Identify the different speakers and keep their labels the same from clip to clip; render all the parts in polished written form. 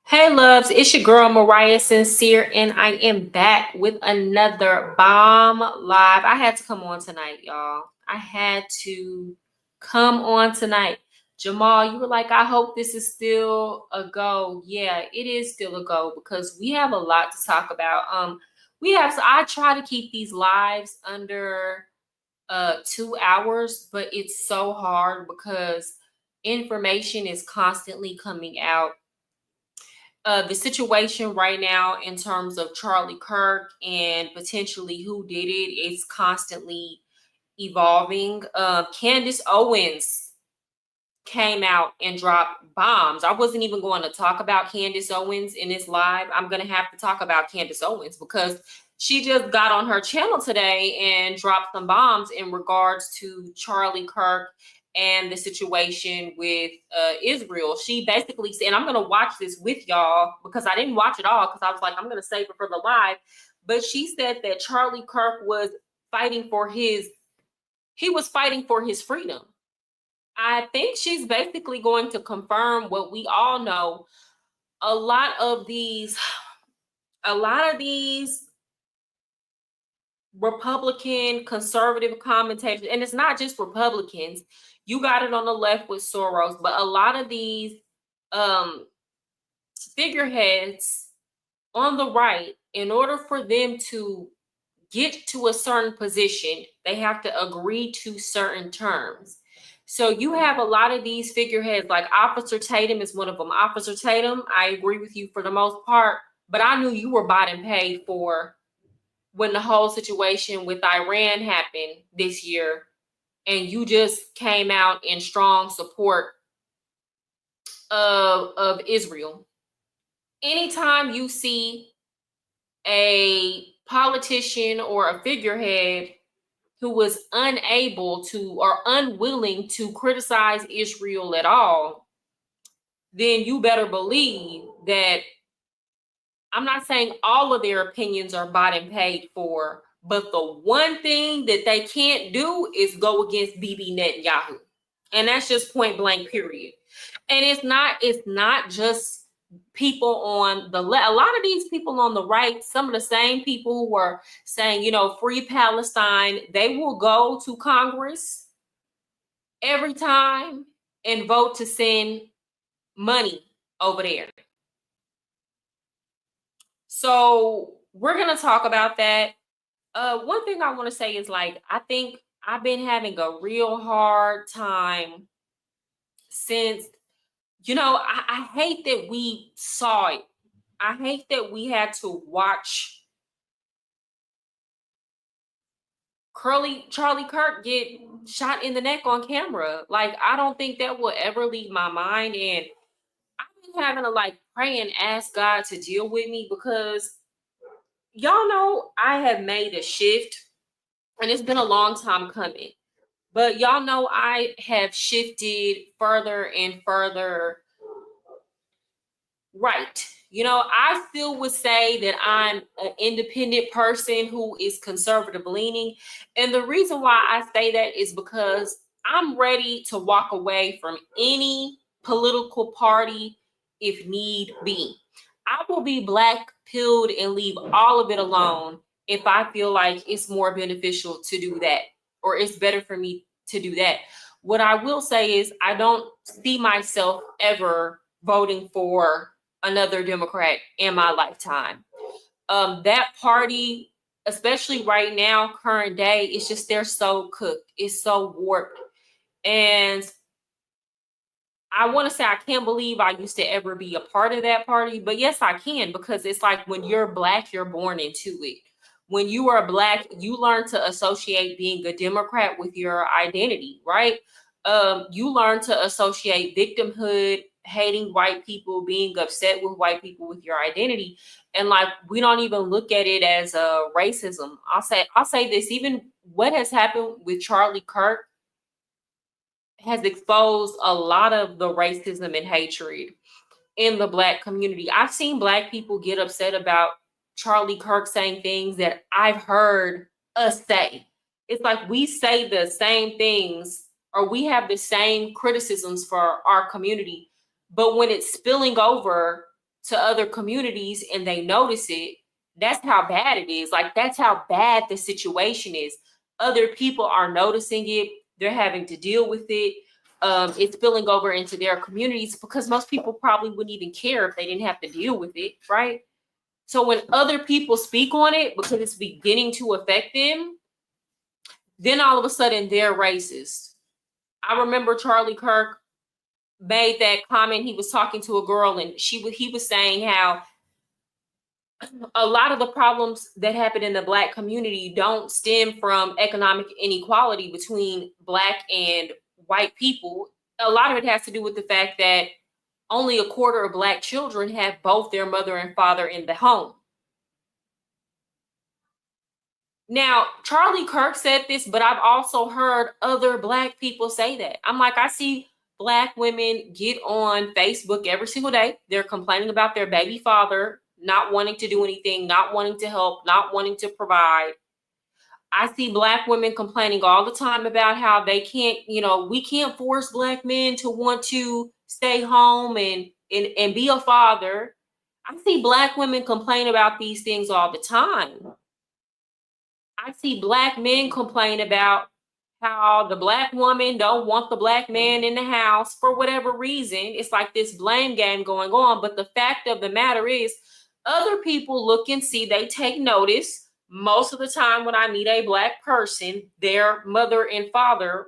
Speaker 1: Hey loves, it's your girl Mariah Sincere, and I am back with another bomb live. I had to come on tonight, y'all. I had to come on tonight. Jamal, you were like, I hope this is still a go. Yeah, it is still a go because we have a lot to talk about. I try to keep these lives under 2 hours, but it's so hard because information is constantly coming out. The situation right now in terms of Charlie Kirk and potentially who did it is constantly evolving. Candace Owens came out and dropped bombs. I wasn't even going to talk about Candace Owens in this live. I'm going to have to talk about Candace Owens because she just got on her channel today and dropped some bombs in regards to Charlie Kirk and the situation with Israel. She basically said, and I'm going to watch this with y'all because I didn't watch it all because I was like, I'm going to save it for the live. But she said that Charlie Kirk was fighting for his freedom. I think she's basically going to confirm what we all know. A lot of these Republican conservative commentators, and it's not just Republicans. You got it on the left with Soros, but a lot of these um, figureheads on the right, in order for them to get to a certain position, they have to agree to certain terms. So you have a lot of these figureheads, like Officer Tatum is one of them. Officer Tatum, I agree with you for the most part, but I knew you were bought and paid for when the whole situation with Iran happened this year, and you just came out in strong support of Israel. Anytime you see a politician or a figurehead who was unable to or unwilling to criticize Israel at all, then you better believe that I'm not saying all of their opinions are bought and paid for, but the one thing that they can't do is go against Bibi Netanyahu. And that's just point blank, period. And it's not just people on the left. A lot of these people on the right, some of the same people who were saying, free Palestine, they will go to Congress every time and vote to send money over there. So we're going to talk about that. One thing I want to say is, like, I think I've been having a real hard time since, I hate that we saw it. I hate that we had to watch Charlie Kirk get shot in the neck on camera. Like, I don't think that will ever leave my mind. And I've been having to pray and ask God to deal with me because y'all know I have made a shift and it's been a long time coming. But y'all know I have shifted further and further right. I still would say that I'm an independent person who is conservative leaning. And the reason why I say that is because I'm ready to walk away from any political party if need be. I will be black pilled and leave all of it alone if I feel like it's more beneficial to do that, or it's better for me to do that. What I will say is I don't see myself ever voting for another Democrat in my lifetime. That party, especially right now, current day, it's just they're so cooked. It's so warped. And I want to say I can't believe I used to ever be a part of that party, but yes, I can, because it's like when you're black, you're born into it. When you are black, you learn to associate being a Democrat with your identity, right? You learn to associate victimhood, hating white people, being upset with white people with your identity. And we don't even look at it as racism. I'll say this, even what has happened with Charlie Kirk has exposed a lot of the racism and hatred in the black community. I've seen black people get upset about Charlie Kirk saying things that I've heard us say. It's like we say the same things, or we have the same criticisms for our community, but when it's spilling over to other communities and they notice it, that's how bad it is. Like, that's how bad the situation is. Other people are noticing it. They're having to deal with it. It's spilling over into their communities because most people probably wouldn't even care if they didn't have to deal with it, right? So when other people speak on it because it's beginning to affect them, then all of a sudden they're racist. I remember Charlie Kirk made that comment. He was talking to a girl and he was saying how a lot of the problems that happen in the Black community don't stem from economic inequality between Black and white people. A lot of it has to do with the fact that only a quarter of Black children have both their mother and father in the home. Now, Charlie Kirk said this, but I've also heard other Black people say that. I'm like, I see Black women get on Facebook every single day. They're complaining about their baby father not wanting to do anything, not wanting to help, not wanting to provide. I see Black women complaining all the time about how they can't, we can't force Black men to want to stay home and be a father. I see Black women complain about these things all the time. I see Black men complain about how the Black woman don't want the Black man in the house for whatever reason. It's like this blame game going on. But the fact of the matter is, other people look and see, they take notice. Most of the time when I meet a Black person, their mother and father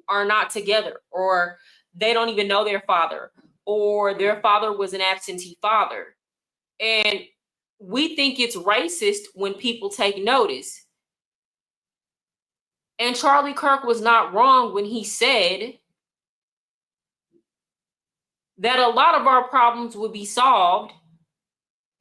Speaker 1: are not together, or they don't even know their father, or their father was an absentee father. And we think it's racist when people take notice. And Charlie Kirk was not wrong when he said that a lot of our problems would be solved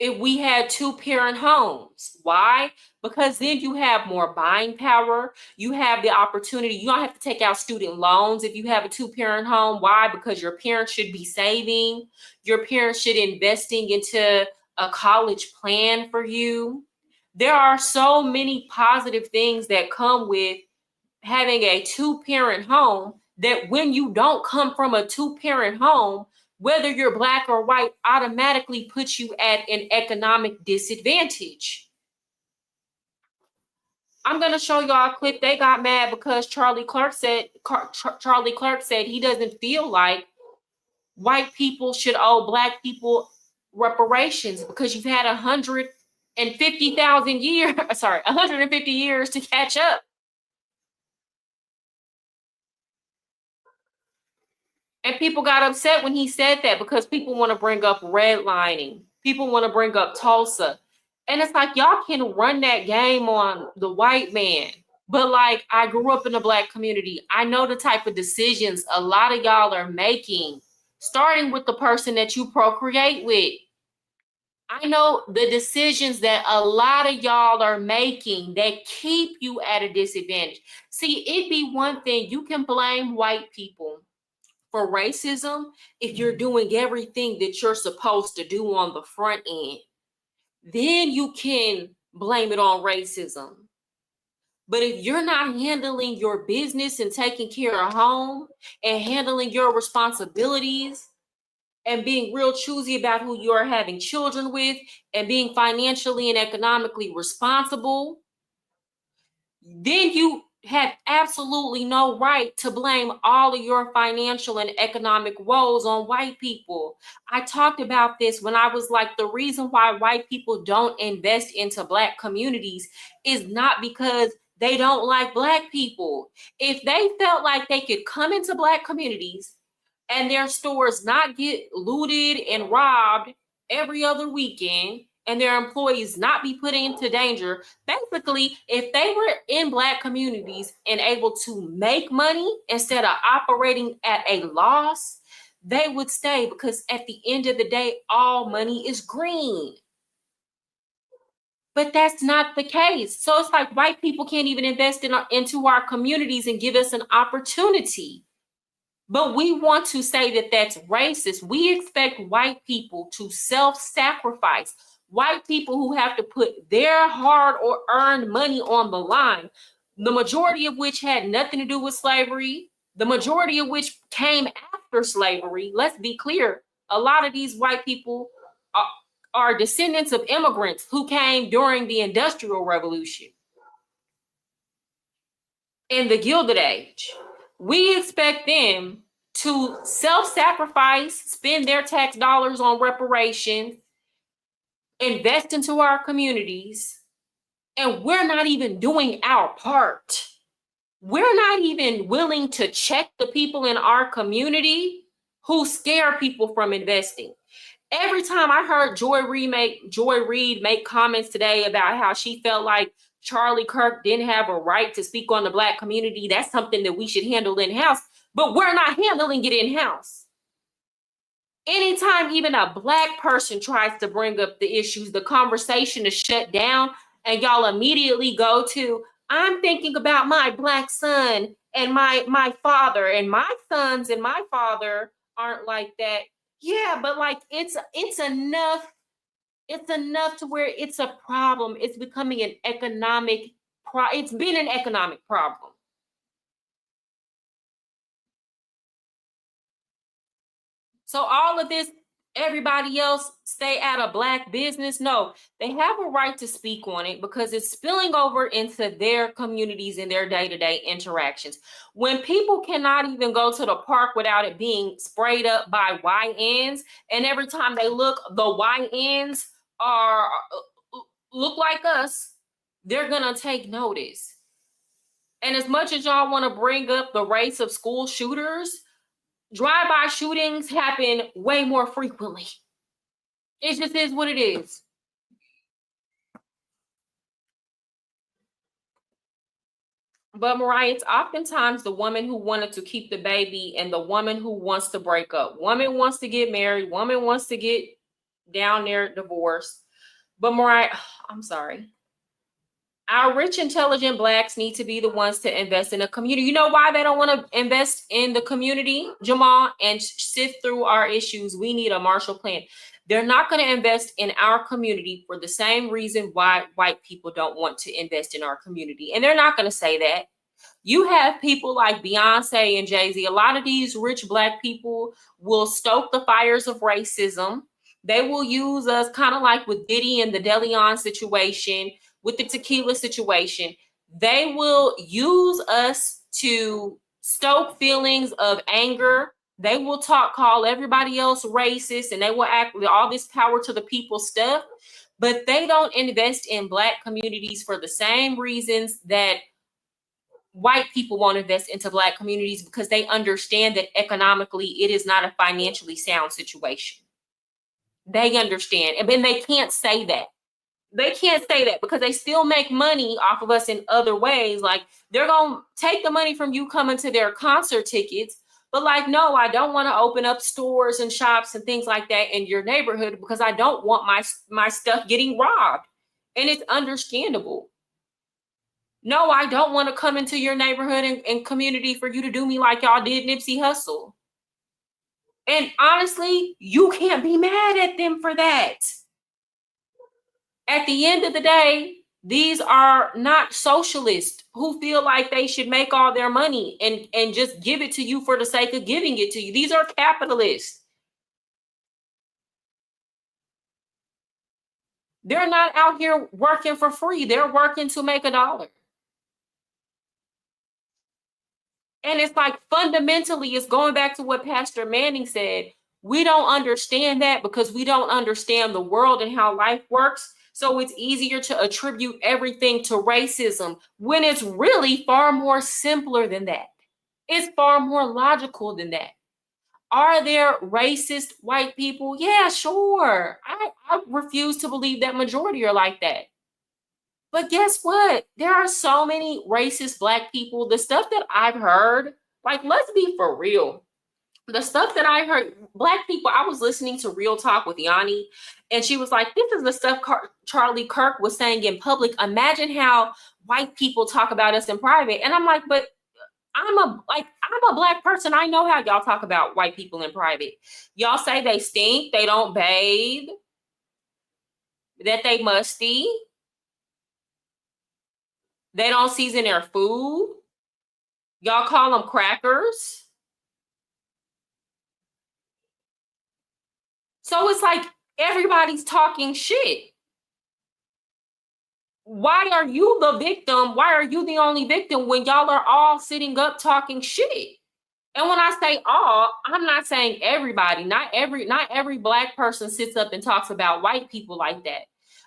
Speaker 1: if we had two-parent homes. Why? Because then you have more buying power. You have the opportunity. You don't have to take out student loans if you have a two-parent home. Why? Because your parents should be saving. Your parents should be investing into a college plan for you. There are so many positive things that come with having a two-parent home, that when you don't come from a two-parent home, whether you're Black or white, automatically puts you at an economic disadvantage. I'm going to show y'all a clip. They got mad because Charlie Kirk said he doesn't feel like white people should owe Black people reparations because you've had 150 years to catch up. And people got upset when he said that because people want to bring up redlining. People want to bring up Tulsa. And it's like, y'all can run that game on the white man. But like, I grew up in a Black community. I know the type of decisions a lot of y'all are making, starting with the person that you procreate with. I know the decisions that a lot of y'all are making that keep you at a disadvantage. See, it'd be one thing, you can blame white people for racism if you're doing everything that you're supposed to do on the front end. Then you can blame it on racism. But if you're not handling your business and taking care of home and handling your responsibilities and being real choosy about who you're having children with and being financially and economically responsible, then you have absolutely no right to blame all of your financial and economic woes on white people. I talked about this when I was like, the reason why white people don't invest into Black communities is not because they don't like Black people. If they felt like they could come into Black communities and their stores not get looted and robbed every other weekend, and their employees not be put into danger, basically, if they were in Black communities and able to make money instead of operating at a loss, they would stay, because at the end of the day, all money is green. But that's not the case. So it's like white people can't even invest into our communities and give us an opportunity. But we want to say that that's racist. We expect white people to self-sacrifice. White people who have to put their hard or earned money on the line, the majority of which had nothing to do with slavery, the majority of which came after slavery. Let's be clear. A lot of these white people are descendants of immigrants who came during the Industrial Revolution and the Gilded Age. We expect them to self-sacrifice, spend their tax dollars on reparations, invest into our communities, and we're not even doing our part. We're not even willing to check the people in our community who scare people from investing. Every time I heard Joy Reid make comments today about how she felt like Charlie Kirk didn't have a right to speak on the Black community, that's something that we should handle in-house, but we're not handling it in-house. Anytime even a Black person tries to bring up the issues, the conversation is shut down, and y'all immediately go to, I'm thinking about my Black son and my father, and my sons and my father aren't like that. Yeah, but like it's enough. It's enough to where it's a problem. It's becoming an economic it's been an economic problem. So all of this, everybody else stay out of Black business. No, they have a right to speak on it because it's spilling over into their communities and their day-to-day interactions. When people cannot even go to the park without it being sprayed up by YNs, and every time they look, the YNs are look like us, they're gonna take notice. And as much as y'all want to bring up the race of school shooters, drive-by shootings happen way more frequently. It just is what it is. But Mariah, it's oftentimes the woman who wanted to keep the baby and the woman who wants to break up. Woman wants to get married. Woman wants to get down there divorced. But Mariah, I'm sorry. Our rich, intelligent Blacks need to be the ones to invest in a community. You know why they don't want to invest in the community, Jamal, and sift through our issues? We need a Marshall Plan. They're not going to invest in our community for the same reason why white people don't want to invest in our community. And they're not going to say that. You have people like Beyonce and Jay-Z. A lot of these rich Black people will stoke the fires of racism. They will use us kind of like with Diddy and the DeLeon situation, with the tequila situation. They will use us to stoke feelings of anger. They will call everybody else racist, and they will act with all this power to the people stuff. But they don't invest in Black communities for the same reasons that white people won't invest into Black communities, because they understand that economically it is not a financially sound situation. They understand, and then they can't say that. They can't say that because they still make money off of us in other ways. Like, they're going to take the money from you coming to their concert tickets, but like, no, I don't want to open up stores and shops and things like that in your neighborhood because I don't want my stuff getting robbed. And it's understandable. No, I don't want to come into your neighborhood and community for you to do me like y'all did Nipsey Hussle. And honestly, you can't be mad at them for that. At the end of the day, these are not socialists who feel like they should make all their money and just give it to you for the sake of giving it to you. These are capitalists. They're not out here working for free. They're working to make a dollar. And it's like, fundamentally, it's going back to what Pastor Manning said. We don't understand that because we don't understand the world and how life works. So it's easier to attribute everything to racism when it's really far more simpler than that. It's far more logical than that. Are there racist white people? Yeah, sure. I refuse to believe that majority are like that. But guess what? There are so many racist Black people. The stuff that I've heard, like, let's be for real. The stuff that I heard, Black people, I was listening to Real Talk with Yanni, and she was like, this is the stuff Charlie Kirk was saying in public. Imagine how white people talk about us in private. And I'm like, but I'm a Black person. I know how y'all talk about white people in private. Y'all say they stink, they don't bathe, that they musty, they don't season their food. Y'all call them crackers. So it's like, Everybody's talking shit. Why are you the victim? Why are you the only victim when y'all are all sitting up talking shit? And when I say all, I'm not saying everybody. Not every black person sits up and talks about white people like that.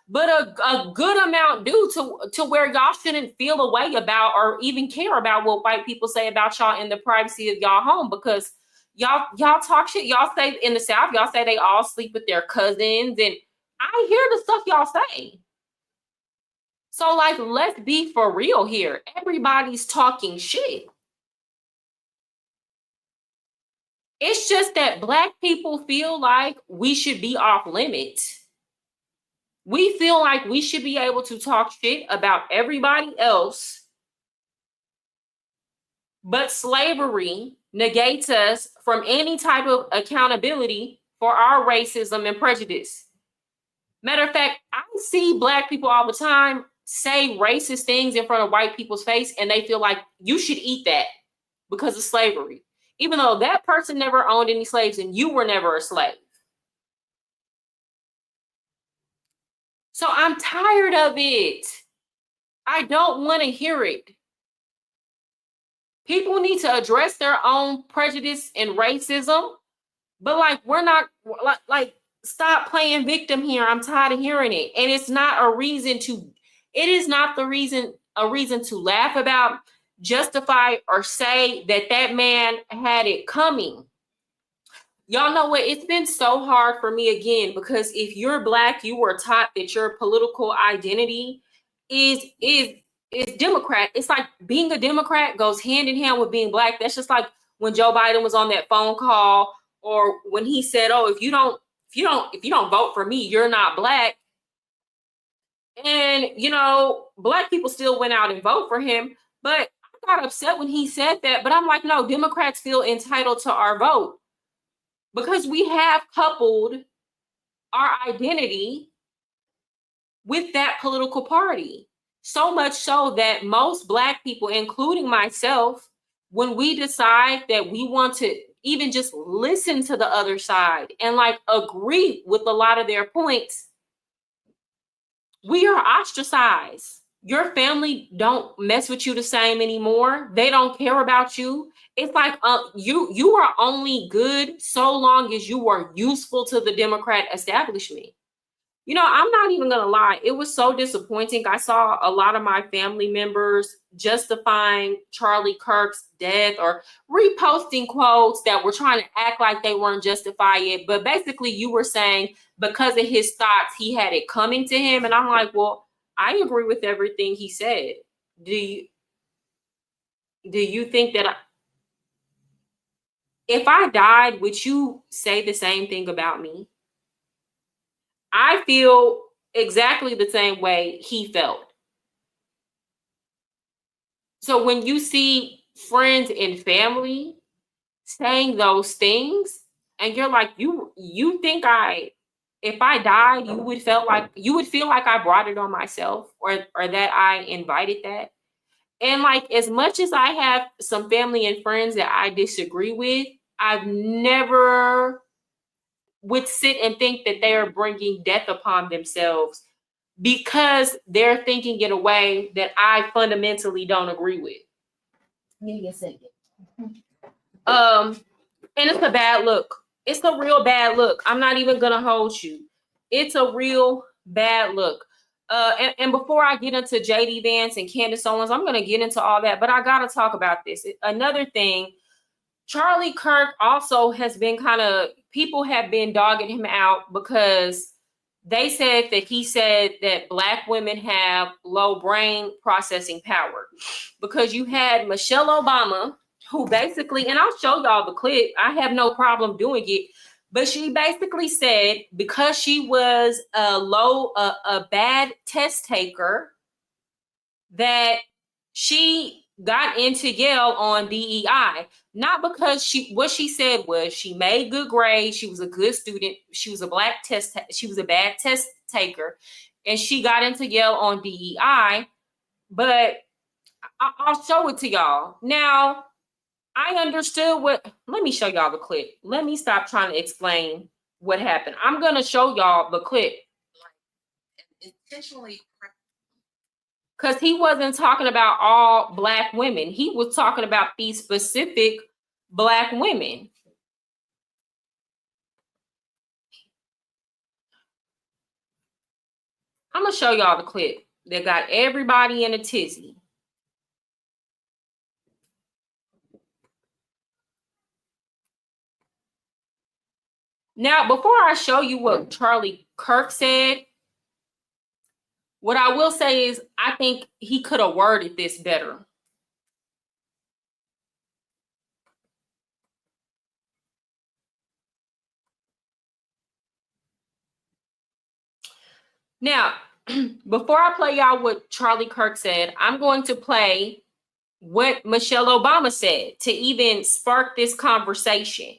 Speaker 1: But a good amount do to where y'all shouldn't feel a way about or even care about what white people say about y'all in the privacy of y'all home, because y'all talk shit. Y'all say in the South, y'all say they all sleep with their cousins, and I hear the stuff y'all say. So, like, let's be for real here. Everybody's talking shit. It's just that black people feel like we should be off limits. We feel like we should be able to talk shit about everybody else, but slavery negates us from any type of accountability for our racism and prejudice. Matter of fact, I see black people all the time say racist things in front of white people's face, and they feel like you should eat that because of slavery, even though that person never owned any slaves and you were never a slave. So I'm tired of it. I don't want to hear it. People need to address their own prejudice and racism, but like we're not like stop playing victim here. I'm tired of hearing it. And it's not a reason to it is not the reason a reason to laugh about, justify, or say that that man had it coming. Y'all know what? It's been so hard for me again, because if you're black, you were taught that your political identity is Democrat. It's like being a Democrat goes hand in hand with being black. That's just like when Joe Biden was on that phone call, or when he said, "Oh, if you don't vote for me, you're not black." And black people still went out and vote for him. But I got upset when he said that. But I'm like, no, Democrats feel entitled to our vote, because we have coupled our identity with that political party. So much so that most black people, including myself, when we decide that we want to even just listen to the other side and like agree with a lot of their points, we are ostracized. Your family don't mess with you the same anymore. They don't care about you. It's like you are only good so long as you are useful to the Democrat establishment. I'm not even gonna lie. It was so disappointing. I saw a lot of my family members justifying Charlie Kirk's death or reposting quotes that were trying to act like they weren't justifying it. But basically, you were saying because of his thoughts, he had it coming to him. And I'm like, well, I agree with everything he said. Do you think that if I died, would you say the same thing about me? I feel exactly the same way he felt. So when you see friends and family saying those things, and you're like, you think if I died, you would feel like I brought it on myself, or that I invited that. And like, as much as I have some family and friends that I disagree with, I've never would sit and think that they are bringing death upon themselves because they're thinking in a way that I fundamentally don't agree with. Give me a second. And it's a bad look. It's a real bad look. I'm not even gonna hold you. It's a real bad look. And before I get into JD Vance and Candace Owens, I'm gonna get into all that, but I gotta talk about this. Another thing, Charlie Kirk also has been people have been dogging him out because they said that he said that black women have low brain processing power, because you had Michelle Obama, who basically, and I'll show y'all the clip, I have no problem doing it, but she basically said because she was a bad test taker, that she got into Yale on DEI. Not because what she said was she made good grades, she was a good student, she was a bad test taker, and she got into Yale on DEI. But I'll show it to y'all. Now, I understood let me show y'all the clip. Let me stop trying to explain what happened. I'm gonna show y'all the clip. Intentionally, because he wasn't talking about all Black women. He was talking about these specific Black women. I'm gonna show y'all the clip that got everybody in a tizzy. Now, before I show you what Charlie Kirk said, what I will say is I think he could have worded this better. Now, before I play y'all what Charlie Kirk said, I'm going to play what Michelle Obama said to even spark this conversation.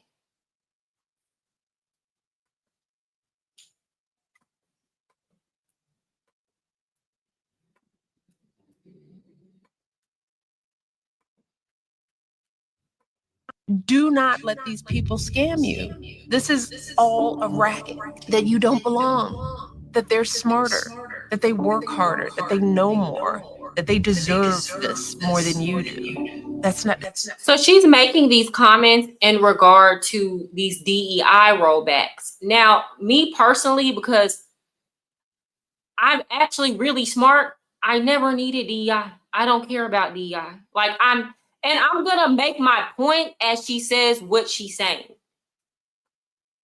Speaker 2: Do not let these people scam you. This is all a racket, that you don't belong, that they're smarter, that they work harder, that they know more, that they deserve this more than you do. That's not.
Speaker 1: So she's making these comments in regard to these DEI rollbacks. Now, me personally, because I'm actually really smart, I never needed DEI. I don't care about DEI. Like I'm gonna make my point as she says what she's saying.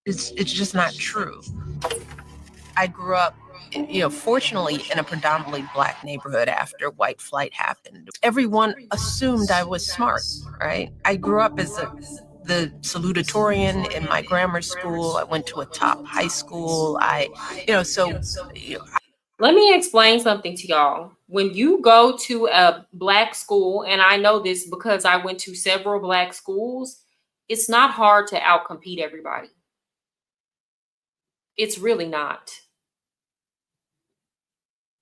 Speaker 2: It's just not true. I grew up, fortunately in a predominantly Black neighborhood after white flight happened. Everyone assumed I was smart, right? I grew up as the salutatorian in my grammar school. I went to a top high school.
Speaker 1: Let me explain something to y'all. When you go to a Black school, and I know this because I went to several Black schools, it's not hard to outcompete everybody. It's really not.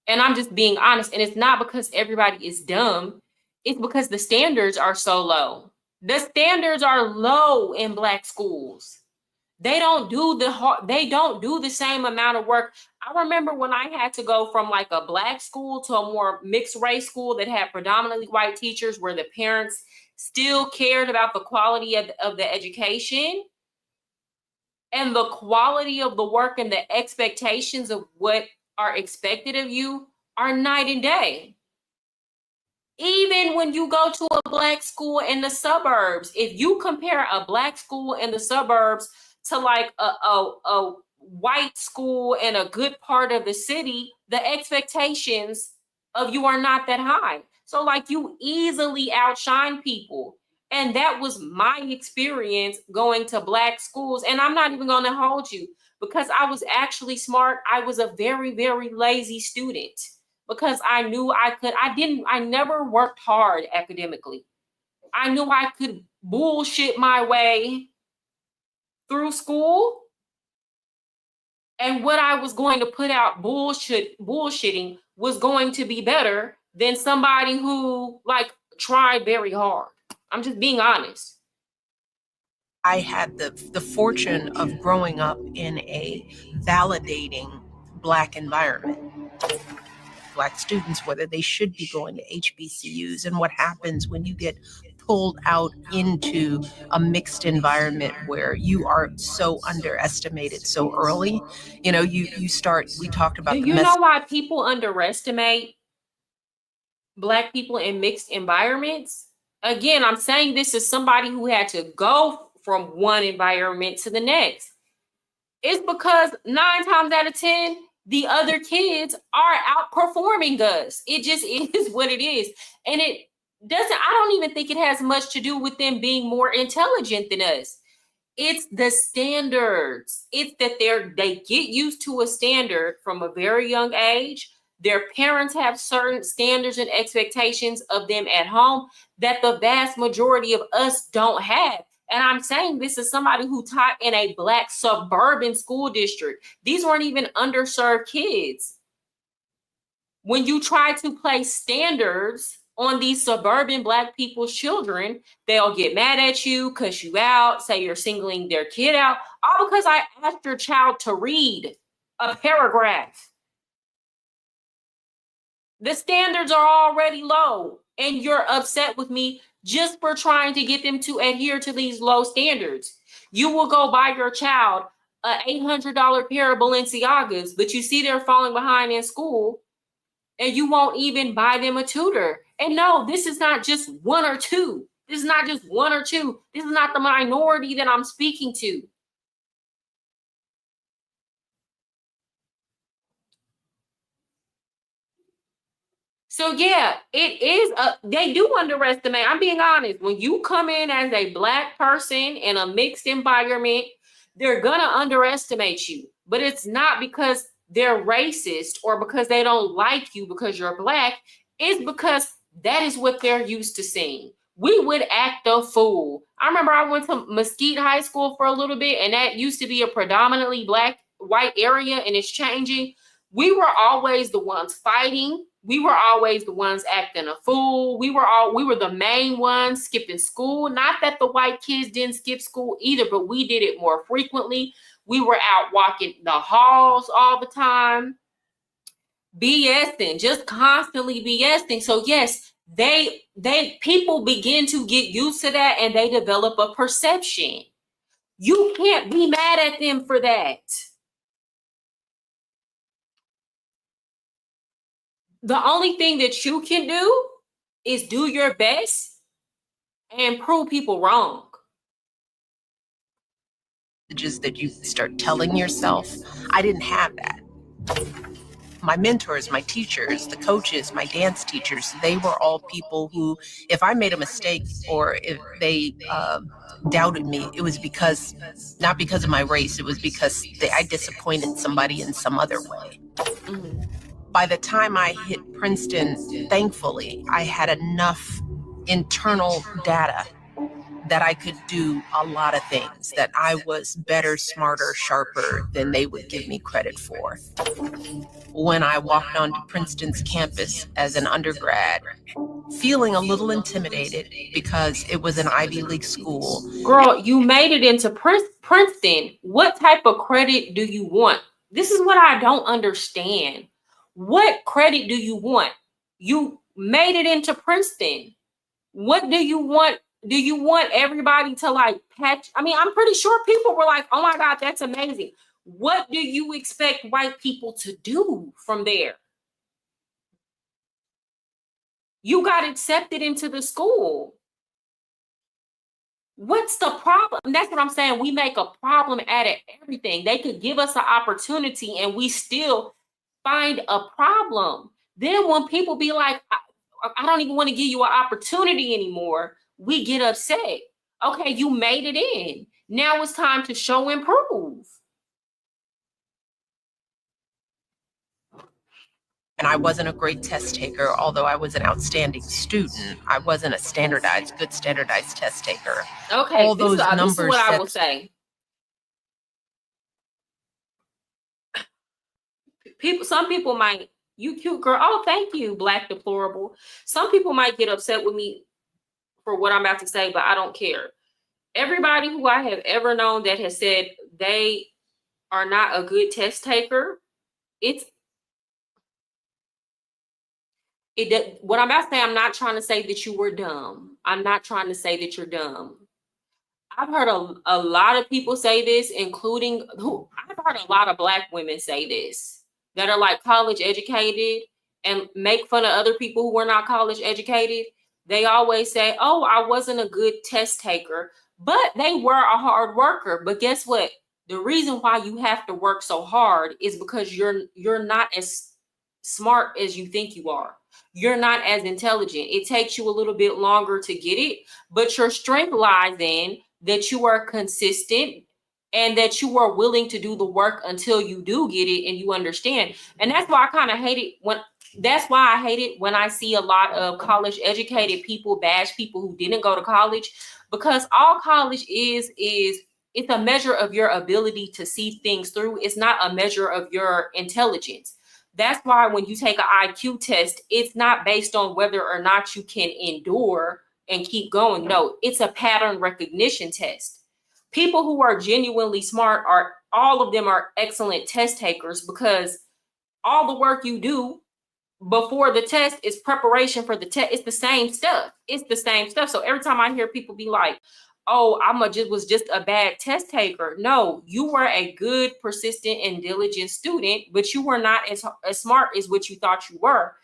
Speaker 1: And I'm just being honest. And it's not because everybody is dumb. It's because the standards are so low. The standards are low in Black schools. They don't do the same amount of work. I remember when I had to go from like a Black school to a more mixed race school that had predominantly white teachers, where the parents still cared about the quality of the education and the quality of the work, and the expectations of what are expected of you are night and day. Even when you go to a Black school in the suburbs, if you compare a Black school in the suburbs to like a white school in a good part of the city, the expectations of you are not that high. So like you easily outshine people. And that was my experience going to Black schools. And I'm not even going to hold you, because I was actually smart. I was a very, very lazy student because I knew I could. I never worked hard academically. I knew I could bullshit my way through school. And what I was going to put out bullshitting was going to be better than somebody who like tried very hard. I'm just being honest.
Speaker 2: I had the fortune of growing up in a validating Black environment. Black students, whether they should be going to HBCUs, and what happens when you get pulled out into a mixed environment where you are so underestimated so early. You start, we talked about.
Speaker 1: Do you know why people underestimate Black people in mixed environments? Again, I'm saying this as somebody who had to go from one environment to the next. It's because 9 times out of 10, the other kids are outperforming us. It just is what it is. And I don't even think it has much to do with them being more intelligent than us. It's the standards. It's that they get used to a standard from a very young age. Their parents have certain standards and expectations of them at home that the vast majority of us don't have. And I'm saying this is somebody who taught in a Black suburban school district. These weren't even underserved kids. When you try to place standards on these suburban Black people's children. They'll get mad at you, cuss you out, say you're singling their kid out, all because I asked your child to read a paragraph. The standards are already low, and you're upset with me just for trying to get them to adhere to these low standards. You will go buy your child an $800 pair of Balenciagas, but you see they're falling behind in school, and you won't even buy them a tutor. And no, this is not just one or two. This is not just one or two. This is not the minority that I'm speaking to. So yeah, it is they do underestimate. I'm being honest. When you come in as a Black person in a mixed environment, they're gonna underestimate you. But it's not because they're racist or because they don't like you because you're Black. It's because that is what they're used to seeing. We would act a fool. I remember I went to Mesquite High School for a little bit, and that used to be a predominantly Black, white area, and it's changing. We were always the ones fighting. We were always the ones acting a fool. We were the main ones skipping school. Not that the white kids didn't skip school either, but we did it more frequently. We were out walking the halls all the time, BSing, just constantly BSing. So yes, people begin to get used to that, and they develop a perception. You can't be mad at them for that. The only thing that you can do is do your best and prove people wrong.
Speaker 2: Just that you start telling yourself, I didn't have that. My mentors, my teachers, the coaches, my dance teachers, they were all people who, if I made a mistake or if they doubted me, it was because, not because of my race, it was because I disappointed somebody in some other way. Mm-hmm. By the time I hit Princeton, thankfully, I had enough internal data that I could do a lot of things, that I was better, smarter, sharper than they would give me credit for. When I walked onto Princeton's campus as an undergrad, feeling a little intimidated because it was an Ivy League school.
Speaker 1: Girl, you made it into Princeton. What type of credit do you want? This is what I don't understand. What credit do you want? You made it into Princeton. What do you want? Do you want everybody to like patch? I mean, I'm pretty sure people were like, oh my God, that's amazing. What do you expect white people to do from there? You got accepted into the school. What's the problem? That's what I'm saying. We make a problem out of everything. They could give us an opportunity and we still find a problem. Then when people be like, I don't even want to give you an opportunity anymore, we get upset. Okay, you made it in. Now it's time to show and prove.
Speaker 2: And I wasn't a great test taker, although I was an outstanding student. I wasn't a good standardized test taker.
Speaker 1: Okay, all those numbers. This is what I will say. Some people might, you cute girl. Oh, thank you, Black Deplorable. Some people might get upset with me for what I'm about to say, but I don't care. Everybody who I have ever known that has said they are not a good test taker, what I'm about to say, I'm not trying to say that you were dumb. I'm not trying to say that you're dumb. I've heard a lot of people say this, including I've heard a lot of Black women say this that are like college educated and make fun of other people who were not college educated. They always say, oh, I wasn't a good test taker, but they were a hard worker. But guess what? The reason why you have to work so hard is because you're not as smart as you think you are. You're not as intelligent. It takes you a little bit longer to get it, but your strength lies in that you are consistent and that you are willing to do the work until you do get it and you understand. And that's why I kind of hate it when I see a lot of college educated people bash people who didn't go to college, because all college is it's a measure of your ability to see things through. It's not a measure of your intelligence. That's why when you take an IQ test, it's not based on whether or not you can endure and keep going. No, it's a pattern recognition test. People who are genuinely smart are, all of them are excellent test takers, because all the work you do before the test is preparation for the test. It's the same stuff. It's the same stuff. So every time I hear people be like, oh, was just a bad test taker. No, you were a good, persistent, and diligent student, but you were not as smart as what you thought you were.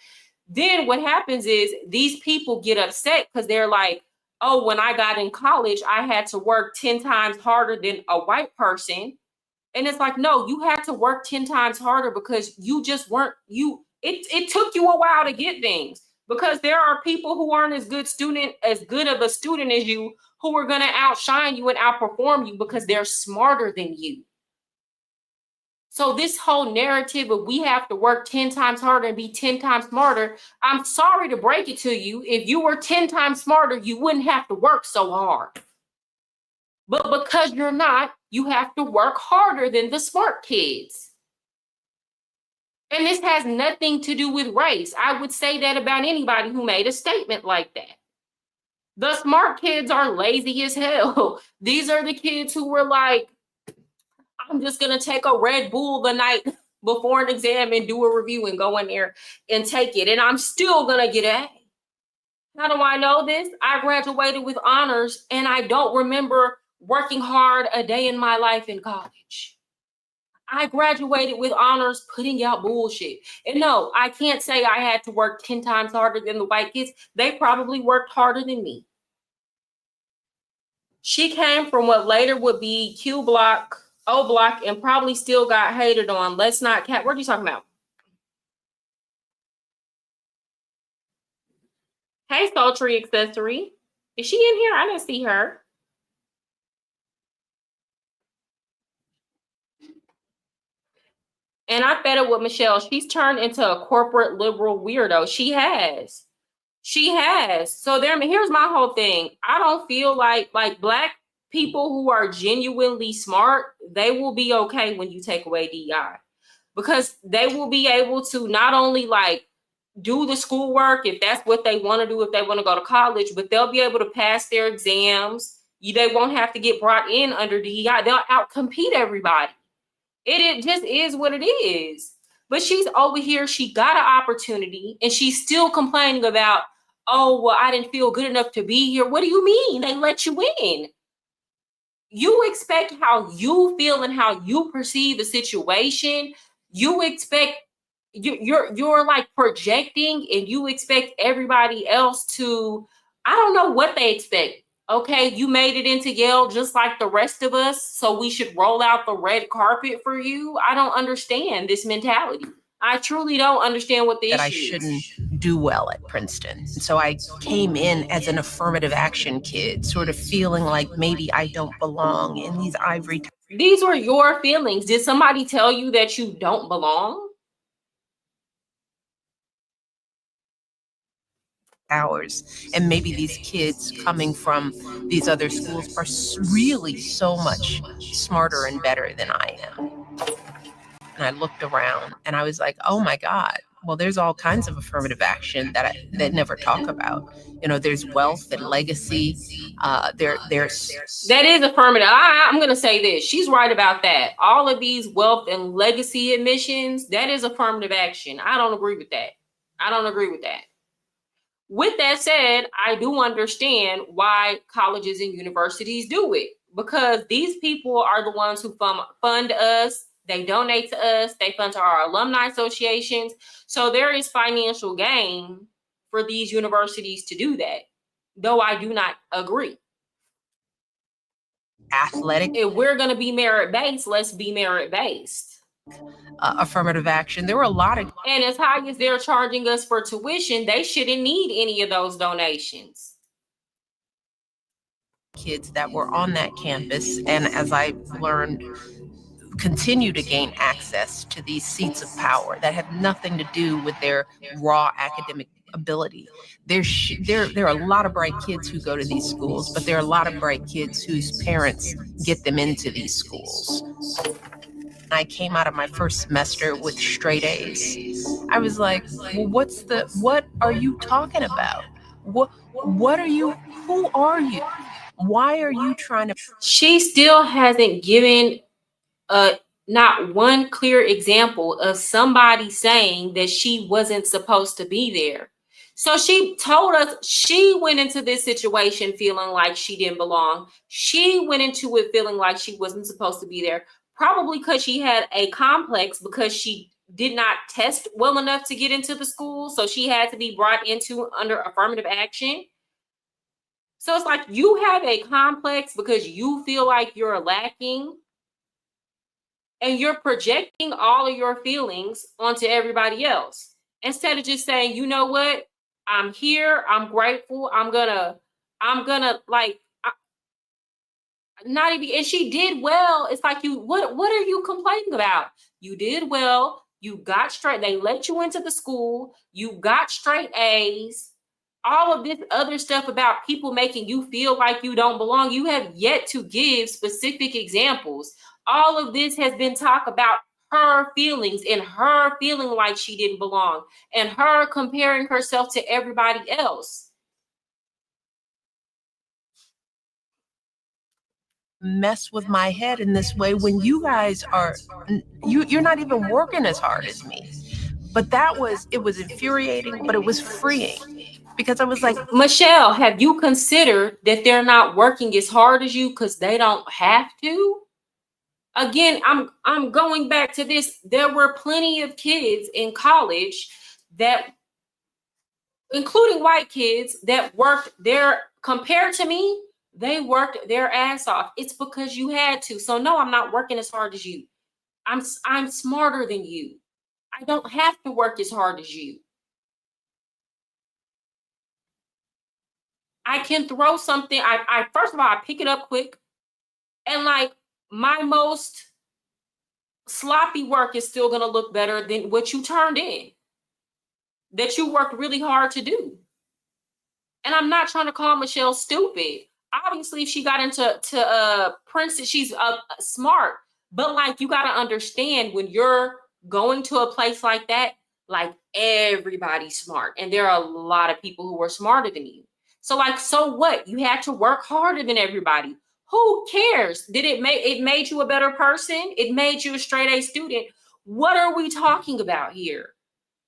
Speaker 1: Then what happens is these people get upset because they're like, oh, when I got in college, I had to work 10 times harder than a white person. And it's like, no, you had to work 10 times harder because you just weren't, it took you a while to get things, because there are people who aren't as good of a student as you, who are going to outshine you and outperform you because they're smarter than you. So this whole narrative of we have to work 10 times harder and be 10 times smarter, I'm sorry to break it to you. If you were 10 times smarter, you wouldn't have to work so hard. But because you're not, you have to work harder than the smart kids. And this has nothing to do with race. I would say that about anybody who made a statement like that. The smart kids are lazy as hell. These are the kids who were like, I'm just going to take a Red Bull the night before an exam and do a review and go in there and take it. And I'm still going to get an A. How do I know this? I graduated with honors, and I don't remember working hard a day in my life in college. I graduated with honors putting out bullshit. And no, I can't say I had to work 10 times harder than the white kids. They probably worked harder than me. She came from what later would be Q Block, O Block, and probably still got hated on. Let's not cap. What are you talking about? Hey, Sultry Accessory. Is she in here? I didn't see her. And I fed it with Michelle. She's turned into a corporate liberal weirdo. She has. She has. So here's my whole thing. I don't feel like Black people who are genuinely smart, they will be okay when you take away DEI, because they will be able to not only like do the schoolwork if that's what they want to do, if they want to go to college, but they'll be able to pass their exams. They won't have to get brought in under DEI. They'll outcompete everybody. It just is what it is. But she's over here. She got an opportunity, and she's still complaining about, oh, well, I didn't feel good enough to be here. What do you mean? They let you in. You expect how you feel and how you perceive a situation. You expect you're like projecting, and you expect everybody else to, I don't know what they expect. Okay, you made it into Yale just like the rest of us, so we should roll out the red carpet for you. I don't understand this mentality. I truly don't understand what the issue is.
Speaker 2: That I shouldn't do well at Princeton. So I came in as an affirmative action kid, sort of feeling like maybe I don't belong in these ivory towers.
Speaker 1: These were your feelings. Did somebody tell you that you don't belong?
Speaker 2: And maybe these kids coming from these other schools are really so much smarter and better than I am. And I looked around and I was like, oh my God, well, there's all kinds of affirmative action that never talk about. There's wealth and legacy. There's
Speaker 1: that is affirmative. I'm going to say this. She's right about that. All of these wealth and legacy admissions, that is affirmative action. I don't agree with that. With that said, I do understand why colleges and universities do it, because these people are the ones who fund us. They donate to us. They fund to our alumni associations. So there is financial gain for these universities to do that, though I do not agree.
Speaker 2: Athletic.
Speaker 1: If we're going to be merit-based, let's be merit-based.
Speaker 2: Affirmative action. There were a lot of,
Speaker 1: and as high as they're charging us for tuition, they shouldn't need any of those donations.
Speaker 2: Kids that were on that campus, and as I learned, continue to gain access to these seats of power that have nothing to do with their raw academic ability. There are a lot of bright kids who go to these schools, but there are a lot of bright kids whose parents get them into these schools. I came out of my first semester with straight A's. I was like, well, what are you talking about? What are you, who are you? Why are you trying to?
Speaker 1: She still hasn't given not one clear example of somebody saying that she wasn't supposed to be there. So she told us she went into this situation feeling like she didn't belong. She went into it feeling like she wasn't supposed to be there, probably because she had a complex because she did not test well enough to get into the school. So she had to be brought into under affirmative action. So it's like you have a complex because you feel like you're lacking and you're projecting all of your feelings onto everybody else instead of just saying, you know what, I'm here, I'm grateful, I'm gonna like not even. And she did well. It's like, you, what are you complaining about? You did well, you got straight, they let you into the school, you got straight A's. All of this other stuff about people making you feel like you don't belong, you have yet to give specific examples. All of this has been talk about her feelings and her feeling like she didn't belong and her comparing herself to everybody else.
Speaker 2: Mess with my head in this way when you guys are, you're not even working as hard as me. But it was infuriating, but it was freeing, because I was like,
Speaker 1: Michelle, have you considered that they're not working as hard as you because they don't have to? Again, I'm going back to this. There were plenty of kids in college that, including white kids, that worked their, compared to me, they worked their ass off. It's because you had to. So no, I'm not working as hard as you. I'm smarter than you. I don't have to work as hard as you. I can throw something. I first of all, I pick it up quick, and like my most sloppy work is still gonna look better than what you turned in, that you worked really hard to do. And I'm not trying to call Michelle stupid. Obviously, if she got into Princeton, she's smart. But like, you got to understand, when you're going to a place like that, like, everybody's smart, and there are a lot of people who are smarter than you. So like, so what? You had to work harder than everybody. Who cares? Did it made you a better person? It made you a straight A student. What are we talking about here?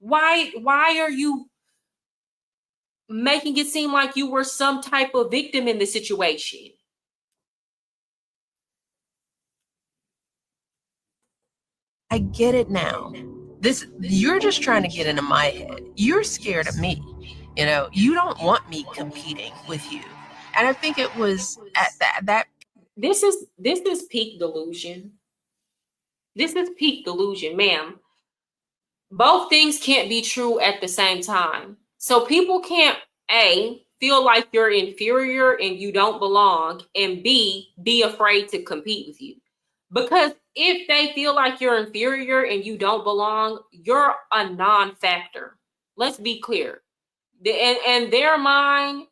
Speaker 1: Why are you making it seem like you were some type of victim in the situation?
Speaker 2: I get it now. You're just trying to get into my head. You're scared of me. You don't want me competing with you. And I think it was at that
Speaker 1: This is peak delusion. This is peak delusion, ma'am. Both things can't be true at the same time. So people can't, A, feel like you're inferior and you don't belong, and B, be afraid to compete with you. Because if they feel like you're inferior and you don't belong, you're a non-factor. Let's be clear. In their mind,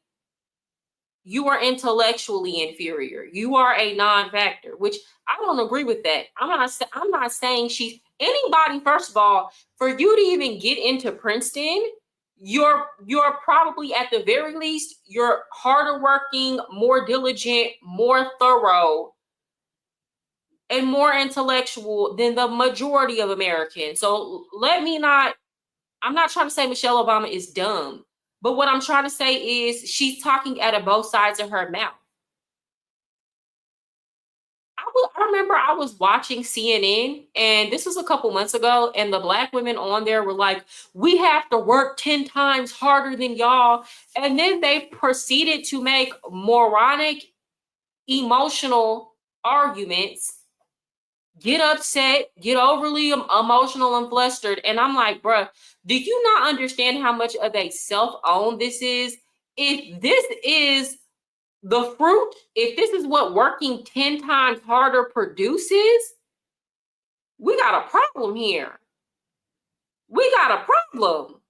Speaker 1: you are intellectually inferior. You are a non-factor, which I don't agree with that. I'm not saying she's anybody. First of all, for you to even get into Princeton, you're probably, at the very least, you're harder working, more diligent, more thorough, and more intellectual than the majority of Americans. So I'm not trying to say Michelle Obama is dumb, but what I'm trying to say is she's talking out of both sides of her mouth. I remember I was watching CNN, and this was a couple months ago, and the black women on there were like, we have to work 10 times harder than y'all. And then they proceeded to make moronic, emotional arguments, get upset, get overly emotional and flustered. And I'm like, bruh, do you not understand how much of a self-own this is? If this is the fruit, if this is what working 10 times harder produces, we got a problem here. We got a problem.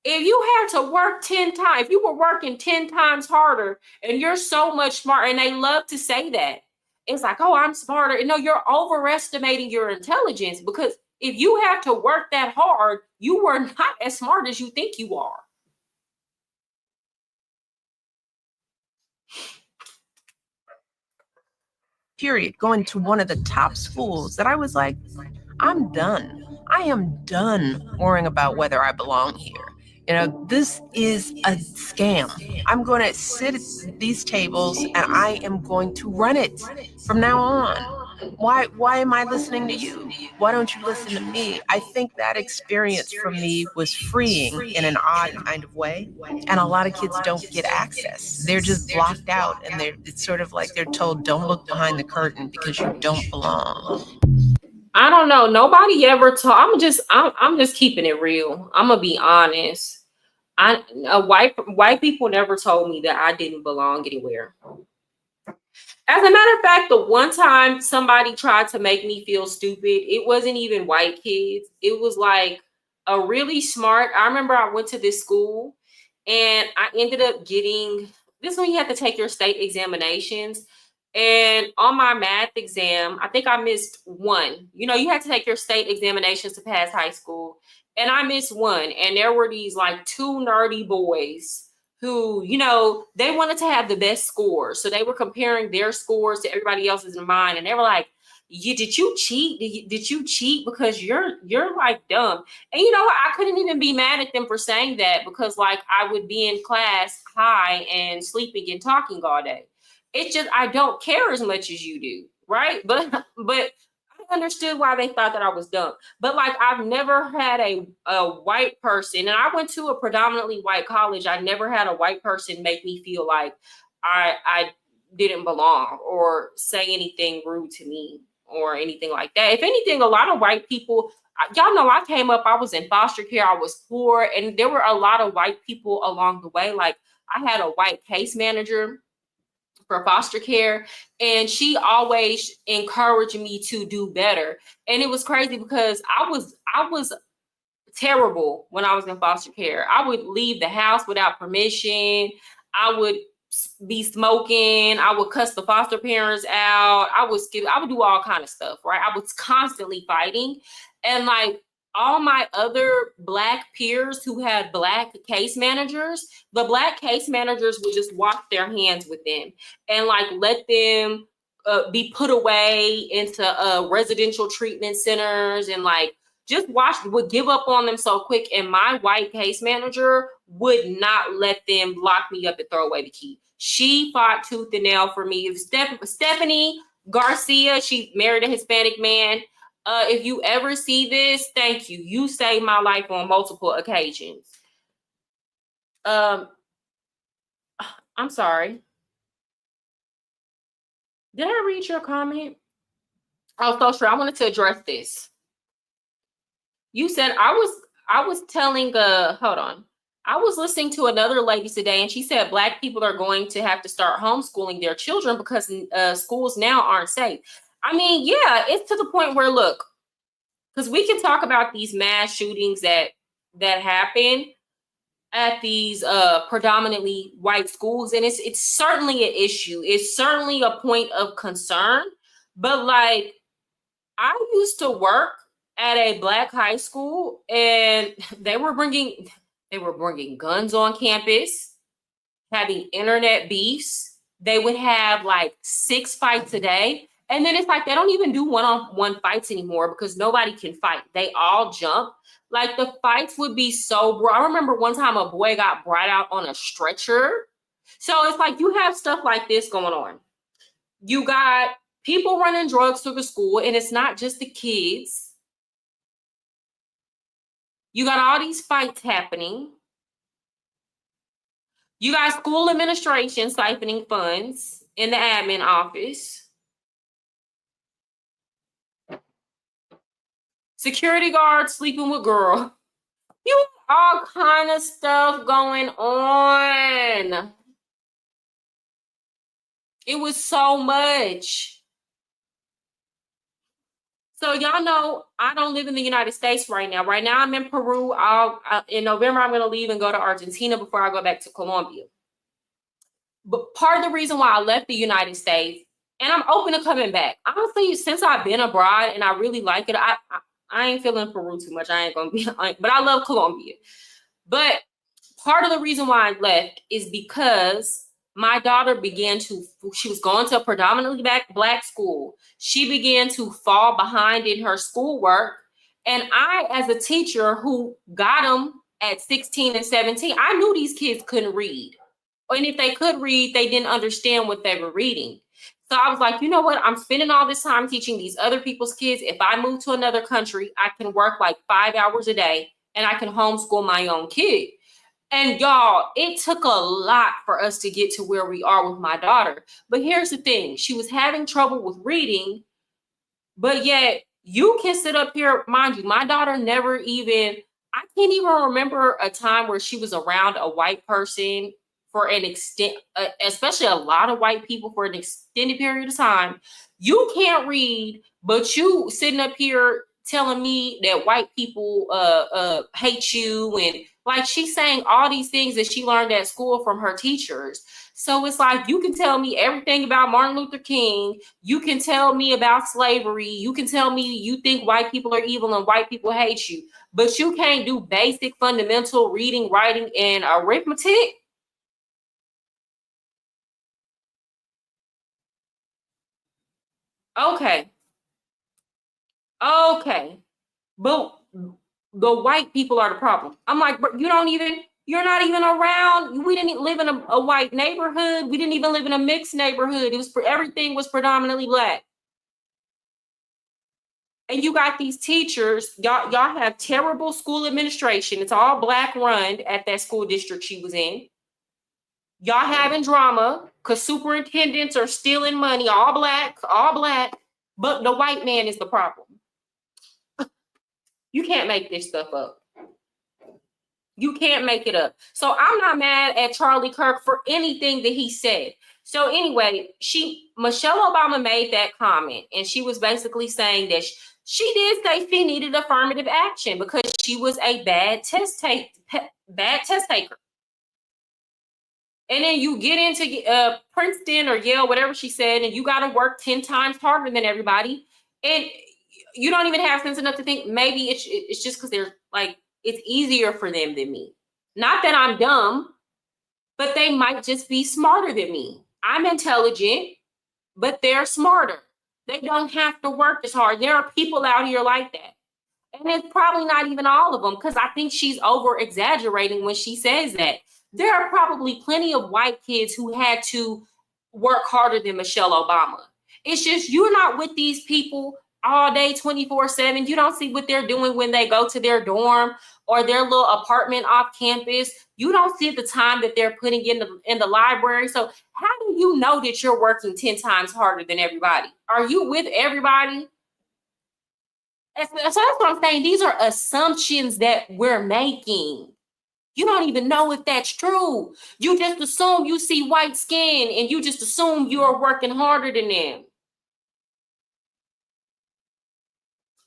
Speaker 1: If you had to work 10 times, if you were working 10 times harder and you're so much smarter, and they love to say that, it's like, oh, I'm smarter. And no, you're overestimating your intelligence, because if you have to work that hard, you were not as smart as you think you are.
Speaker 2: Period. Going to one of the top schools that I was like, I'm done. I am done worrying about whether I belong here. You know, this is a scam. I'm going to sit at these tables and I am going to run it from now on. Why am I listening to you? Why don't you listen to me? I think that experience for me was freeing in an odd kind of way. And a lot of kids don't get access. They're just blocked out, and it's sort of like they're told, don't look behind the curtain because you don't belong.
Speaker 1: I don't know. Nobody ever told. I'm just keeping it real. I'm gonna be honest. White people never told me that I didn't belong anywhere. As a matter of fact, the one time somebody tried to make me feel stupid, it wasn't even white kids. It was like a really smart. I remember I went to this school and I ended up getting this when you have to take your state examinations. And on my math exam, I think I missed one. You know, you had to take your state examinations to pass high school. And I missed one. And there were these like two nerdy boys who, you know, they wanted to have the best scores. So they were comparing their scores to everybody else's in mine. And they were like, did you cheat? Did you cheat? Because you're like dumb. And you know what? I couldn't even be mad at them for saying that, because like I would be in class high and sleeping and talking all day. It's just I don't care as much as you do, right? But I understood why they thought that I was dumb. But like I've never had a white person, and I went to a predominantly white college. I never had a white person make me feel like I didn't belong or say anything rude to me or anything like that. If anything, a lot of white people, y'all know I came up, I was in foster care, I was poor, and there were a lot of white people along the way. Like I had a white case manager for foster care, and she always encouraged me to do better. And it was crazy because I was terrible when I was in foster care. I would leave the house without permission. I would be smoking. I would cuss the foster parents out. I would do all kind of stuff, right? I was constantly fighting. And like all my other Black peers who had Black case managers, the Black case managers would just wash their hands with them and like let them be put away into residential treatment centers, and like just would give up on them so quick. And my white case manager would not let them lock me up and throw away the key. She fought tooth and nail for me. Stephanie Garcia, she married a Hispanic man. If you ever see this, thank you. You saved my life on multiple occasions. I'm sorry. Did I read your comment? Oh, so sure. I wanted to address this. You said I was telling hold on. I was listening to another lady today, and she said Black people are going to have to start homeschooling their children because schools now aren't safe. I mean, yeah, it's to the point where, look, because we can talk about these mass shootings that happen at these predominantly white schools, and it's certainly an issue. It's certainly a point of concern. But like, I used to work at a Black high school, and they were bringing guns on campus, having internet beefs. They would have like 6 fights a day. And then it's like they don't even do one-on-one fights anymore because nobody can fight. They all jump. Like the fights would be so I remember one time a boy got brought out on a stretcher. So it's like you have stuff like this going on. You got people running drugs through the school, and it's not just the kids. You got all these fights happening. You got school administration siphoning funds in the admin office. Security guards sleeping with girl. You all kind of stuff going on. It was so much. So y'all know I don't live in the United States right now. Right now I'm in Peru. In November I'm going to leave and go to Argentina before I go back to Colombia. But part of the reason why I left the United States And I'm open to coming back. Honestly, since I've been abroad and I really like it, I ain't feeling Peru too much. I ain't gonna be, but I love Colombia. But part of the reason why I left is because my daughter she was going to a predominantly black school. She began to fall behind in her schoolwork. And I, as a teacher who got them at 16 and 17, I knew these kids couldn't read. And if they could read, they didn't understand what they were reading. So I was like, you know what? I'm spending all this time teaching these other people's kids. If I move to another country, I can work like 5 hours a day and I can homeschool my own kid. And y'all, it took a lot for us to get to where we are with my daughter. But here's the thing. She was having trouble with reading, but yet you can sit up here, mind you, my daughter never even, I can't even remember a time where she was around a white person for an extent, especially a lot of white people for an extended period of time. You can't read, but you sitting up here telling me that white people hate you, and like she's saying all these things that she learned at school from her teachers. So it's like, you can tell me everything about Martin Luther King. You can tell me about slavery. You can tell me you think white people are evil and white people hate you, but you can't do basic fundamental reading, writing, and arithmetic. Okay. Okay. But the white people are the problem. I'm like, but you're not even around. We didn't live in a white neighborhood. We didn't even live in a mixed neighborhood. Everything was predominantly black. And you got these teachers, y'all have terrible school administration. It's all black run at that school district she was in. Y'all having drama because superintendents are stealing money, all black, but the white man is the problem. You can't make this stuff up. You can't make it up. So I'm not mad at Charlie Kirk for anything that he said. So anyway, Michelle Obama made that comment, and she was basically saying that she did say she needed affirmative action because she was a bad test taker. And then you get into Princeton or Yale, whatever she said, and you got to work 10 times harder than everybody. And you don't even have sense enough to think maybe it's just because they're like, it's easier for them than me. Not that I'm dumb, but they might just be smarter than me. I'm intelligent, but they're smarter. They don't have to work as hard. There are people out here like that. And it's probably not even all of them, because I think she's over exaggerating when she says that. There are probably plenty of white kids who had to work harder than Michelle Obama. It's just you're not with these people all day 24/7. You don't see what they're doing when they go to their dorm or their little apartment off campus. You don't see the time that they're putting in the library. So how do you know that you're working 10 times harder than everybody? Are you with everybody? So that's what I'm saying. These are assumptions that we're making. You don't even know if that's true. You just assume you see white skin and you just assume you're working harder than them.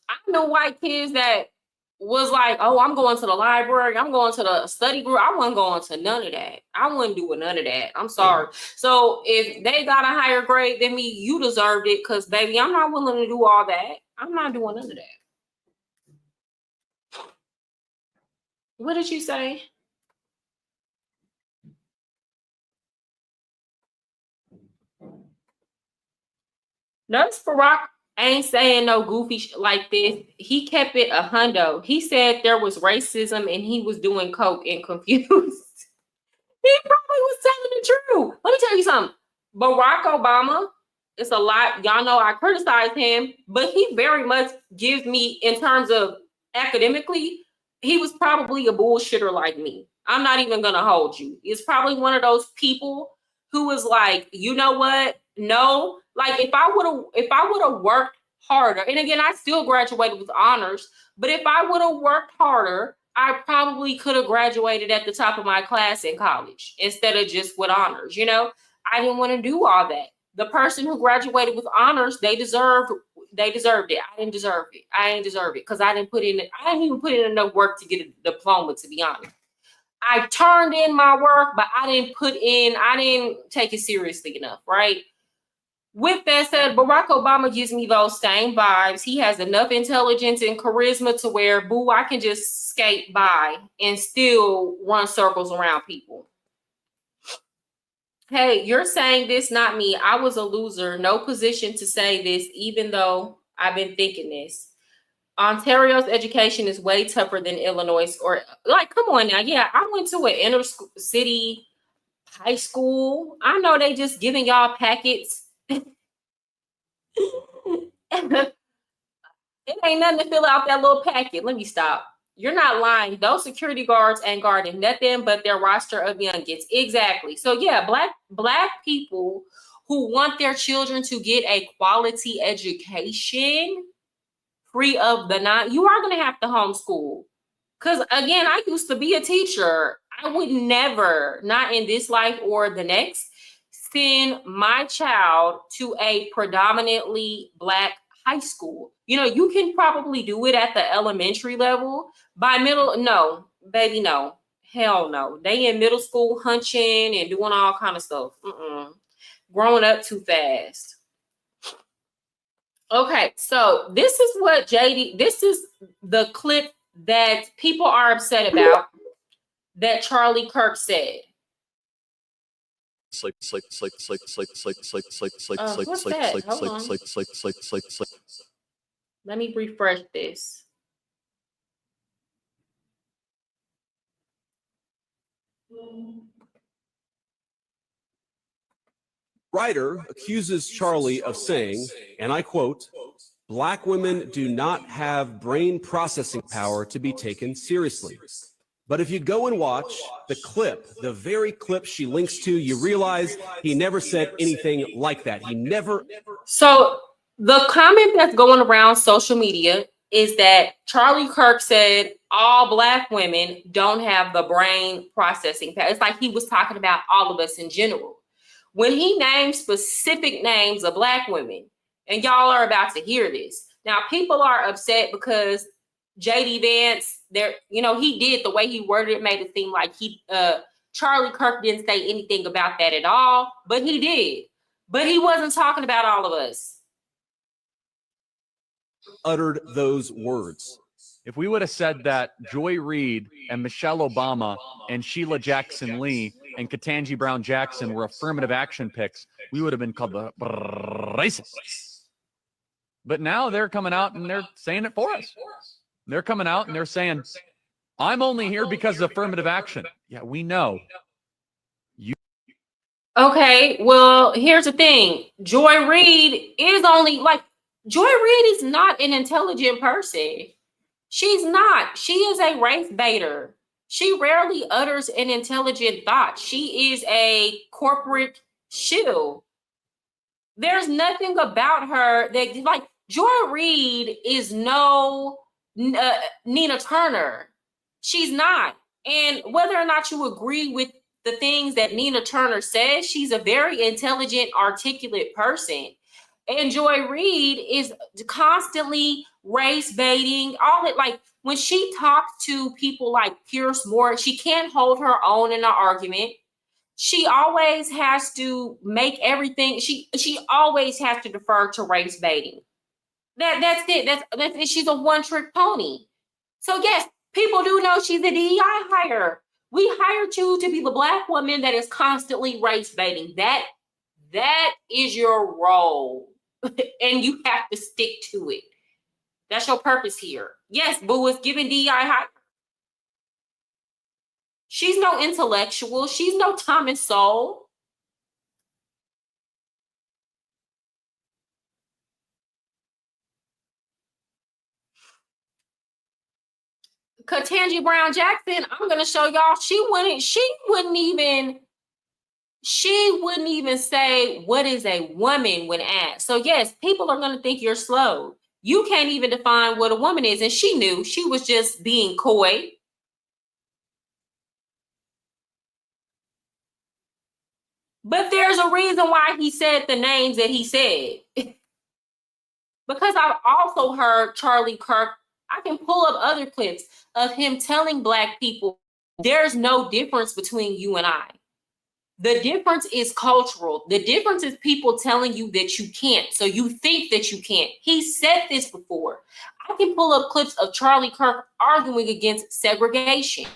Speaker 1: I know white kids that was like, oh, I'm going to the library. I'm going to the study group. I wasn't going to none of that. I wasn't doing none of that. I'm sorry. So if they got a higher grade than me, you deserved it, because, baby, I'm not willing to do all that. I'm not doing none of that. What did you say? Nurse Farouk ain't saying no goofy like this. He kept it a hundo. He said there was racism and he was doing coke and confused. He probably was telling the truth. Let me tell you something. Barack Obama, it's a lot. Y'all know I criticize him, but he very much gives me, in terms of academically, he was probably a bullshitter like me. I'm not even gonna hold you. He's probably one of those people who was like, you know what? No, like if I would have worked harder, and again, I still graduated with honors, but if I would have worked harder, I probably could have graduated at the top of my class in college instead of just with honors. You know, I didn't want to do all that. The person who graduated with honors, they deserved it. I didn't deserve it. I ain't deserve it because I didn't even put in enough work to get a diploma, to be honest. I turned in my work, but I didn't take it seriously enough, right? With that said, Barack Obama gives me those same vibes. He has enough intelligence and charisma to where, boo, I can just skate by and still run circles around people. Hey, you're saying this, not me. I was a loser. No position to say this, even though I've been thinking this. Ontario's education is way tougher than Illinois. Or, like, come on now. Yeah, I went to an inner city high school. I know they just giving y'all packets. It ain't nothing to fill out that little packet. Let me stop. You're not lying. Those security guards ain't guarding nothing but their roster of youngins. Exactly. So yeah, black people who want their children to get a quality education free of the you are going to have to homeschool. Because again, I used to be a teacher. I would never, not in this life or the next, send my child to a predominantly Black high school. You know, you can probably do it at the elementary level. By middle, no, baby, no. Hell no. They in middle school hunching and doing all kind of stuff. Growing up too fast. Okay, so this is what this is the clip that people are upset about that Charlie Kirk said. Let me refresh this.
Speaker 3: Writer accuses Charlie of saying, and I quote, "Black women do not have brain processing power to be taken seriously." But if you go and watch the clip, the very clip she links to, you realize he never said anything like that. He never.
Speaker 1: So the comment that's going around social media is that Charlie Kirk said all Black women don't have the brain processing power. It's like he was talking about all of us in general. When he named specific names of Black women, and y'all are about to hear this. Now, people are upset because JD Vance, he did the way he worded it, made it seem like Charlie Kirk didn't say anything about that at all, but he did. But he wasn't talking about all of us.
Speaker 3: Uttered those words.
Speaker 4: If we would have said that Joy Reid and Michelle Obama and Sheila Jackson Lee and Ketanji Brown Jackson were affirmative action picks, we would have been called the racists. But now they're coming out and they're saying it for us. They're coming out and they're saying, I'm only here because of affirmative action. Yeah, we know.
Speaker 1: Okay, well, here's the thing. Joy Reid is not an intelligent person. She's not. She is a race baiter. She rarely utters an intelligent thought. She is a corporate shill. There's nothing about her that, like, Joy Reid is no Nina Turner. She's not. And whether or not you agree with the things that Nina Turner says, she's a very intelligent, articulate person. And Joy Reid is constantly race baiting, all it. Like, when she talks to people like Pierce Moore, she can't hold her own in an argument. She always has to make everything. She always has to defer to race baiting. That's it. That's it. She's a one-trick pony. So yes, people do know she's a DEI hire. We hired you to be the Black woman that is constantly race baiting. That is your role. And you have to stick to it. That's your purpose here. Yes, boo is giving DEI high. She's no intellectual. She's no Thomas Sowell. Ketanji Brown Jackson, I'm gonna show y'all. She wouldn't even say what is a woman when asked. So yes, people are gonna think you're slow. You can't even define what a woman is, and she knew. She was just being coy. But there's a reason why he said the names that he said. Because I've also heard Charlie Kirk, I can pull up other clips of him telling Black people, there's no difference between you and I. The difference is cultural. The difference is people telling you that you can't, so you think that you can't. He said this before. I can pull up clips of Charlie Kirk arguing against segregation.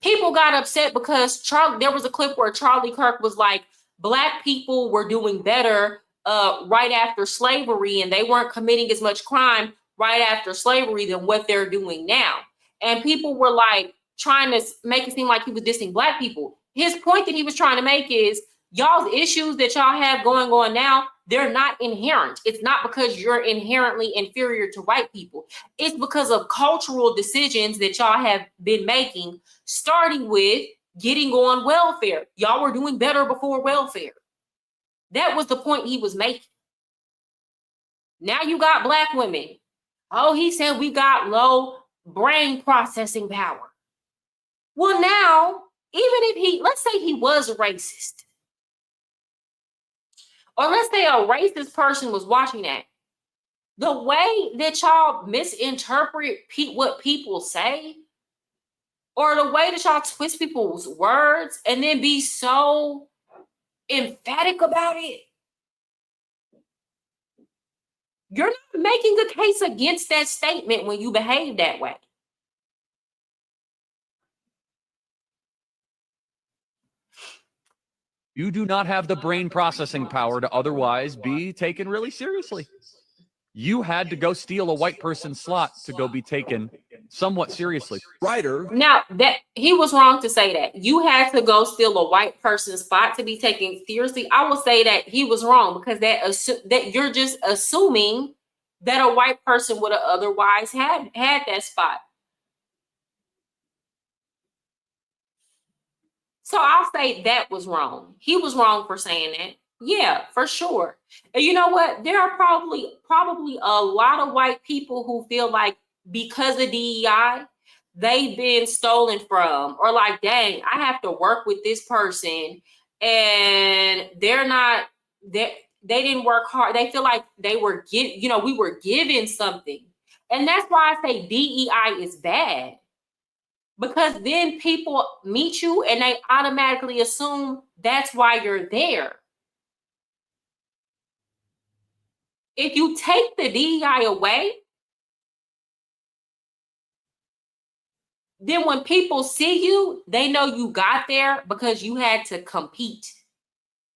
Speaker 1: People got upset because there was a clip where Charlie Kirk was like, Black people were doing better right after slavery, and they weren't committing as much crime right after slavery than what they're doing now. And people were like trying to make it seem like he was dissing Black people. His point that he was trying to make is y'all's issues that y'all have going on now, they're not inherent. It's not because you're inherently inferior to white people. It's because of cultural decisions that y'all have been making, starting with getting on welfare. Y'all were doing better before welfare. That was the point he was making. Now you got Black women. Oh, he said we got low brain processing power. Well, now, even if let's say he was a racist, or let's say a racist person was watching that, the way that y'all misinterpret what people say, or the way that y'all twist people's words and then be so emphatic about it, you're not making a case against that statement when you behave that way.
Speaker 4: You do not have the brain processing power to otherwise be taken really seriously. You had to go steal a white person's slot to go be taken somewhat seriously.
Speaker 3: Writer.
Speaker 1: Now, that he was wrong to say that. You had to go steal a white person's spot to be taken seriously. I will say that he was wrong because that you're just assuming that a white person would have otherwise had that spot. So I'll say that was wrong. He was wrong for saying that. Yeah, for sure. And you know what? There are probably a lot of white people who feel like because of DEI, they've been stolen from, or like, dang, I have to work with this person and they didn't work hard. They feel like we were given something. And that's why I say DEI is bad. Because then people meet you and they automatically assume that's why you're there. If you take the DEI away, then when people see you, they know you got there because you had to compete.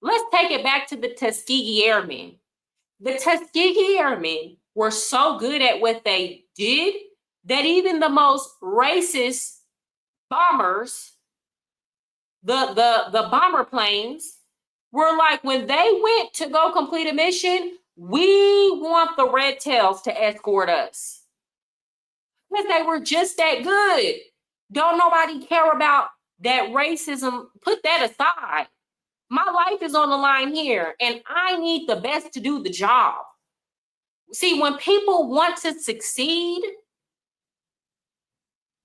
Speaker 1: Let's take it back to the Tuskegee Airmen. The Tuskegee Airmen were so good at what they did that even the most racist bombers, the bomber planes, were like, when they went to go complete a mission, we want the red tails to escort us. Because they were just that good. Don't nobody care about that racism. Put that aside. My life is on the line here, and I need the best to do the job. See, when people want to succeed,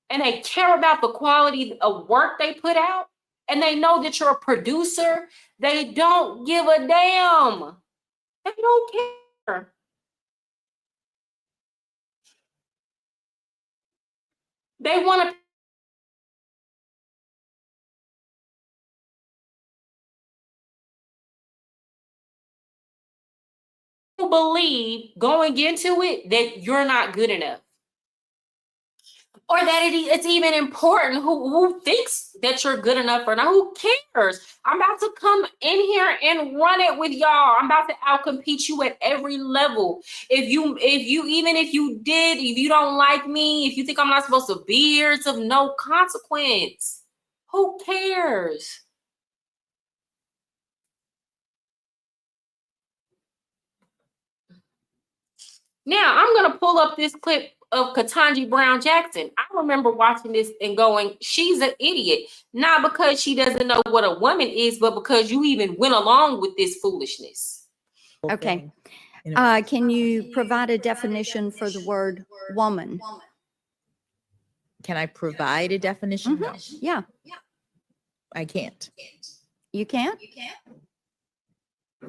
Speaker 1: and they care about the quality of work they put out, and they know that you're a producer, they don't give a damn. They don't care. They want to believe going into it that you're not good enough. Or that it's even important who thinks that you're good enough or not. Who cares? I'm about to come in here and run it with y'all. I'm about to outcompete you at every level. If you don't like me, if you think I'm not supposed to be here, it's of no consequence. Who cares? Now I'm gonna pull up this clip of Ketanji Brown Jackson. I remember watching this and going, she's an idiot. Not because she doesn't know what a woman is, but because you even went along with this foolishness.
Speaker 5: Okay. Can you provide a definition for the word woman?
Speaker 6: Can I provide a definition?
Speaker 5: Mm-hmm.
Speaker 6: No,
Speaker 5: Yeah.
Speaker 6: I can't.
Speaker 5: You can't?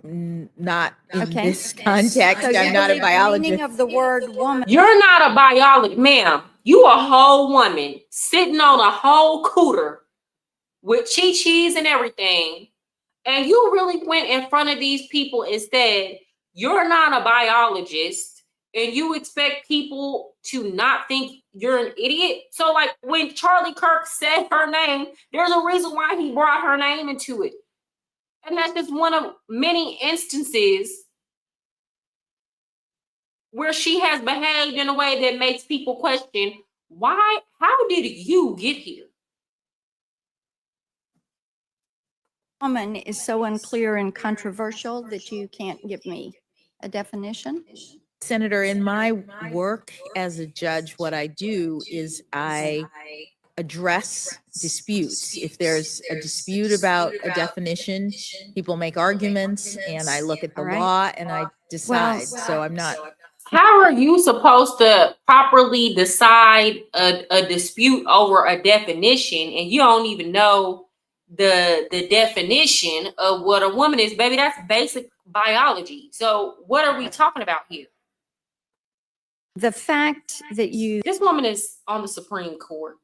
Speaker 6: Not in
Speaker 5: Okay.
Speaker 6: this context.
Speaker 5: So you
Speaker 6: I'm not a
Speaker 5: believe the meaning
Speaker 6: biologist.
Speaker 5: of the word woman.
Speaker 1: You're not a biologist, ma'am. You a whole woman sitting on a whole cooter with chi-chis and everything, and you really went in front of these people and said, you're not a biologist, and you expect people to not think you're an idiot. So like when Charlie Kirk said her name, there's a reason why he brought her name into it. And that's just one of many instances where she has behaved in a way that makes people question, how did you get here?
Speaker 5: Woman is so unclear and controversial that you can't give me a definition.
Speaker 6: Senator, in my work as a judge, what I do is I address disputes. If there's a dispute about a definition, people make arguments, and I look at the
Speaker 5: All right.
Speaker 6: law and I decide. So I'm not.
Speaker 1: How are you supposed to properly decide a dispute over a definition, and you don't even know the definition of what a woman is? Baby, that's basic biology. So what are we talking about here?
Speaker 5: The fact that you
Speaker 1: This woman is on the Supreme Court.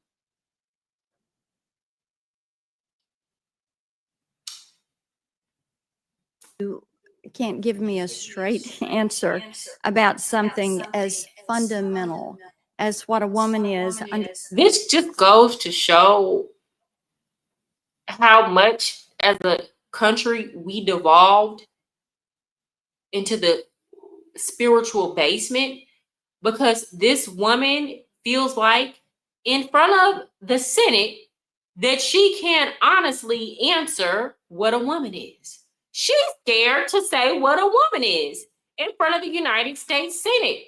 Speaker 5: can't give me a straight answer about something as fundamental as what a woman is.
Speaker 1: This just goes to show how much as a country we devolved into the spiritual basement, because this woman feels like in front of the Senate that she can't honestly answer what a woman is. She's scared to say what a woman is in front of the United States Senate.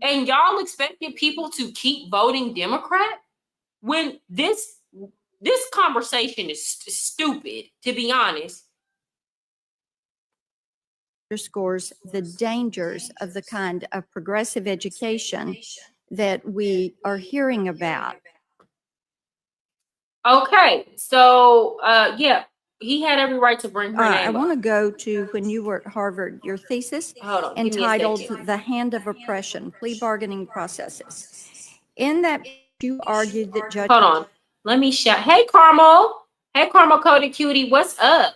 Speaker 1: And y'all expected people to keep voting Democrat when this conversation is stupid, to be honest.
Speaker 5: Underscores the dangers of the kind of progressive education that we are hearing about.
Speaker 1: Okay, so yeah, he had every right to bring her name
Speaker 5: I
Speaker 1: up.
Speaker 5: want to go to when you were at Harvard, your thesis
Speaker 1: Hold on, give me a
Speaker 5: entitled
Speaker 1: second.
Speaker 5: The Hand of Oppression, Plea Bargaining Processes. In that, you argued that judges...
Speaker 1: Hold on, let me shout. Hey, Carmel. Hey, Carmel Cody Cutie, what's up?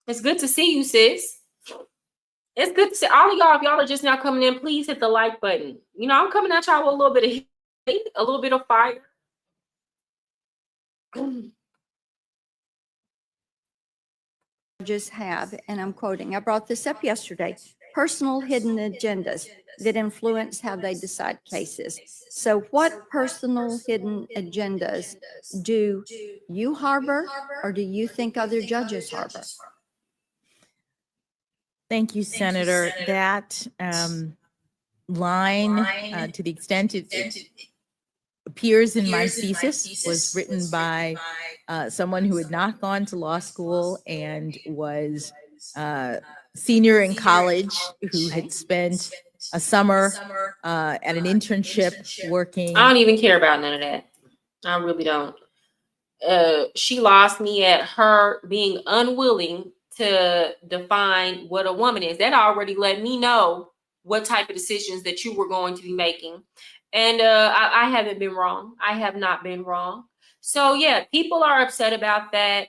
Speaker 1: It's good to see you, sis. It's good to see all of y'all. If y'all are just now coming in, please hit the like button. You know, I'm coming at y'all with a little bit of hate, a little bit of fire.
Speaker 5: Judges have, and I'm quoting, I brought this up yesterday, personal hidden agendas that influence how they decide cases. So what personal hidden agendas do you harbor, or do you think other judges harbor?
Speaker 6: Thank you, Senator. That line, to the extent it appears in my thesis, was written by someone who had not gone to law school and was senior in college, who had spent a summer at an internship working.
Speaker 1: I don't even care about none of that. I really don't. She lost me at her being unwilling to define what a woman is. That already let me know what type of decisions that you were going to be making. And I haven't been wrong. I have not been wrong. So yeah, people are upset about that.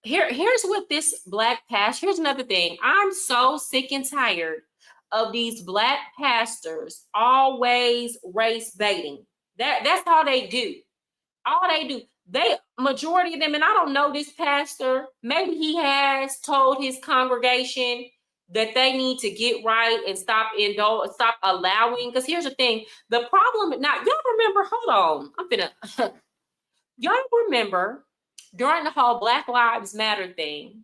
Speaker 1: Here's what this black pastor, here's another thing. I'm so sick and tired of these black pastors always race baiting. That's all they do. All they do. Majority of them, and I don't know this pastor, maybe he has told his congregation that they need to get right and stop allowing. Because here's the thing, the problem now, y'all remember, hold on, y'all remember during the whole Black Lives Matter thing,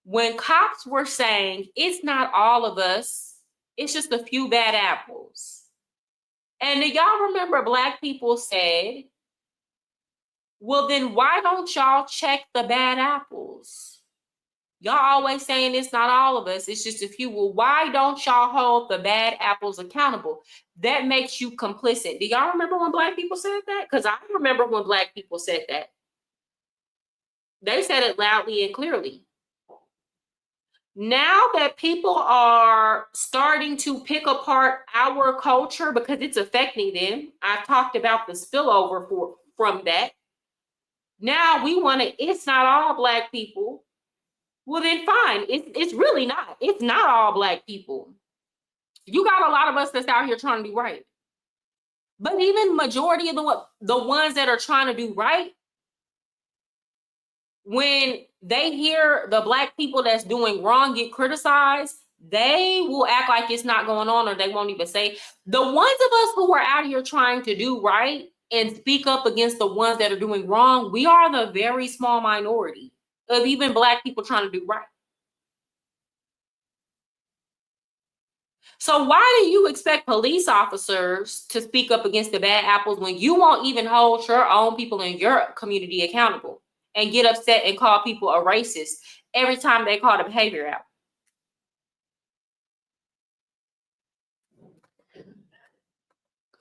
Speaker 1: when cops were saying it's not all of us, it's just a few bad apples. And do y'all remember black people said, well, then why don't y'all check the bad apples? Y'all always saying it's not all of us, it's just a few. Well, why don't y'all hold the bad apples accountable? That makes you complicit. Do y'all remember when black people said that? Because I remember when black people said that. They said it loudly and clearly. Now that people are starting to pick apart our culture because it's affecting them, I talked about the spillover from that. Now we want to, it's not all Black people. Well, then fine. It's really not. It's not all Black people. You got a lot of us that's out here trying to do right. But even majority of the ones that are trying to do right, when they hear the Black people that's doing wrong get criticized, they will act like it's not going on, or they won't even say. The ones of us who are out here trying to do right and speak up against the ones that are doing wrong, we are the very small minority of even Black people trying to do right. So why do you expect police officers to speak up against the bad apples when you won't even hold your own people in your community accountable and get upset and call people a racist every time they call the behavior out?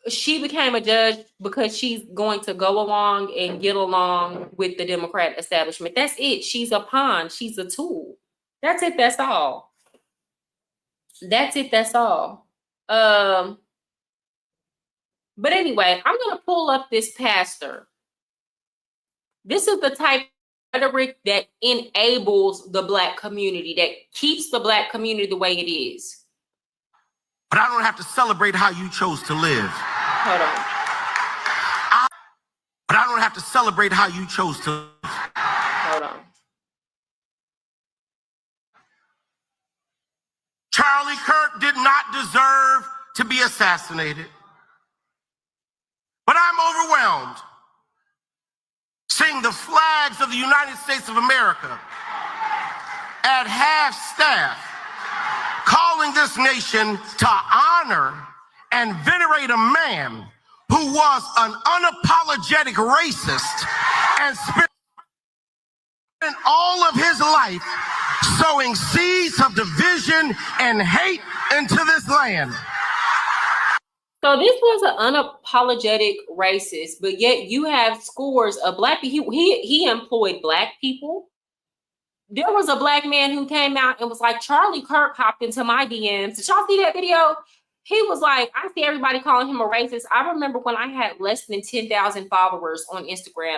Speaker 1: She became a judge because she's going to go along and get along with the Democrat establishment. That's it. She's a pawn. She's a tool. That's it. That's all. That's it. That's all. But anyway, I'm going to pull up this pastor. This is the type of rhetoric that enables the Black community, that keeps the Black community the way it is.
Speaker 7: But I don't have to celebrate how you chose to live.
Speaker 1: Hold on.
Speaker 7: But I don't have to celebrate how you chose to live.
Speaker 1: Hold on.
Speaker 7: Charlie Kirk did not deserve to be assassinated. But I'm overwhelmed seeing the flags of the United States of America at half staff, calling this nation to honor and venerate a man who was an unapologetic racist and spent all of his life sowing seeds of division and hate into this land.
Speaker 1: So this was an unapologetic racist, but yet you have scores of Black people. He employed Black people. There was a Black man who came out and was like, Charlie Kirk hopped into my DMs. Did y'all see that video? He was like, I see everybody calling him a racist. I remember when I had less than 10,000 followers on Instagram.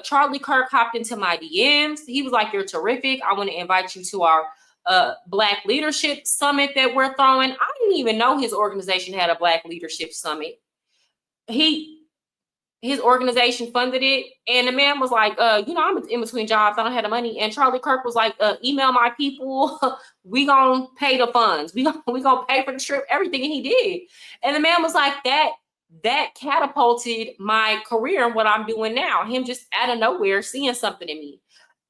Speaker 1: Charlie Kirk hopped into my DMs. He was like, you're terrific. I want to invite you to our Black Leadership Summit that we're throwing. I didn't even know his organization had a Black Leadership Summit. His organization funded it, and the man was like, I'm in between jobs. I don't have the money. And Charlie Kirk was like, email my people. We gonna pay the funds. We gonna pay for the trip, everything. And he did. And the man was like, that catapulted my career and what I'm doing now. Him just out of nowhere seeing something in me.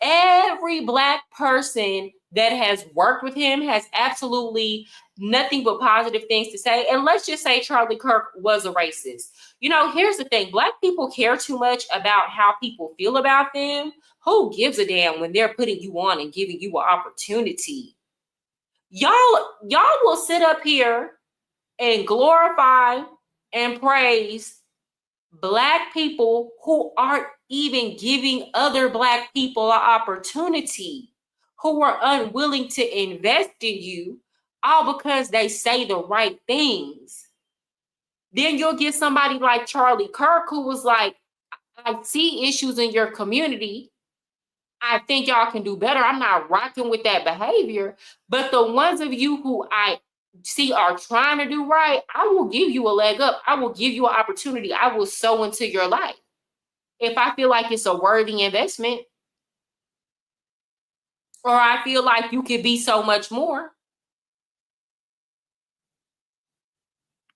Speaker 1: Every Black person that has worked with him has absolutely nothing but positive things to say. And let's just say Charlie Kirk was a racist. Here's the thing. Black people care too much about how people feel about them. Who gives a damn when they're putting you on and giving you an opportunity? Y'all will sit up here and glorify and praise Black people who aren't even giving other Black people an opportunity, who are unwilling to invest in you, all because they say the right things. Then you'll get somebody like Charlie Kirk who was like, I see issues in your community. I think y'all can do better. I'm not rocking with that behavior. But the ones of you who I see are trying to do right, I will give you a leg up. I will give you an opportunity. I will sow into your life if I feel like it's a worthy investment, or I feel like you could be so much more.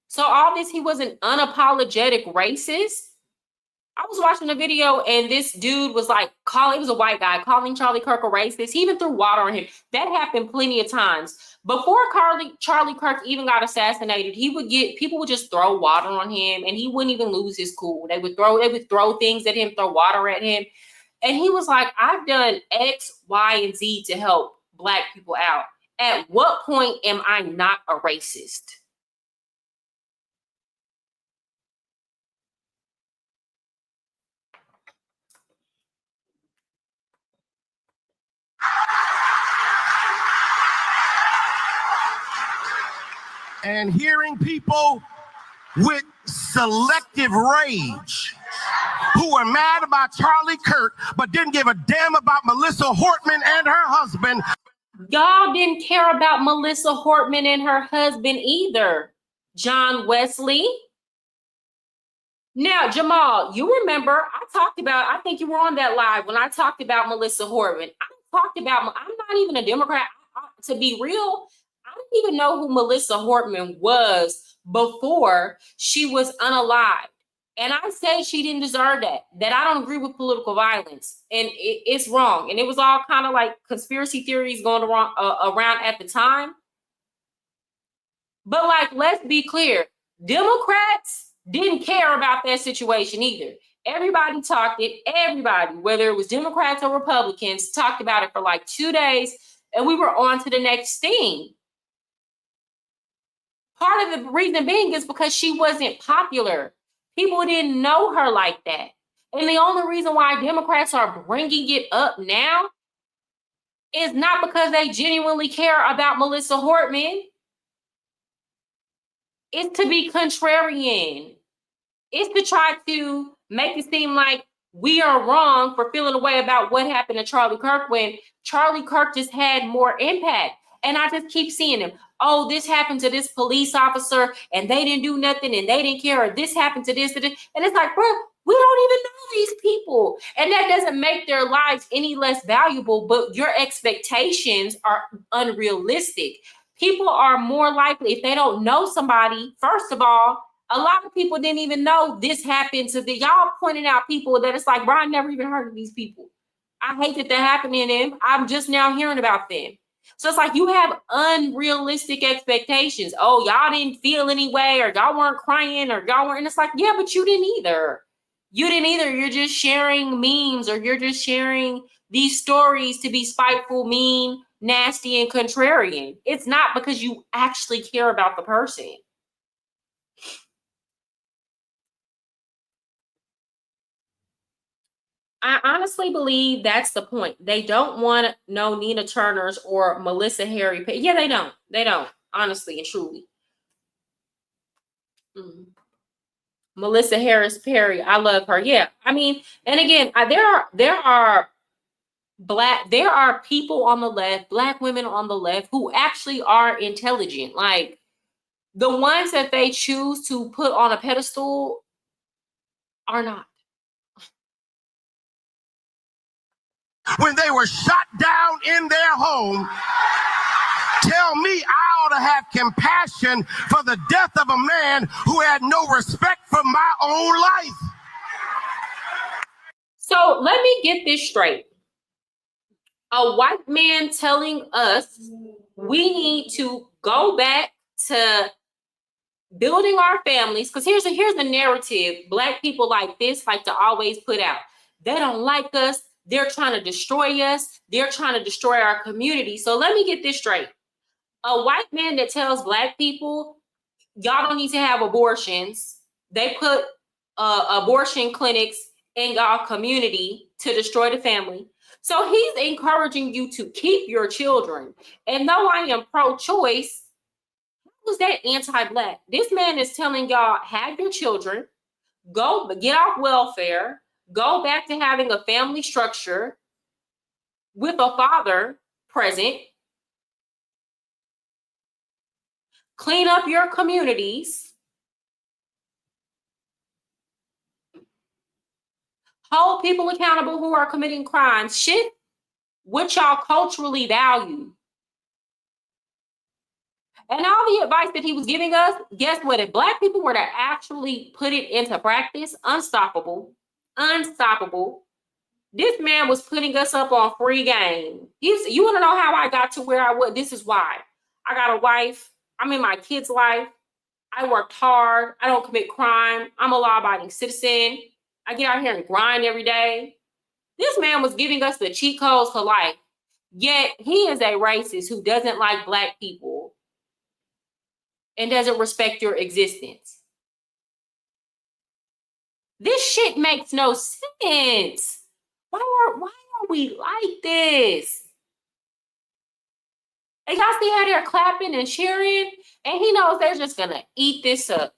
Speaker 1: So all this, he was an unapologetic racist. I was watching a video and this dude was like it was a white guy calling Charlie Kirk a racist. He even threw water on him. That happened plenty of times. Before Charlie Kirk even got assassinated, people would just throw water on him and he wouldn't even lose his cool. They would throw things at him, throw water at him. And he was like, I've done X, Y, and Z to help Black people out. At what point am I not a racist?
Speaker 7: And hearing people with selective rage who were mad about Charlie Kirk, but didn't give a damn about Melissa Hortman and her husband.
Speaker 1: Y'all didn't care about Melissa Hortman and her husband either, John Wesley. Now, Jamal, you remember I think you were on that live when I talked about Melissa Hortman. I'm not even a Democrat. To be real, I didn't even know who Melissa Hortman was before she was unalived. And I said she didn't deserve that I don't agree with political violence. And it's wrong. And it was all kind of like conspiracy theories going around at the time. But like, let's be clear, Democrats didn't care about that situation either. Everybody talked it. Everybody, whether it was Democrats or Republicans, talked about it for like 2 days, and we were on to the next thing. Part of the reason being is because she wasn't popular. People didn't know her like that. And the only reason why Democrats are bringing it up now is not because they genuinely care about Melissa Hortman. It's to be contrarian. It's to try to make it seem like we are wrong for feeling a way about what happened to Charlie Kirk when Charlie Kirk just had more impact. And I just keep seeing them. Oh, this happened to this police officer and they didn't do nothing and they didn't care. Or this happened to this. And it's like, bro, we don't even know these people. And that doesn't make their lives any less valuable, but your expectations are unrealistic. People are more likely, if they don't know somebody, first of all, a lot of people didn't even know this happened to the, y'all pointing out people that it's like, bro, I never even heard of these people. I hate that happened to them. I'm just now hearing about them. So it's like you have unrealistic expectations. Oh, y'all didn't feel any way, or y'all weren't crying, or y'all weren't. And it's like, yeah, but you didn't either. You didn't either. You're just sharing memes, or you're just sharing these stories to be spiteful, mean, nasty, and contrarian. It's not because you actually care about the person. I honestly believe that's the point. They don't want to know Nina Turner's or Melissa Harry. Yeah, they don't. They don't. Honestly and truly. Melissa Harris Perry. I love her. Yeah. I mean, and again, there are people on the left, Black women on the left who actually are intelligent. Like the ones that they choose to put on a pedestal are not.
Speaker 7: When they were shot down in their home, tell me I ought to have compassion for the death of a man who had no respect for my own life.
Speaker 1: So let me get this straight. A white man telling us we need to go back to building our families, because here's the narrative Black people like this like to always put out. They don't like us. They're trying to destroy us. They're trying to destroy our community. So let me get this straight. A white man that tells Black people, y'all don't need to have abortions. They put abortion clinics in y'all community to destroy the family. So he's encouraging you to keep your children. And though I am pro-choice, who's that anti-Black? This man is telling y'all, have your children, go get off welfare, go back to having a family structure with a father present, clean up your communities, hold people accountable who are committing crimes, shit what y'all culturally value. And all the advice that he was giving us, guess what? If Black people were to actually put it into practice, unstoppable. This man was putting us up on free game. You want to know how I got to where I was? This is why. I got a wife. I'm in my kid's life. I worked hard. I don't commit crime. I'm a law-abiding citizen. I get out here and grind every day. This man was giving us the cheat codes for life. Yet he is a racist who doesn't like Black people and doesn't respect your existence. This shit makes no sense. Why are we like this? And y'all see how they're clapping and cheering, and he knows they're just gonna eat this up.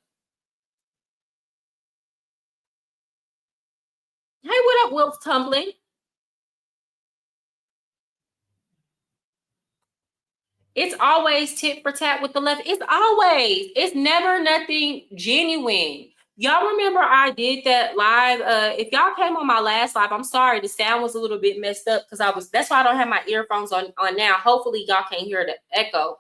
Speaker 1: Hey, what up, Wolf Tumbling? It's always tit for tat with the left. It's never nothing genuine. Y'all remember I did that live? If y'all came on my last live, I'm sorry, the sound was a little bit messed up because that's why I don't have my earphones on now. Hopefully y'all can't hear the echo.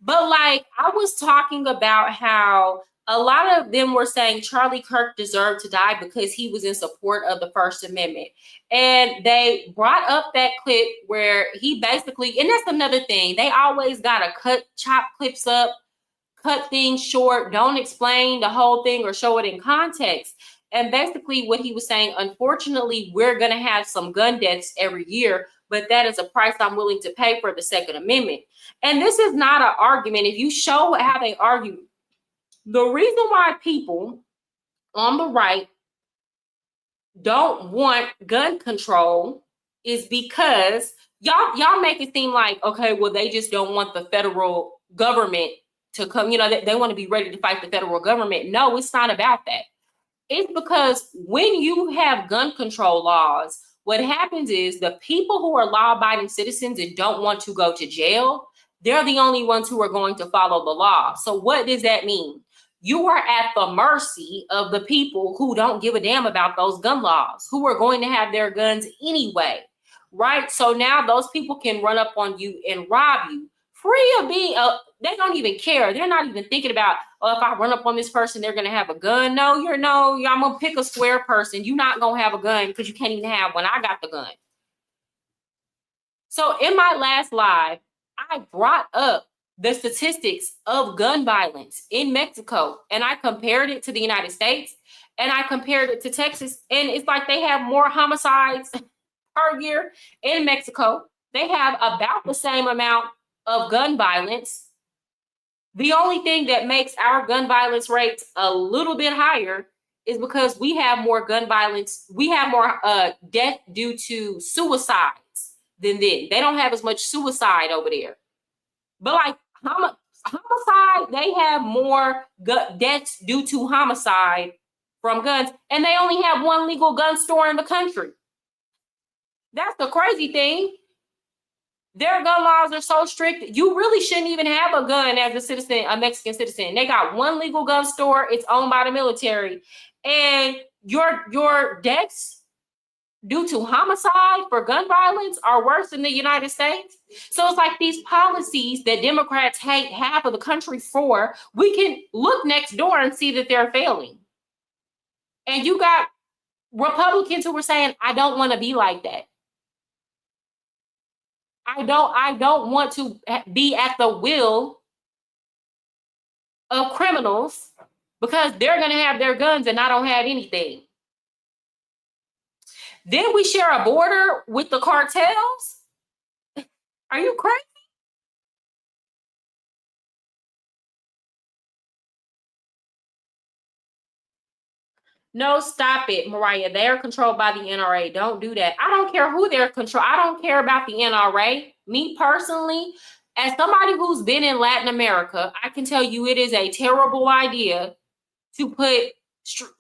Speaker 1: But like I was talking about how a lot of them were saying Charlie Kirk deserved to die because he was in support of the First Amendment. And they brought up that clip where he basically, and that's another thing, they always got to chop clips up, cut things short, don't explain the whole thing or show it in context. And basically what he was saying, unfortunately, we're going to have some gun deaths every year, but that is a price I'm willing to pay for the Second Amendment. And this is not an argument. If you show how they argue, the reason why people on the right don't want gun control is because y'all make it seem like, okay, well, they just don't want the federal government to come, they want to be ready to fight the federal government. No, it's not about that. It's because when you have gun control laws, what happens is the people who are law-abiding citizens and don't want to go to jail, they're the only ones who are going to follow the law. So what does that mean? You are at the mercy of the people who don't give a damn about those gun laws, who are going to have their guns anyway, right? So now those people can run up on you and rob you free of being, they don't even care. They're not even thinking about, oh, if I run up on this person, they're going to have a gun. No, I'm going to pick a square person. You're not going to have a gun because you can't even have one. I got the gun. So in my last live, I brought up the statistics of gun violence in Mexico, and I compared it to the United States, and I compared it to Texas, and it's like they have more homicides per year in Mexico. They have about the same amount of gun violence. The only thing that makes our gun violence rates a little bit higher is because we have more gun violence. We have more death due to suicides than them. They don't have as much suicide over there. But like homicide, they have more deaths due to homicide from guns, and they only have one legal gun store in the country. That's the crazy thing. Their gun laws are so strict, you really shouldn't even have a gun as a citizen, a Mexican citizen. They got one legal gun store, it's owned by the military, and your deaths due to homicide for gun violence are worse than the United States. So it's like these policies that Democrats hate half of the country for, we can look next door and see that they're failing. And you got Republicans who were saying, I don't want to be like that. I don't want to be at the will of criminals because they're going to have their guns and I don't have anything. Then we share a border with the cartels? Are you crazy? No, stop it, Mariah. They are controlled by the NRA. Don't do that. I don't care who they're controlled. I don't care about the NRA. Me personally, as somebody who's been in Latin America, I can tell you it is a terrible idea to put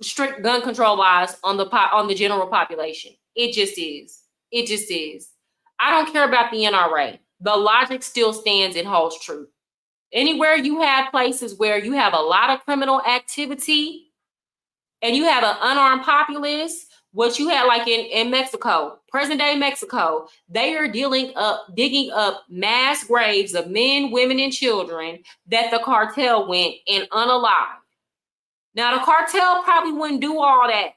Speaker 1: strict gun control laws on the general population. It just is. It just is. I don't care about the NRA. The logic still stands and holds true. Anywhere you have places where you have a lot of criminal activity and you have an unarmed populace, what you had like in Mexico, present day Mexico, they are digging up mass graves of men, women, and children that the cartel went and unalived. Now, the cartel probably wouldn't do all that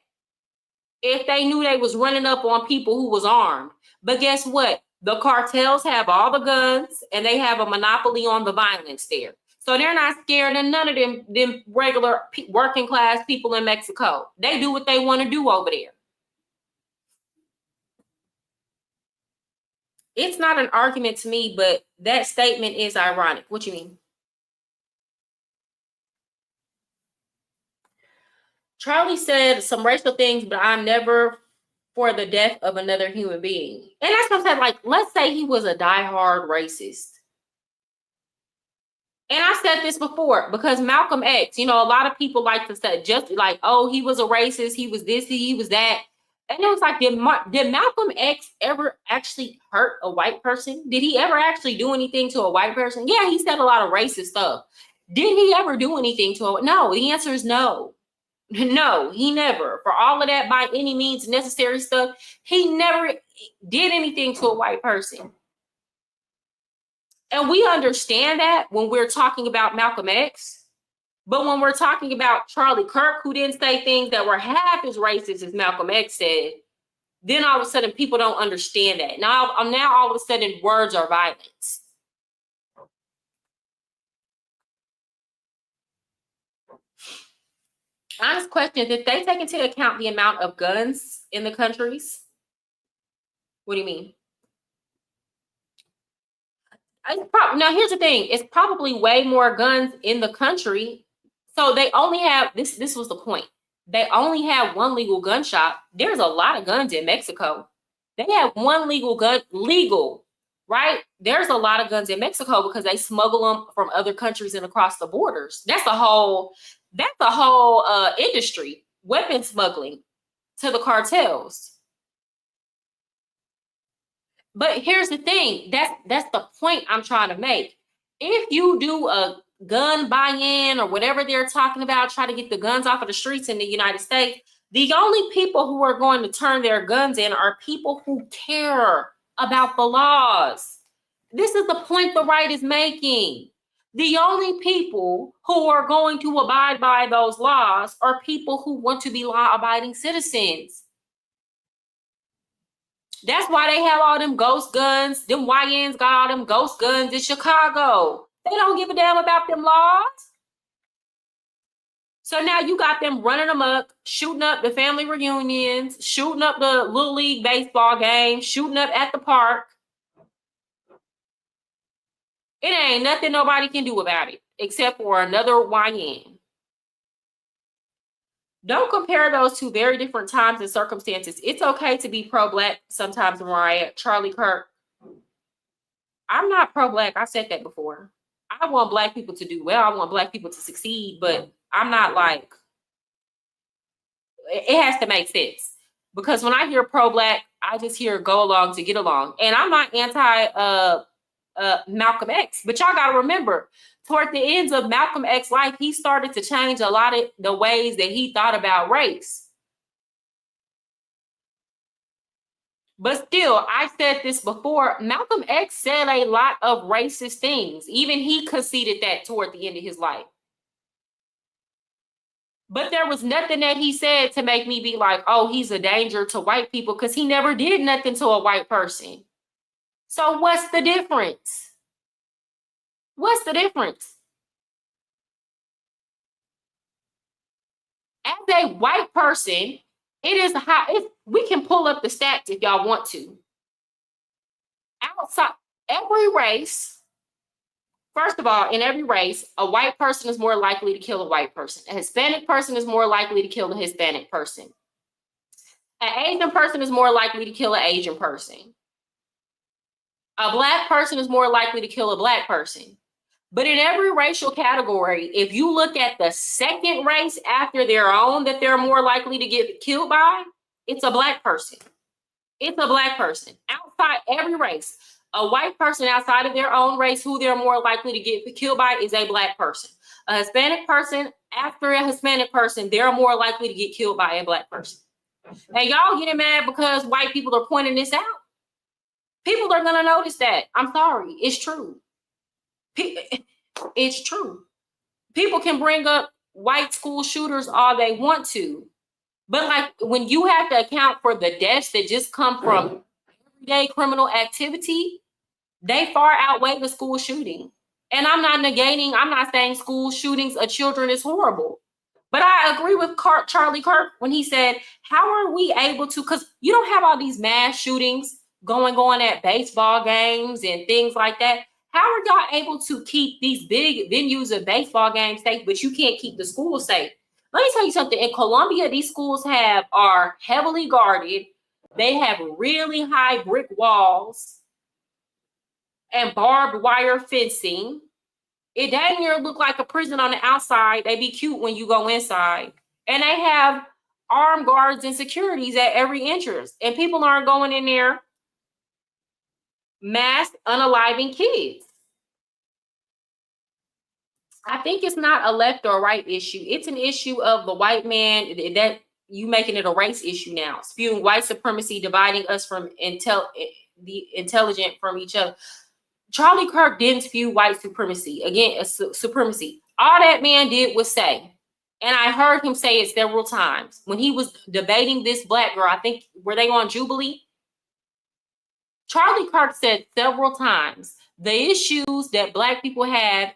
Speaker 1: if they knew they was running up on people who was armed. But guess what? The cartels have all the guns and they have a monopoly on the violence there. So they're not scared of none of them regular working class people in Mexico. They do what they want to do over there. It's not an argument to me, but that statement is ironic. What you mean? Charlie said some racial things, but I'm never for the death of another human being. And that's what I'm saying. Like, let's say he was a diehard racist. And I said this before, because Malcolm X, a lot of people like to say just like, oh, he was a racist, he was this, he was that. And it was like, did Malcolm X ever actually hurt a white person? Did he ever actually do anything to a white person? Yeah, he said a lot of racist stuff. Did he ever do anything to a, no, the answer is no. No, he never. For all of that by any means necessary stuff, he never did anything to a white person. And we understand that when we're talking about Malcolm X. But when we're talking about Charlie Kirk, who didn't say things that were half as racist as Malcolm X said, then all of a sudden people don't understand that. Now all of a sudden words are violence. Honest question, did they take into account the amount of guns in the countries? What do you mean? Now, here's the thing. It's probably way more guns in the country. So they only have, this was the point. They only have one legal gun shop. There's a lot of guns in Mexico. They have one legal gun, right? There's a lot of guns in Mexico because they smuggle them from other countries and across the borders. That's a whole industry, weapon smuggling to the cartels. But here's the thing, that's the point I'm trying to make. If you do a gun buy-in or whatever they're talking about, try to get the guns off of the streets in the United States, the only people who are going to turn their guns in are people who care about the laws. This is the point the right is making. The only people who are going to abide by those laws are people who want to be law-abiding citizens. That's why they have all them ghost guns. Them YNs got all them ghost guns in Chicago. They don't give a damn about them laws. So now you got them running amok, shooting up the family reunions, shooting up the Little League baseball games, shooting up at the park. It ain't nothing nobody can do about it except for another YN. Don't compare those two very different times and circumstances. It's okay to be pro-Black sometimes, Mariah. Charlie Kirk. I'm not pro-Black. I've said that before. I want Black people to do well. I want Black people to succeed, but I'm not like, it has to make sense. Because when I hear pro-Black, I just hear go along to get along. And I'm not anti Malcolm X, but y'all got to remember, toward the ends of Malcolm X's life, he started to change a lot of the ways that he thought about race. But still, I said this before, Malcolm X said a lot of racist things. Even he conceded that toward the end of his life. But there was nothing that he said to make me be like, oh, he's a danger to white people, because he never did nothing to a white person. So what's the difference? What's the difference? As a white person, it is how, if we can pull up the stats if y'all want to. Outside every race, first of all, in every race, a white person is more likely to kill a white person. A Hispanic person is more likely to kill a Hispanic person. An Asian person is more likely to kill an Asian person. A Black person is more likely to kill a Black person. But in every racial category, if you look at the second race after their own that they're more likely to get killed by, it's a Black person. It's a Black person. Outside every race, a white person outside of their own race who they're more likely to get killed by is a Black person. A Hispanic person, after a Hispanic person, they're more likely to get killed by a Black person. And y'all getting mad because white people are pointing this out? People are going to notice that. I'm sorry. It's true. It's true. People can bring up white school shooters all they want to. But like when you have to account for the deaths that just come from everyday criminal activity, they far outweigh the school shooting. And I'm not negating, I'm not saying school shootings of children is horrible. But I agree with Charlie Kirk when he said, how are we able to, because you don't have all these mass shootings going on at baseball games and things like that. How are y'all able to keep these big venues of baseball games safe, but you can't keep the schools safe? Let me tell you something. In Colombia, these schools are heavily guarded. They have really high brick walls and barbed wire fencing. It dang near look like a prison on the outside. They be cute when you go inside. And they have armed guards and securities at every entrance, and people aren't going in there mass unaliving kids. I think it's not a left or right issue. It's an issue of the white man that you making it a race issue now, spewing white supremacy, dividing us from the intelligent from each other. Charlie Kirk didn't spew white supremacy. Again, supremacy. All that man did was say, and I heard him say it several times when he was debating this black girl. I think, were they on Jubilee? Charlie Kirk said several times, the issues that black people have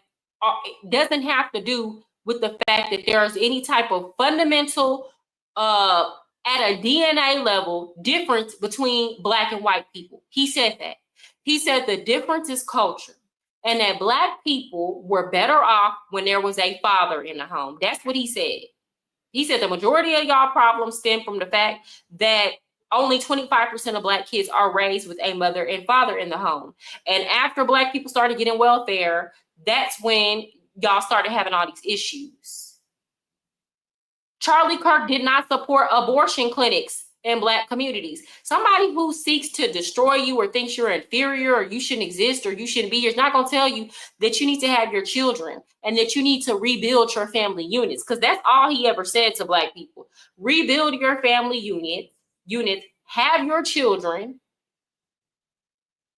Speaker 1: doesn't have to do with the fact that there's any type of fundamental, at a DNA level, difference between black and white people. He said that. He said the difference is culture, and that black people were better off when there was a father in the home. That's what he said. He said the majority of y'all problems stem from the fact that only 25% of black kids are raised with a mother and father in the home. And after black people started getting welfare, that's when y'all started having all these issues. Charlie Kirk did not support abortion clinics in black communities. Somebody who seeks to destroy you or thinks you're inferior or you shouldn't exist or you shouldn't be here is not going to tell you that you need to have your children and that you need to rebuild your family units, because that's all he ever said to black people. Rebuild your family units, have your children.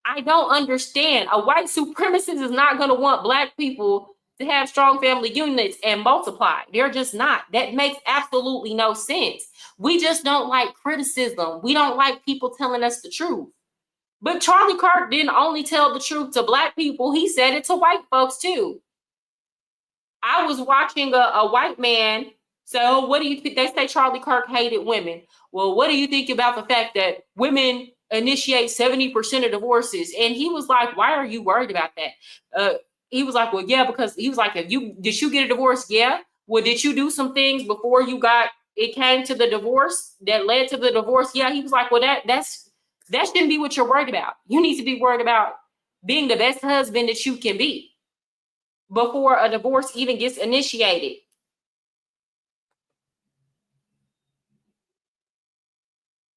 Speaker 1: I don't understand. A white supremacist is not going to want black people to have strong family units and multiply. They're just not. That makes absolutely no sense. We just don't like criticism. We don't like people telling us the truth. But Charlie Kirk didn't only tell the truth to black people. He said it to white folks too. I was watching a white man. So what do you think? They say Charlie Kirk hated women. Well, what do you think about the fact that women initiate 70% of divorces? And he was like, why are you worried about that? He was like, well, yeah, because he was like, did you get a divorce? Yeah. Well, did you do some things before it came to the divorce that led to the divorce? Yeah. He was like, well, that shouldn't be what you're worried about. You need to be worried about being the best husband that you can be before a divorce even gets initiated.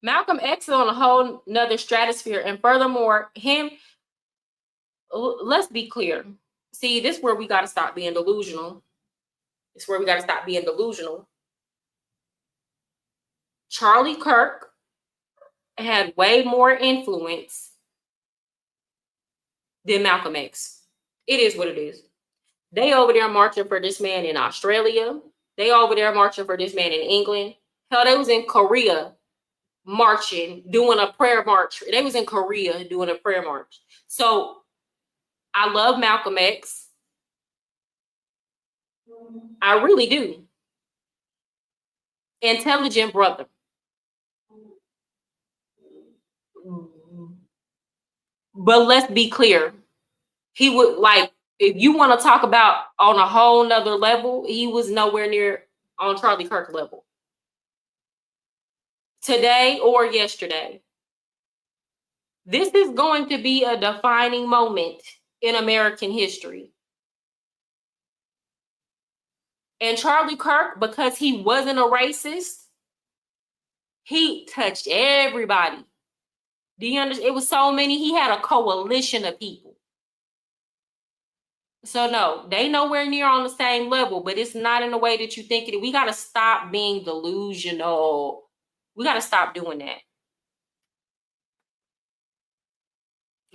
Speaker 1: Malcolm X is on a whole nother stratosphere. And furthermore, let's be clear. See, this is where we got to stop being delusional. Charlie Kirk had way more influence than Malcolm X. It is what it is. They over there marching for this man in Australia. They over there marching for this man in England. Hell, they was in Korea marching, doing a prayer march. They was in Korea doing a prayer march. So I love Malcolm X. I really do. Intelligent brother. But let's be clear. He would, like, if you want to talk about on a whole nother level, he was nowhere near on Charlie Kirk level. Today or yesterday. This is going to be a defining moment in American history. And Charlie Kirk, because he wasn't a racist, he touched everybody. Do you understand? It was so many. He had a coalition of people. So no, they nowhere near on the same level, but it's not in the way that you think it. We got to stop being delusional. We got to stop doing that.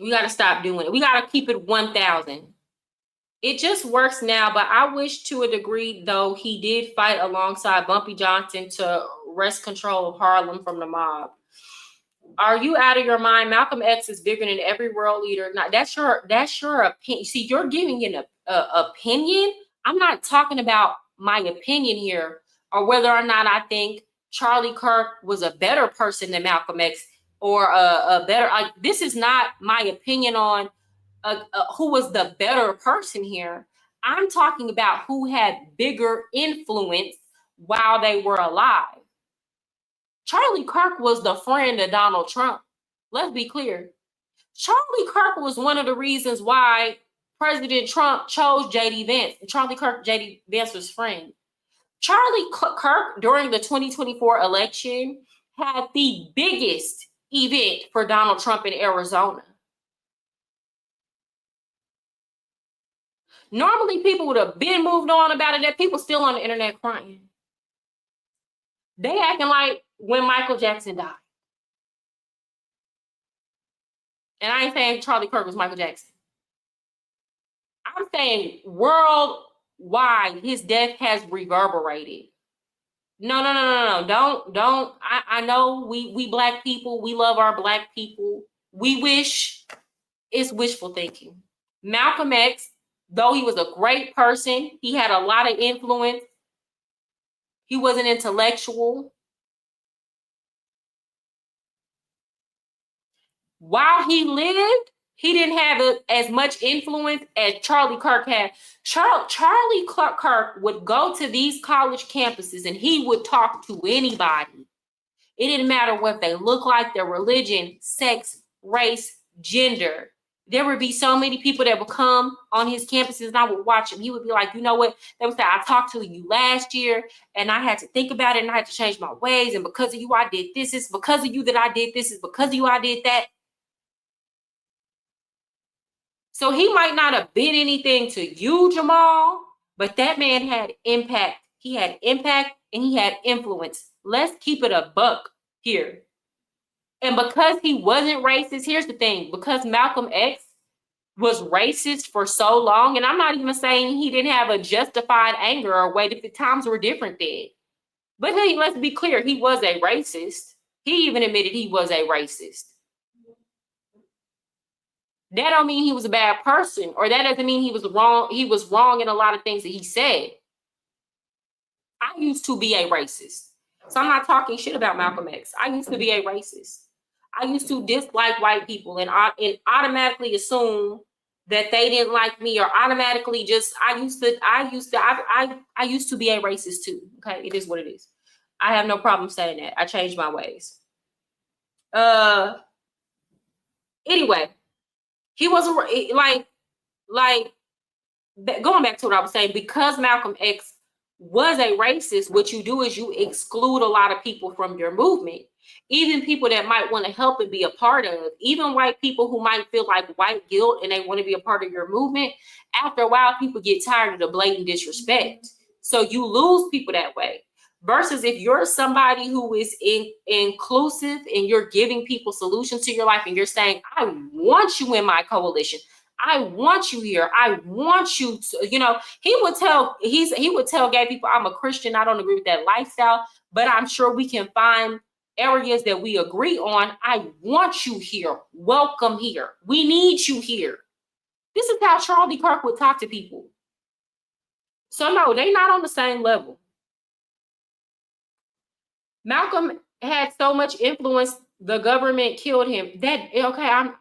Speaker 1: We got to stop doing it. We got to keep it 1,000. It just works now, but I wish to a degree, though, he did fight alongside Bumpy Johnson to wrest control of Harlem from the mob. Are you out of your mind? Malcolm X is bigger than every world leader. Now, that's your opinion. See, you're giving an opinion. I'm not talking about my opinion here, or whether or not I think Charlie Kirk was a better person than Malcolm X, or a better. This is not my opinion on who was the better person here. I'm talking about who had bigger influence while they were alive. Charlie Kirk was the friend of Donald Trump. Let's be clear. Charlie Kirk was one of the reasons why President Trump chose J.D. Vance. Charlie Kirk, J.D. Vance's friend. Charlie Kirk, during the 2024 election, had the biggest event for Donald Trump in Arizona. Normally, people would have been moved on about it. That people still on the internet crying. They acting like when Michael Jackson died. And I ain't saying Charlie Kirk was Michael Jackson. I'm saying worldwide, his death has reverberated. No. Don't. I know we black people, we love our black people. We wish, it's wishful thinking. Malcolm X, though he was a great person, he had a lot of influence. He was an intellectual. While he lived, he didn't have as much influence as Charlie Kirk had. Charlie Kirk would go to these college campuses and he would talk to anybody. It didn't matter what they look like, their religion, sex, race, gender. There would be so many people that would come on his campuses and I would watch him. He would be like, you know what? They would say, I talked to you last year and I had to think about it and I had to change my ways. And because of you, I did this. It's because of you that I did this. It's because of you, I did that. So he might not have been anything to you, Jamal, but that man had impact. He had impact and he had influence. Let's keep it a buck here. And because he wasn't racist, here's the thing, because Malcolm X was racist for so long, and I'm not even saying he didn't have a justified anger or way that the times were different then. But hey, let's be clear, he was a racist. He even admitted he was a racist. That don't mean he was a bad person, or that doesn't mean he was wrong. He was wrong in a lot of things that he said. I used to be a racist. So I'm not talking shit about Malcolm X. I used to be a racist. I used to dislike white people and automatically assume that they didn't like me, or automatically just, I used to be a racist too. Okay, it is what it is. I have no problem saying that. I changed my ways. Anyway, he wasn't like going back to what I was saying, because Malcolm X was a racist, what you do is you exclude a lot of people from your movement, even people that might want to help and be a part of, even white people who might feel like white guilt and they want to be a part of your movement. After a while, people get tired of the blatant disrespect. So you lose people that way. Versus if you're somebody who is inclusive and you're giving people solutions to your life and you're saying, I want you in my coalition. I want you here. I want you to, he would tell gay people, I'm a Christian. I don't agree with that lifestyle, but I'm sure we can find areas that we agree on. I want you here. Welcome here. We need you here. This is how Charlie Kirk would talk to people. So no, they're not on the same level. Malcolm had so much influence, the government killed him.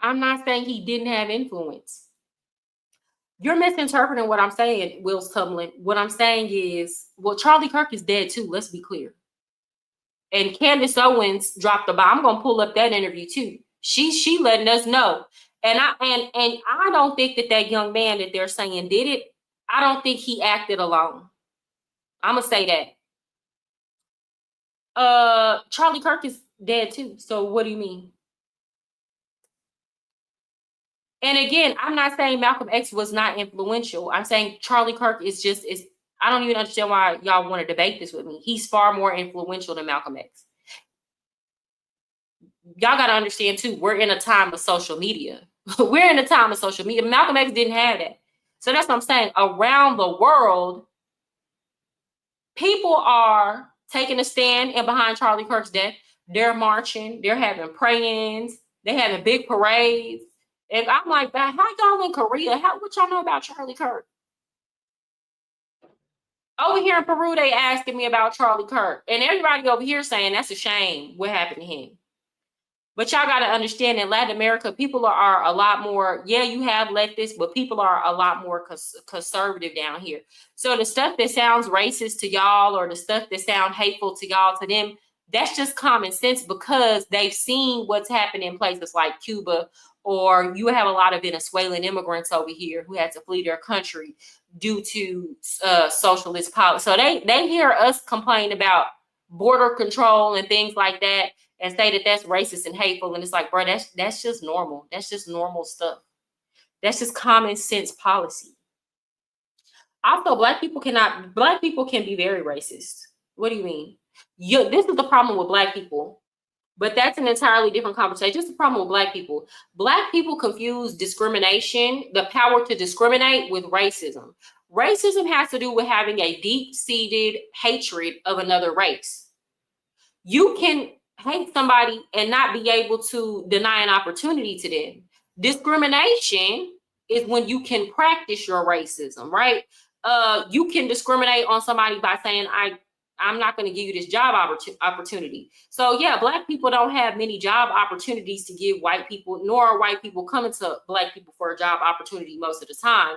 Speaker 1: I'm not saying he didn't have influence. You're misinterpreting what I'm saying, Will Tumlin. What I'm saying is, well, Charlie Kirk is dead too. Let's be clear. And Candace Owens dropped the bomb. I'm gonna pull up that interview too. She letting us know. And I don't think that young man that they're saying did it. I don't think he acted alone. I'm gonna say that. Charlie Kirk is dead too. So what do you mean? And again, I'm not saying Malcolm X was not influential. I'm saying Charlie Kirk is I don't even understand why y'all want to debate this with me. He's far more influential than Malcolm X. Y'all got to understand too, we're in a time of social media. We're in a time of social media. Malcolm X didn't have that. So that's what I'm saying. Around the world, people are taking a stand and behind Charlie Kirk's death. They're marching. They're having pray-ins. They're having big parades. And I'm like, how y'all in Korea? What y'all know about Charlie Kirk? Over here in Peru, they asking me about Charlie Kirk. And everybody over here saying that's a shame what happened to him. But y'all got to understand, in Latin America, people are a lot more, you have leftists, but people are a lot more conservative down here. So the stuff that sounds racist to y'all, or the stuff that sounds hateful to y'all, to them, That's just common sense because they've seen what's happened in places like Cuba, or you have a lot of Venezuelan immigrants over here who had to flee their country due to socialist policy. So they hear us complain about border control and things like that and say that that's racist and hateful. And it's like, bro, that's just normal. That's just normal stuff. That's just common sense policy. Also, black people can be very racist. What do you mean? This is the problem with black people, but that's an entirely different conversation. Just the problem with black people. Black people confuse discrimination, the power to discriminate, with racism. Racism has to do with having a deep-seated hatred of another race. You can hate somebody and not be able to deny an opportunity to them. Discrimination is when you can practice your racism, right? You can discriminate on somebody by saying, I'm not going to give you this job opportunity. So yeah, black people don't have many job opportunities to give white people, nor are white people coming to black people for a job opportunity most of the time.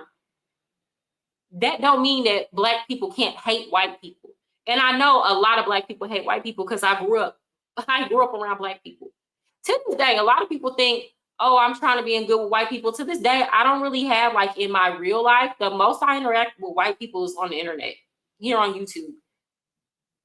Speaker 1: That don't mean that black people can't hate white people. And I know a lot of black people hate white people because I grew up around black people. To this day, a lot of people think, oh, I'm trying to be in good with white people. To this day, I don't really have, like, in my real life, the most I interact with white people is on the internet, here on YouTube.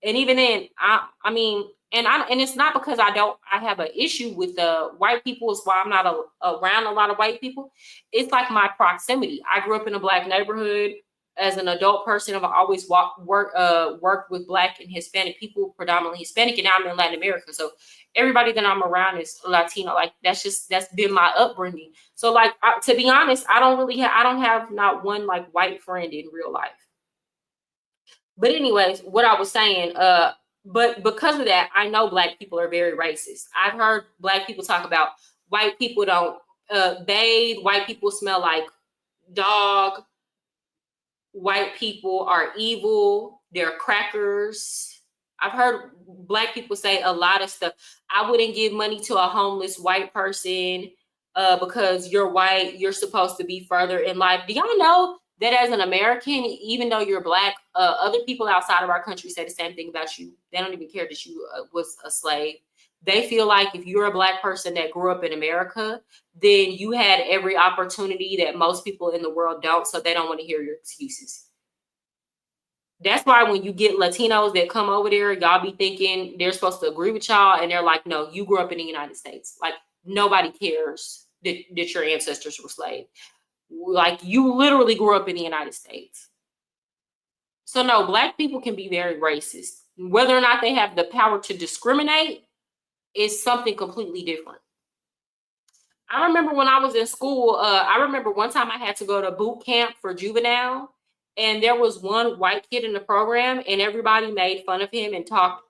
Speaker 1: And even then, I mean, and it's not because I have an issue with the white people. It's why I'm not around a lot of white people. It's like my proximity. I grew up in a black neighborhood. As an adult person, I've always worked with black and Hispanic people, predominantly Hispanic, and now I'm in Latin America. So everybody that I'm around is Latino. Like, that's been my upbringing. So, like, to be honest, I don't have not one, like, white friend in real life. But anyways, what I was saying, but because of that, I know black people are very racist. I've heard black people talk about white people don't bathe, white people smell like dog, white people are evil, they're crackers. I've heard black people say a lot of stuff. I wouldn't give money to a homeless white person because you're white, you're supposed to be further in life. Do y'all know that as an American, even though you're black, other people outside of our country say the same thing about you? They don't even care that you was a slave. They feel like if you're a black person that grew up in America, then you had every opportunity that most people in the world don't, so they don't want to hear your excuses. That's why when you get Latinos that come over there, y'all be thinking they're supposed to agree with y'all, and they're like, no, you grew up in the United States. Like, nobody cares that your ancestors were slaves. Like, you literally grew up in the United States. So no, black people can be very racist. Whether or not they have the power to discriminate is something completely different. I remember when I was in school, I remember one time I had to go to boot camp for juvenile, and there was one white kid in the program, and everybody made fun of him and talked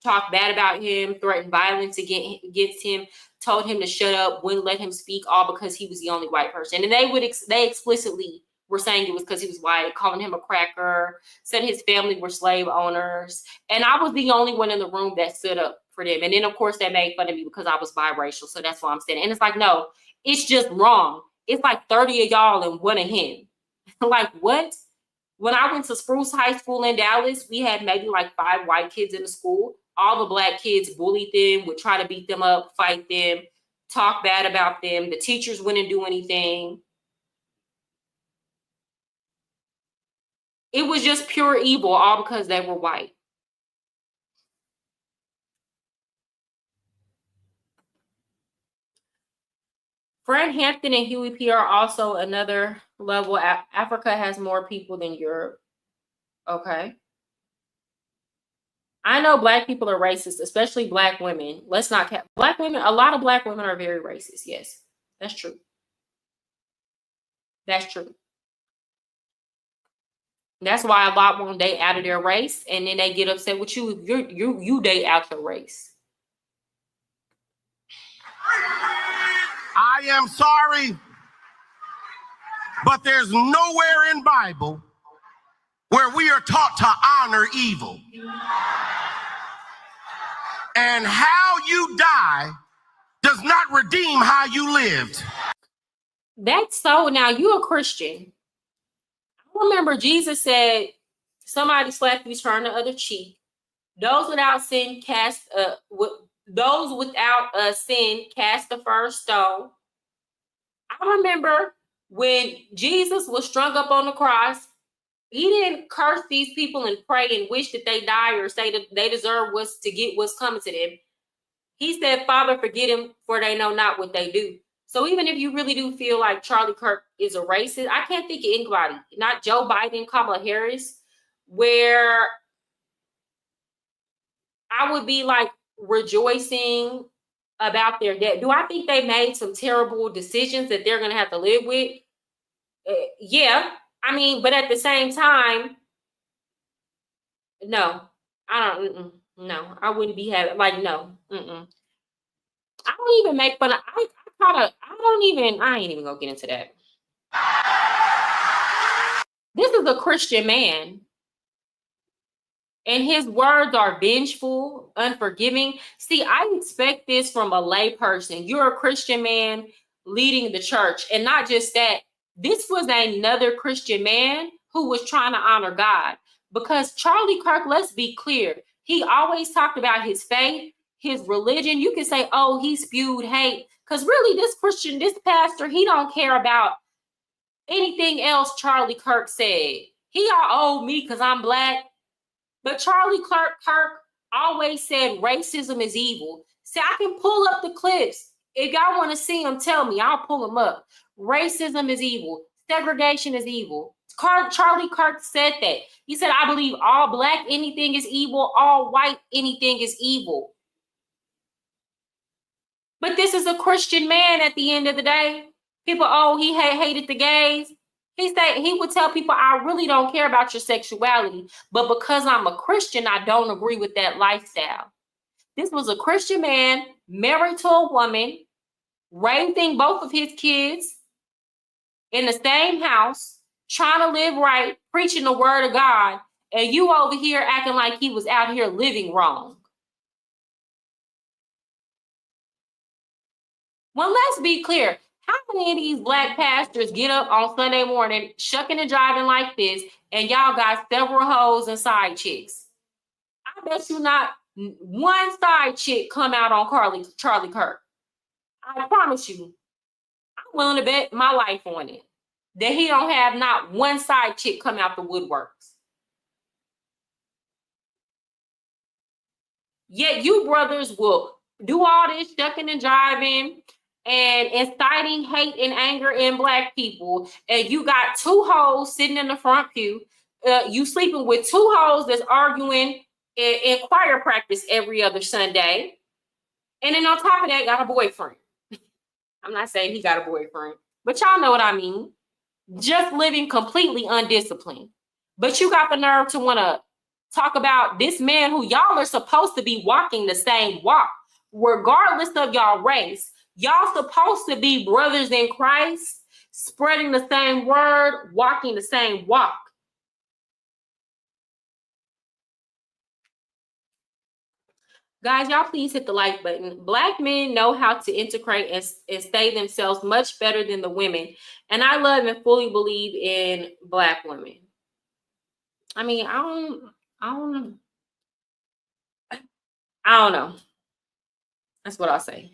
Speaker 1: bad about him, threatened violence against him, told him to shut up, wouldn't let him speak, all because he was the only white person. And they explicitly were saying it was because he was white, calling him a cracker, said his family were slave owners. And I was the only one in the room that stood up for them. And then, of course, they made fun of me because I was biracial. So that's why I'm saying. And it's like, no, it's just wrong. It's like 30 of y'all and one of him. Like, what? When I went to Spruce High School in Dallas, we had maybe like 5 white kids in the school. All the black kids bullied them, would try to beat them up, fight them, talk bad about them. The teachers wouldn't do anything. It was just pure evil, all because they were white. Fred Hampton and Huey P. are also another level. Africa has more people than Europe. Okay. I know black people are racist, especially black women. Let's not cap black women. A lot of black women are very racist. Yes, that's true. That's true. That's why a lot won't date out of their race, and then they get upset with you if you date out your race.
Speaker 7: I am sorry, but there's nowhere in Bible where we are taught to honor evil. And how you die does not redeem how you lived.
Speaker 1: That's so. Now you a Christian. I remember Jesus said, somebody slapped you, turn the other cheek. Those without sin cast those without sin cast the first stone. I remember when Jesus was strung up on the cross, he didn't curse these people and pray and wish that they die or say that they deserve what's coming to them. He said, Father, forget them, for they know not what they do. So even if you really do feel like Charlie Kirk is a racist, I can't think of anybody, not Joe Biden, Kamala Harris, where I would be like rejoicing about their death. Do I think they made some terrible decisions that they're going to have to live with? Yeah. I mean, but at the same time, no, I don't. No, I wouldn't be having like no. I don't even make fun of. I ain't even gonna get into that. This is a Christian man, and his words are vengeful, unforgiving. See, I expect this from a lay person. You're a Christian man leading the church, and not just that. This was another Christian man who was trying to honor God. Because Charlie Kirk, let's be clear, he always talked about his faith, his religion. You can say, oh, he spewed hate. Because really, this pastor, he don't care about anything else Charlie Kirk said. He me because I'm black. But Charlie Kirk always said racism is evil. See, I can pull up the clips. If y'all want to see them, tell me. I'll pull them up. Racism is evil. Segregation is evil. Charlie Kirk said that. He said, I believe all black anything is evil, all white anything is evil. But this is a Christian man at the end of the day. People, he hated the gays. He would tell people, I really don't care about your sexuality, but because I'm a Christian, I don't agree with that lifestyle. This was a Christian man married to a woman, raising both of his kids in the same house, trying to live right, preaching the word of God, and you over here acting like he was out here living wrong. Well, let's be clear. How many of these black pastors get up on Sunday morning, shucking and jiving like this, and y'all got several hoes and side chicks? I bet you not one side chick come out on Charlie Kirk. I promise you. I'm willing to bet my life on it. That he don't have not one side chick come out the woodworks. Yet you brothers will do all this shucking and jiving and inciting hate and anger in black people, and you got two hoes sitting in the front pew. You sleeping with two hoes that's arguing in choir practice every other Sunday, and then on top of that, got a boyfriend. I'm not saying he got a boyfriend, but y'all know what I mean. Just living completely undisciplined. But you got the nerve to want to talk about this man who y'all are supposed to be walking the same walk, regardless of y'all race. Y'all supposed to be brothers in Christ, spreading the same word, walking the same walk. Guys, y'all please hit the like button. Black men know how to integrate and stay themselves much better than the women. And I love and fully believe in black women. I mean, I don't know. That's what I'll say.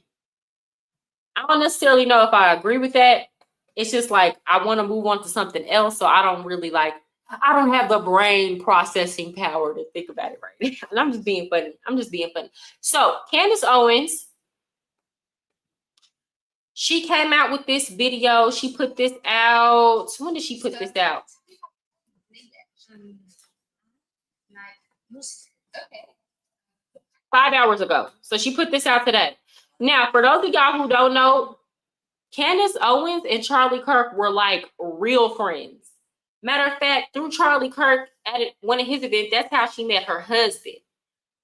Speaker 1: I don't necessarily know if I agree with that. It's just like I want to move on to something else. So I don't have the brain processing power to think about it right now. And I'm just being funny. So Candace Owens, she came out with this video. She put this out. When did she put this out? 5 hours ago. So she put this out today. Now, for those of y'all who don't know, Candace Owens and Charlie Kirk were like real friends. Matter of fact, through Charlie Kirk at one of his events, that's how she met her husband.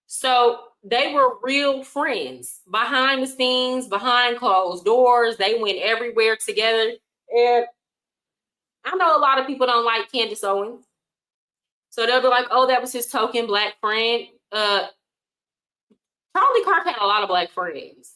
Speaker 1: So they were real friends behind the scenes, behind closed doors. They went everywhere together. And I know a lot of people don't like Candace Owens. So they'll be like, oh, that was his token black friend. Charlie Kirk had a lot of black friends.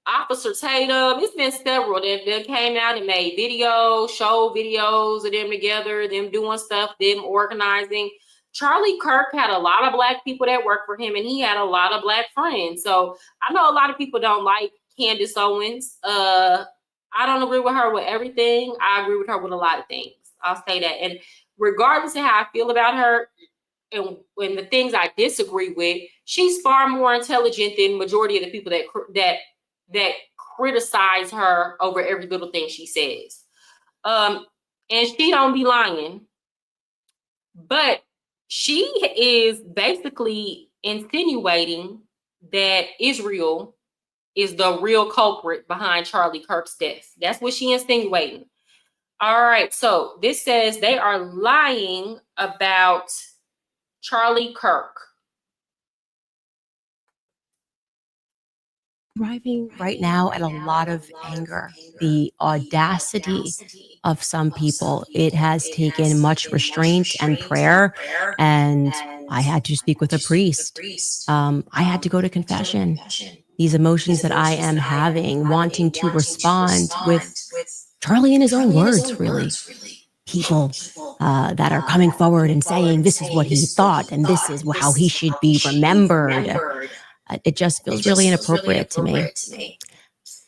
Speaker 1: Officer Tatum, it's been several that came out and made videos, showed videos of them together, them doing stuff, them organizing. Charlie Kirk had a lot of Black people that work for him, and he had a lot of Black friends. So I know a lot of people don't like Candace Owens. I don't agree with her with everything. I agree with her with a lot of things. I'll say that. And regardless of how I feel about her and when the things I disagree with, she's far more intelligent than majority of the people that criticize her over every little thing she says. And she don't be lying. But she is basically insinuating that Israel is the real culprit behind Charlie Kirk's death. That's what she insinuating. All right, so this says they are lying about Charlie Kirk.
Speaker 8: Arriving right now at a lot of anger, the audacity of some people. It has taken much restraint and prayer, and I had to speak with a priest. I had to go to confession. These emotions that I am having, wanting to respond with Charlie in his own words, really. People that are coming forward and saying this is what he thought and this is how he should be remembered. It just feels really inappropriate to me.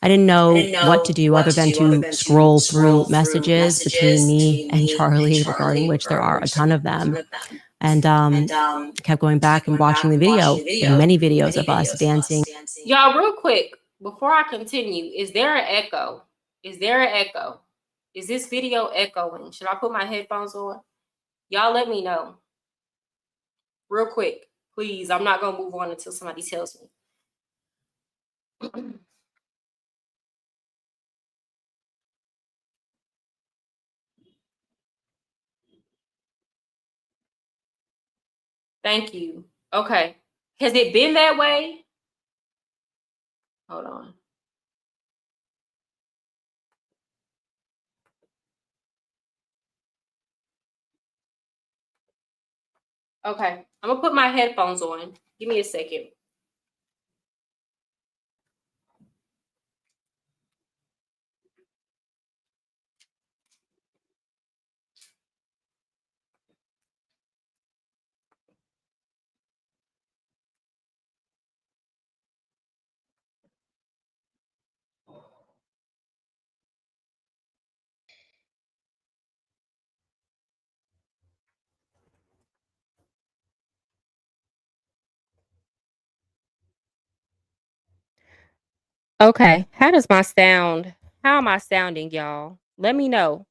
Speaker 8: I didn't know what to do other than to scroll through messages between me and Charlie, regarding which there are a ton of them. And kept going back and watching the video, many videos of us dancing.
Speaker 1: Y'all, real quick, before I continue, is there an echo? Is there an echo? Is this video echoing? Should I put my headphones on? Y'all let me know. Real quick, please. I'm not going to move on until somebody tells me. Thank you. Okay. Has it been that way? Hold on. Okay. I'm going to put my headphones on. Give me a second. Okay, how does my sound? How am I sounding, y'all? Let me know.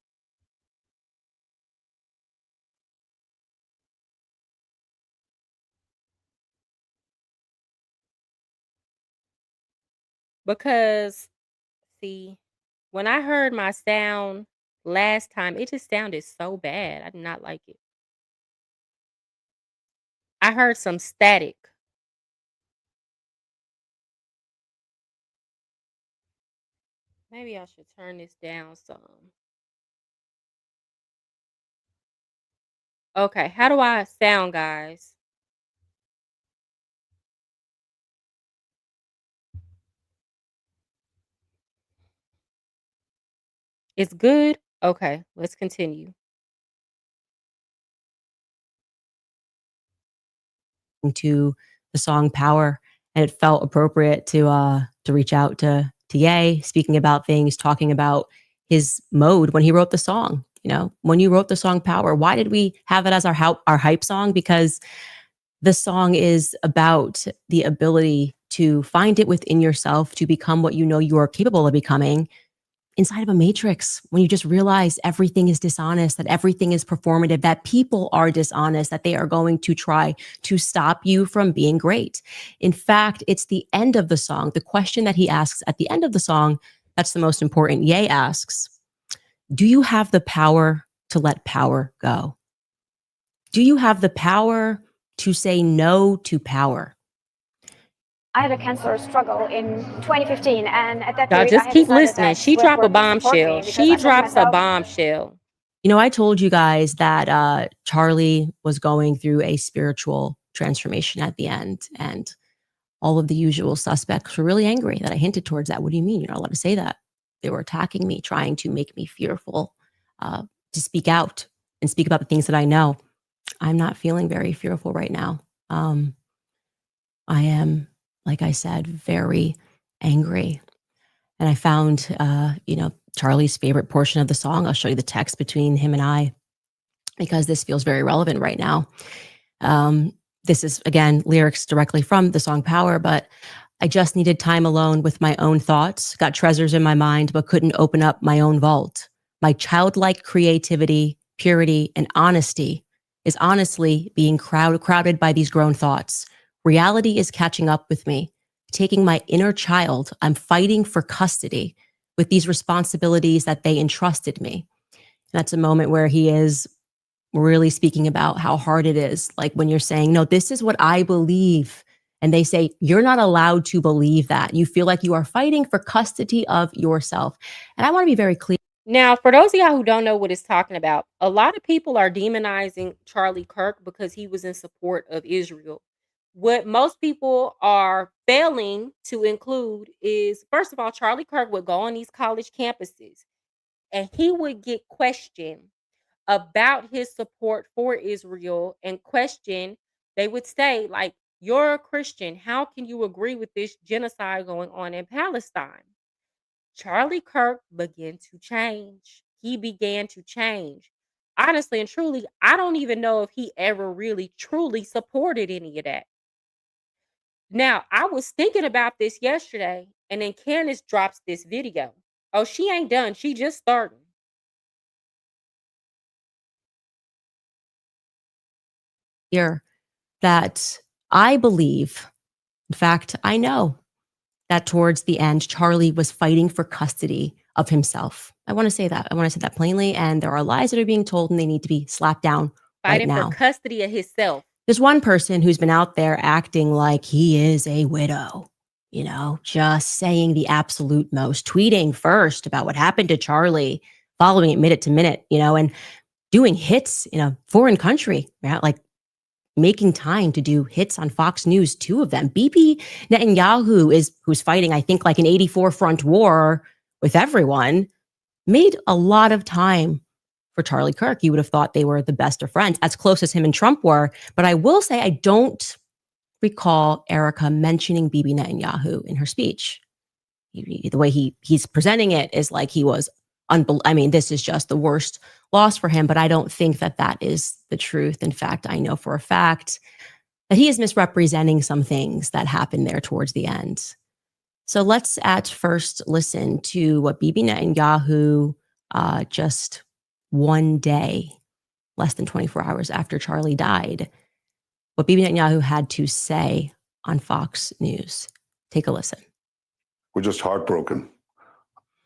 Speaker 1: Because, see, when I heard my sound last time, it just sounded so bad. I did not like it. I heard some static. Maybe I should turn this down some. Okay, how do I sound, guys? It's good? Okay, let's continue.
Speaker 8: To the song Power, and it felt appropriate to reach out to Ye, speaking about things, talking about his mode when he wrote the song. You know, when you wrote the song Power, why did we have it as our hype song? Because the song is about the ability to find it within yourself to become what you know you are capable of becoming inside of a matrix, when you just realize everything is dishonest, that everything is performative, that people are dishonest, that they are going to try to stop you from being great. In fact, it's the end of the song, the question that he asks at the end of the song, that's the most important. Ye asks, do you have the power to let power go? Do you have the power to say no to power?
Speaker 9: I had a cancer struggle in 2015, and at that
Speaker 1: Y'all
Speaker 9: period,
Speaker 1: just
Speaker 9: I had
Speaker 1: keep
Speaker 9: decided
Speaker 1: listening.
Speaker 9: that
Speaker 1: She
Speaker 9: Swift
Speaker 1: dropped a
Speaker 9: would support me
Speaker 1: bombshell.
Speaker 9: because
Speaker 1: She
Speaker 9: I thought to
Speaker 1: drops a
Speaker 9: myself,
Speaker 1: bombshell.
Speaker 8: You know, I told you guys that Charlie was going through a spiritual transformation at the end, and all of the usual suspects were really angry that I hinted towards that. What do you mean? You're not allowed to say that. They were attacking me, trying to make me fearful to speak out and speak about the things that I know. I'm not feeling very fearful right now. I am, like I said, very angry. And I found, Charlie's favorite portion of the song. I'll show you the text between him and I, because this feels very relevant right now. This is, again, lyrics directly from the song Power, but I just needed time alone with my own thoughts, got treasures in my mind, but couldn't open up my own vault. My childlike creativity, purity, and honesty is honestly being crowded by these grown thoughts. Reality is catching up with me. Taking my inner child, I'm fighting for custody with these responsibilities that they entrusted me. And that's a moment where he is really speaking about how hard it is. Like when you're saying, no, this is what I believe. And they say, you're not allowed to believe that. You feel like you are fighting for custody of yourself. And I want to be very clear.
Speaker 1: Now, for those of y'all who don't know what it's talking about, a lot of people are demonizing Charlie Kirk because he was in support of Israel. What most people are failing to include is, first of all, Charlie Kirk would go on these college campuses and he would get questioned about his support for Israel and they would say, like, you're a Christian. How can you agree with this genocide going on in Palestine? Charlie Kirk began to change. He began to change. Honestly and truly, I don't even know if he ever really truly supported any of that. Now, I was thinking about this yesterday, and then Candace drops this video. Oh, she ain't done. She just starting.
Speaker 8: Here that I believe, in fact, I know that towards the end, Charlie was fighting for custody of himself. I want to say that. I want to say that plainly. And there are lies that are being told and they need to be slapped down
Speaker 1: Fighting
Speaker 8: right now.
Speaker 1: for custody of himself.
Speaker 8: There's one person who's been out there acting like he is a widow, just saying the absolute most, tweeting first about what happened to Charlie, following it minute to minute, and doing hits in a foreign country, right? Like making time to do hits on Fox News, 2 of them. Bibi Netanyahu who's fighting, I think, like an 84 front war with everyone, made a lot of time for Charlie Kirk. You would have thought they were the best of friends, as close as him and Trump were. But I will say I don't recall Erica mentioning Bibi Netanyahu in her speech. The way he's presenting it is like he was this is just the worst loss for him, but I don't think that is the truth. In fact, I know for a fact that he is misrepresenting some things that happened there towards the end. So let's at first listen to what Bibi Netanyahu, just one day, less than 24 hours after Charlie died, what Bibi Netanyahu had to say on Fox News. Take a listen.
Speaker 10: We're just heartbroken.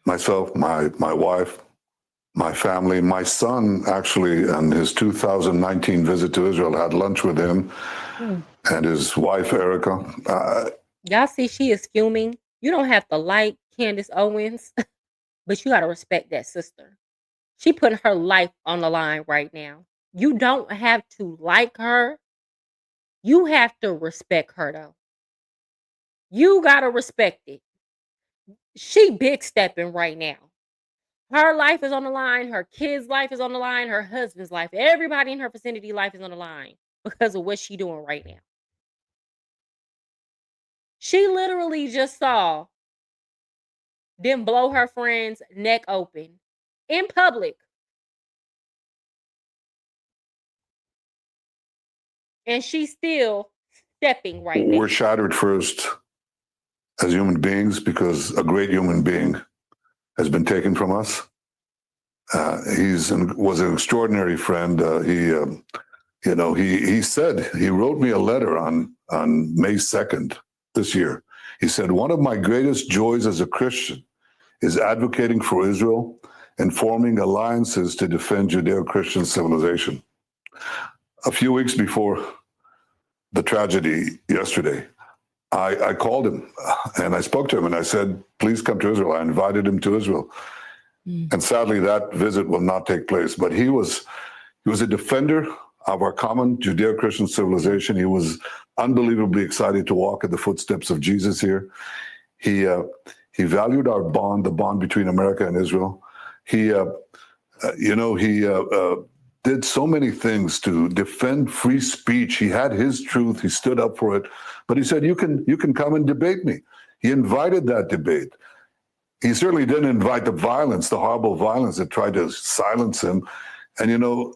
Speaker 10: Myself, my wife, my family, my son, actually, on his 2019 visit to Israel, had lunch with him and his wife, Erica.
Speaker 1: Y'all see she is fuming. You don't have to like Candace Owens, but you got to respect that sister. She putting her life on the line right now. You don't have to like her. You have to respect her, though. You got to respect it. She big stepping right now. Her life is on the line. Her kids' life is on the line. Her husband's life. Everybody in her vicinity life is on the line because of what she doing right now. She literally just saw them blow her friend's neck open in public. And she's still stepping right now.
Speaker 10: We're shattered first as human beings because a great human being has been taken from us. Was an extraordinary friend. He wrote me a letter on May 2nd this year. He said, one of my greatest joys as a Christian is advocating for Israel and forming alliances to defend Judeo-Christian civilization. A few weeks before the tragedy yesterday, I called him and I spoke to him and I said, please come to Israel. I invited him to Israel. And sadly, that visit will not take place. But he was a defender of our common Judeo-Christian civilization. He was unbelievably excited to walk in the footsteps of Jesus here. He valued our bond, the bond between America and Israel. He did so many things to defend free speech. He had his truth. He stood up for it. But he said, you can come and debate me. He invited that debate. He certainly didn't invite the violence, the horrible violence that tried to silence him. And, you know,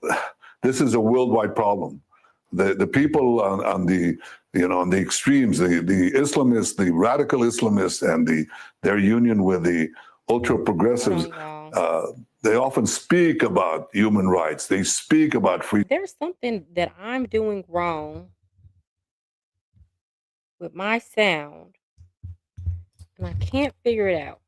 Speaker 10: this is a worldwide problem. The people on the, you know, on the extremes, the Islamists, the radical Islamists, and their union with the ultra progressives, they often speak about human rights. They speak about free.
Speaker 11: There's something that I'm doing wrong with my sound, and I can't figure it out.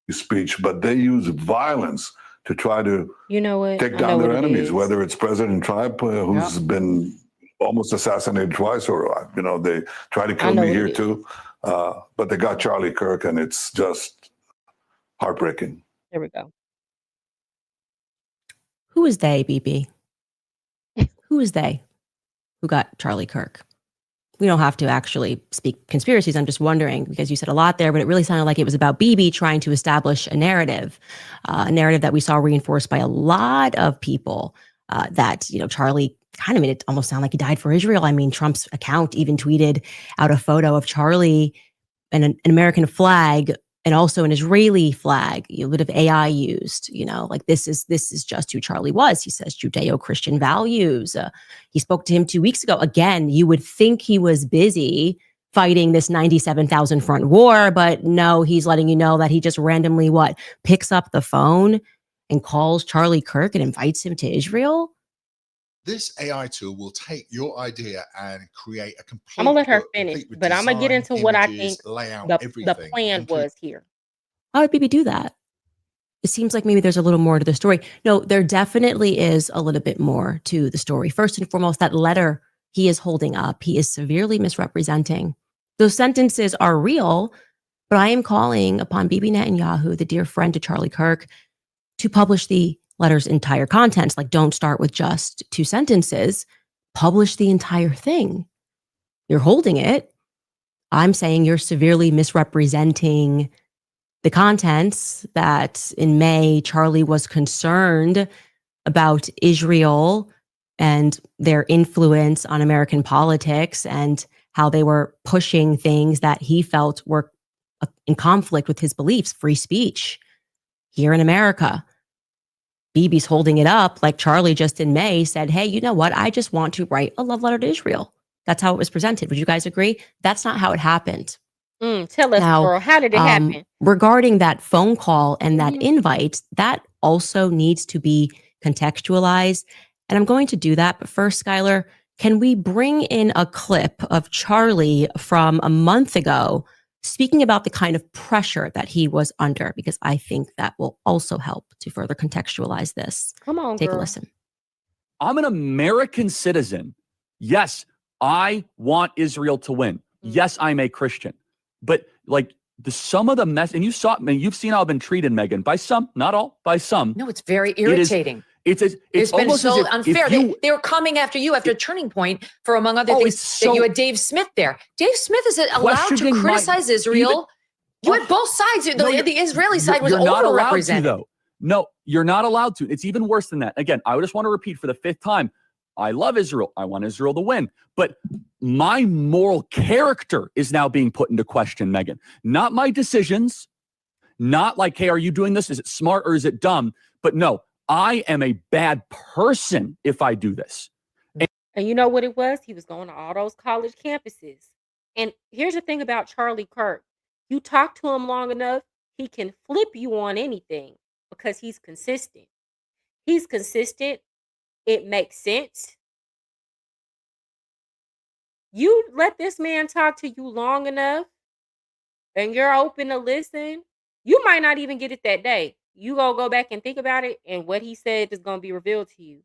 Speaker 10: Speech, but they use violence to try to take down their enemies, whether it's President Trump, who's been almost assassinated twice, or, you know, they try to kill me here too. But they got Charlie Kirk, and it's just heartbreaking.
Speaker 11: There we go.
Speaker 8: Who is they, BB? Who is they who got Charlie Kirk? We don't have to actually speak conspiracies. I'm just wondering, because you said a lot there, but it really sounded like it was about BB trying to establish a narrative that we saw reinforced by a lot of people, that, you know, Charlie kind of made it almost sound like he died for Israel. I mean, Trump's account even tweeted out a photo of Charlie and an American flag and also an Israeli flag, a bit of AI used, you know, like this is just who Charlie was. He says Judeo-Christian values. He spoke to him 2 weeks ago. Again, you would think he was busy fighting this 97,000 front war, but no, he's letting you know that he just randomly picks up the phone and calls Charlie Kirk and invites him to Israel.
Speaker 12: This AI tool will take your idea and create a complete.
Speaker 11: I'm gonna let her finish, but I'm gonna get into what I think
Speaker 12: layout,
Speaker 11: the plan was here.
Speaker 8: Why would BB do that? It seems like maybe there's a little more to the story. No, there definitely is a little bit more to the story. First and foremost, that letter he is holding up, he is severely misrepresenting. Those sentences are real, but I am calling upon Bibi Netanyahu, the dear friend to Charlie Kirk, to publish the letter's entire contents. Like, don't start with just 2 sentences. Publish the entire thing. You're holding it. I'm saying you're severely misrepresenting the contents, that in May, Charlie was concerned about Israel and their influence on American politics and how they were pushing things that he felt were in conflict with his beliefs, free speech here in America. Bibi's holding it up like Charlie just in May said, hey, you know what? I just want to write a love letter to Israel. That's how it was presented. Would you guys agree? That's not how it happened.
Speaker 11: Tell us,
Speaker 8: Now,
Speaker 11: girl, how did it happen?
Speaker 8: Regarding that phone call and that invite, that also needs to be contextualized. And I'm going to do that. But first, Skylar, can we bring in a clip of Charlie from a month ago speaking about the kind of pressure that he was under? Because I think that will also help to further contextualize this.
Speaker 11: Come on,
Speaker 8: Take
Speaker 11: girl.
Speaker 8: a listen.
Speaker 4: I'm an American citizen. Yes, I want Israel to win. Yes, I'm a Christian. But like some of the mess, and you've seen how I've been treated, Megan, by some, not all, by some.
Speaker 13: No, it's very irritating.
Speaker 4: It's
Speaker 13: been
Speaker 4: almost
Speaker 13: so
Speaker 4: as if
Speaker 13: unfair. They were coming after you after Turning Point for, among other things, that you had Dave Smith there. Dave Smith is allowed to criticize Israel. You had both sides. The Israeli side was overrepresented.
Speaker 4: Though. No, you're not allowed to. It's even worse than that. Again, I just want to repeat for the 5th time. I love Israel. I want Israel to win. But my moral character is now being put into question, Megan. Not my decisions. Not like, hey, are you doing this? Is it smart or is it dumb? But no, I am a bad person if I do this.
Speaker 11: And you know what it was? He was going to all those college campuses. And here's the thing about Charlie Kirk. You talk to him long enough, he can flip you on anything because he's consistent. He's consistent. It makes sense. You let this man talk to you long enough and you're open to listen, you might not even get it that day. you go back and think about it, and what he said is going to be revealed to you.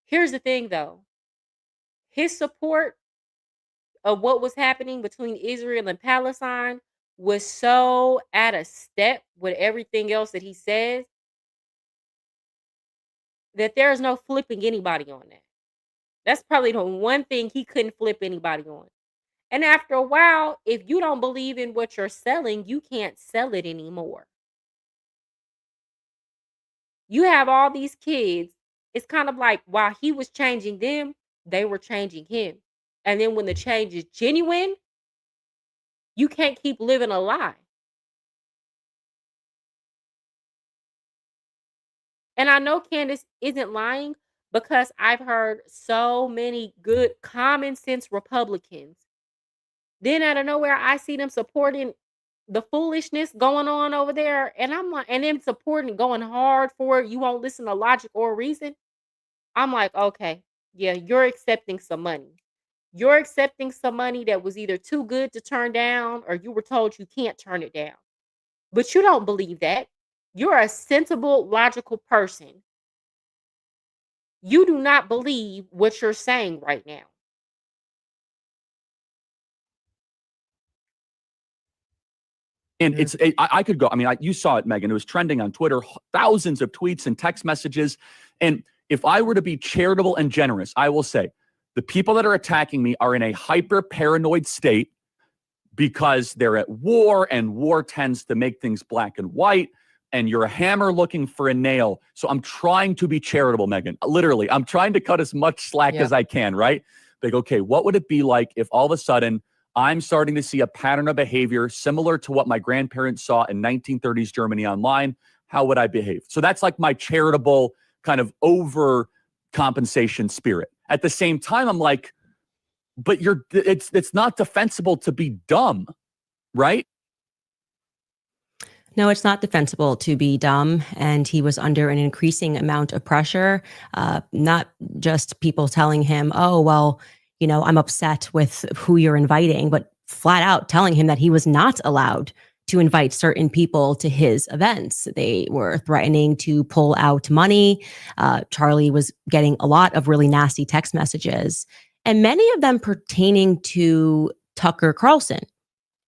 Speaker 11: Here's the thing, though. His support of what was happening between Israel and Palestine was so out of step with everything else that he says that there is no flipping anybody on that. That's probably the one thing he couldn't flip anybody on. And after a while, if you don't believe in what you're selling, you can't sell it anymore. You have all these kids. It's kind of like while he was changing them, they were changing him. And then when the change is genuine, you can't keep living a lie. And I know Candace isn't lying because I've heard so many good common sense Republicans. Then out of nowhere, I see them supporting the foolishness going on over there. And I'm like, and them supporting, going hard for it. You won't listen to logic or reason. I'm like, okay, yeah, you're accepting some money. You're accepting some money that was either too good to turn down or you were told you can't turn it down. But you don't believe that. You're a sensible, logical person. You do not believe what you're saying right now.
Speaker 4: And I could go. I mean, you saw it, Megan. It was trending on Twitter, thousands of tweets and text messages. And if I were to be charitable and generous, I will say the people that are attacking me are in a hyper paranoid state because they're at war, and war tends to make things black and white. And you're a hammer looking for a nail. So I'm trying to be charitable, Megan. Literally, I'm trying to cut as much slack as I can, right? Like, okay, what would it be like if all of a sudden I'm starting to see a pattern of behavior similar to what my grandparents saw in 1930s Germany online? How would I behave? So that's like my charitable kind of overcompensation spirit. At the same time, I'm like, but it's not defensible to be dumb, right?
Speaker 8: No, it's not defensible to be dumb. And he was under an increasing amount of pressure, not just people telling him, oh, well, you know, I'm upset with who you're inviting, but flat out telling him that he was not allowed to invite certain people to his events. They were threatening to pull out money. Charlie was getting a lot of really nasty text messages, and many of them pertaining to Tucker Carlson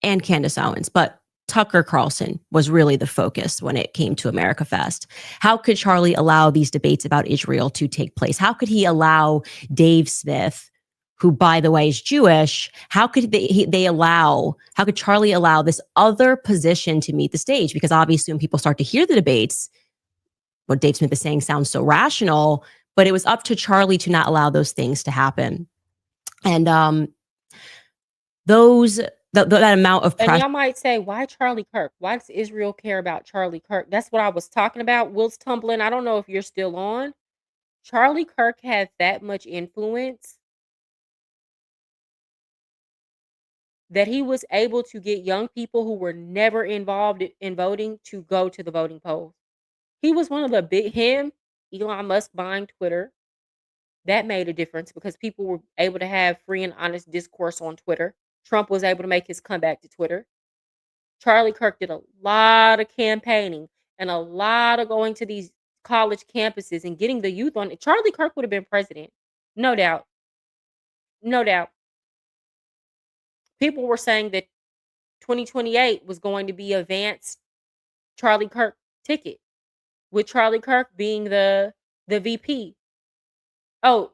Speaker 8: and Candace Owens. But Tucker Carlson was really the focus when it came to America Fest. How could Charlie allow these debates about Israel to take place? How could he allow Dave Smith, who, by the way, is Jewish, how could how could Charlie allow this other position to meet the stage? Because obviously when people start to hear the debates, what Dave Smith is saying sounds so rational, but it was up to Charlie to not allow those things to happen. And that amount of pressure.
Speaker 11: And y'all might say, why Charlie Kirk? Why does Israel care about Charlie Kirk? That's what I was talking about. Will's tumbling. I don't know if you're still on. Charlie Kirk had that much influence that he was able to get young people who were never involved in voting to go to the voting polls. He was one of the Elon Musk buying Twitter. That made a difference because people were able to have free and honest discourse on Twitter. Trump was able to make his comeback to Twitter. Charlie Kirk did a lot of campaigning and a lot of going to these college campuses and getting the youth on it. Charlie Kirk would have been president. No doubt. No doubt. People were saying that 2028 was going to be a Vance Charlie Kirk ticket, with Charlie Kirk being the VP. Oh,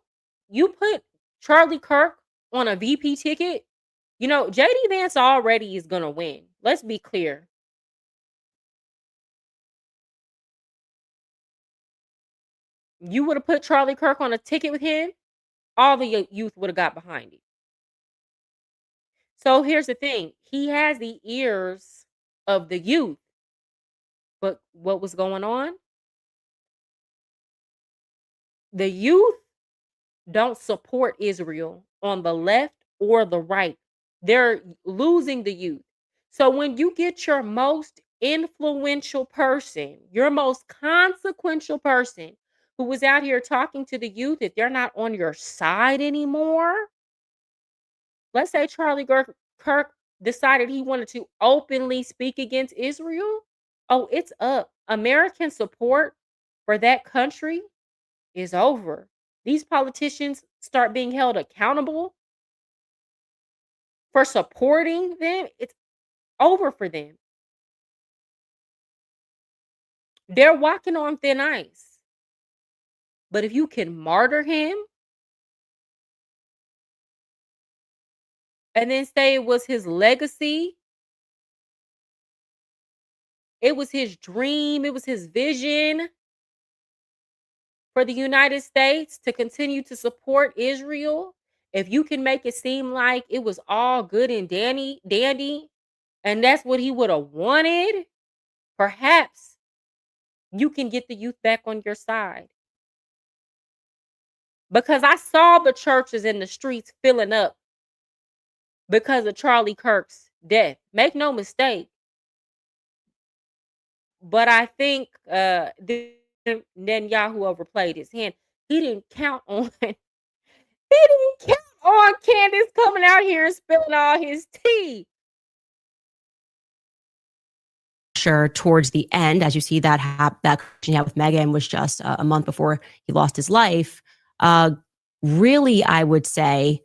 Speaker 11: you put Charlie Kirk on a VP ticket? You know, JD Vance already is going to win. Let's be clear. You would have put Charlie Kirk on a ticket with him, all the youth would have got behind it. So here's the thing. He has the ears of the youth. But what was going on? The youth don't support Israel on the left or the right. They're losing the youth. So when you get your most influential person, your most consequential person who was out here talking to the youth, if they're not on your side anymore, let's say Charlie Kirk decided he wanted to openly speak against Israel. Oh, it's up. American support for that country is over. These politicians start being held accountable for supporting them. It's over for them. They're walking on thin ice. But if you can martyr him and then say it was his legacy, it was his dream, it was his vision for the United States to continue to support Israel, if you can make it seem like it was all good and dandy, and that's what he would have wanted, perhaps you can get the youth back on your side. Because I saw the churches in the streets filling up because of Charlie Kirk's death. Make no mistake. But I think Netanyahu overplayed his hand. He didn't count on Candace coming out here and spilling all his tea.
Speaker 8: Sure, towards the end, as you see that that conversation he had with Megan was just a month before he lost his life. Really, I would say,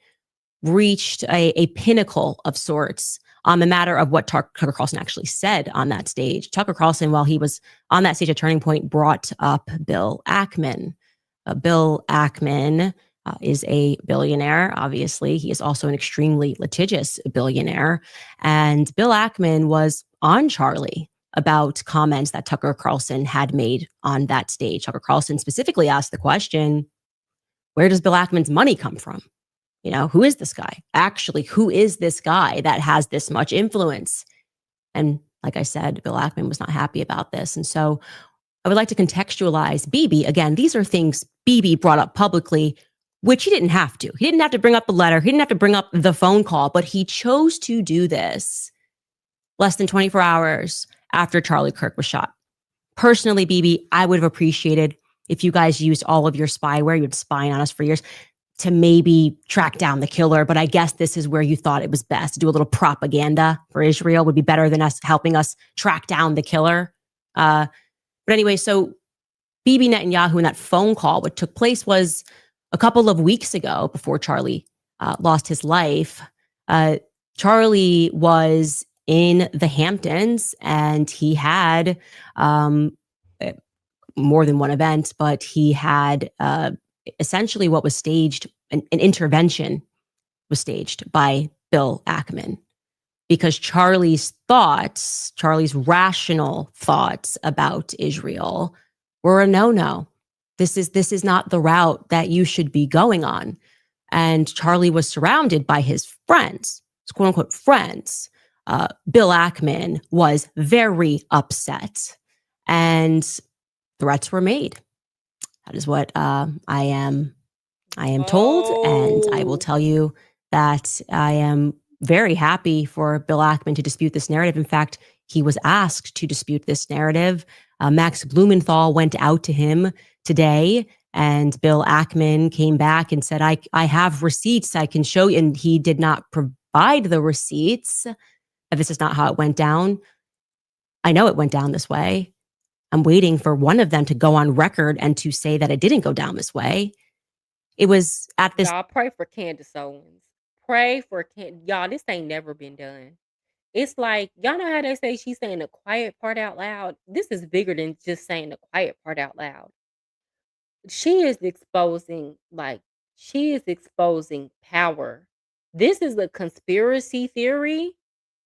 Speaker 8: reached a pinnacle of sorts on the matter of what Tucker Carlson actually said on that stage. Tucker Carlson, while he was on that stage at Turning Point, brought up Bill Ackman. Bill Ackman is a billionaire, obviously. He is also an extremely litigious billionaire. And Bill Ackman was on Charlie about comments that Tucker Carlson had made on that stage. Tucker Carlson specifically asked the question, where does Bill Ackman's money come from? You know, who is this guy? Actually, who is this guy that has this much influence? And like I said, Bill Ackman was not happy about this. And so I would like to contextualize Bibi. Again, these are things Bibi brought up publicly, which he didn't have to. He didn't have to bring up the letter. He didn't have to bring up the phone call, but he chose to do this less than 24 hours after Charlie Kirk was shot. Personally, Bibi, I would have appreciated if you guys used all of your spyware, you'd spying on us for years, to maybe track down the killer. But I guess this is where you thought it was best to do a little propaganda for Israel would be better than us helping us track down the killer. But anyway, so Bibi Netanyahu in that phone call, what took place was a couple of weeks ago before Charlie lost his life. Charlie was in the Hamptons and he had more than one event, but he had essentially what was staged, an intervention was staged by Bill Ackman because Charlie's rational thoughts about Israel were a no-no. This is not the route that you should be going on. And Charlie was surrounded by his friends, his quote unquote friends. Bill Ackman was very upset and threats were made. That is what I am told. And I will tell you that I am very happy for Bill Ackman to dispute this narrative. In fact, he was asked to dispute this narrative. Max Blumenthal went out to him today and Bill Ackman came back and said, I have receipts I can show you. And he did not provide the receipts. This is not how it went down. I know it went down this way. I'm waiting for one of them to go on record and to say that it didn't go down this way. It was at this.
Speaker 11: Y'all pray for Candace Owens. Pray for y'all. This ain't never been done. It's like, y'all know how they say she's saying the quiet part out loud? This is bigger than just saying the quiet part out loud. She is exposing power. This is a conspiracy theory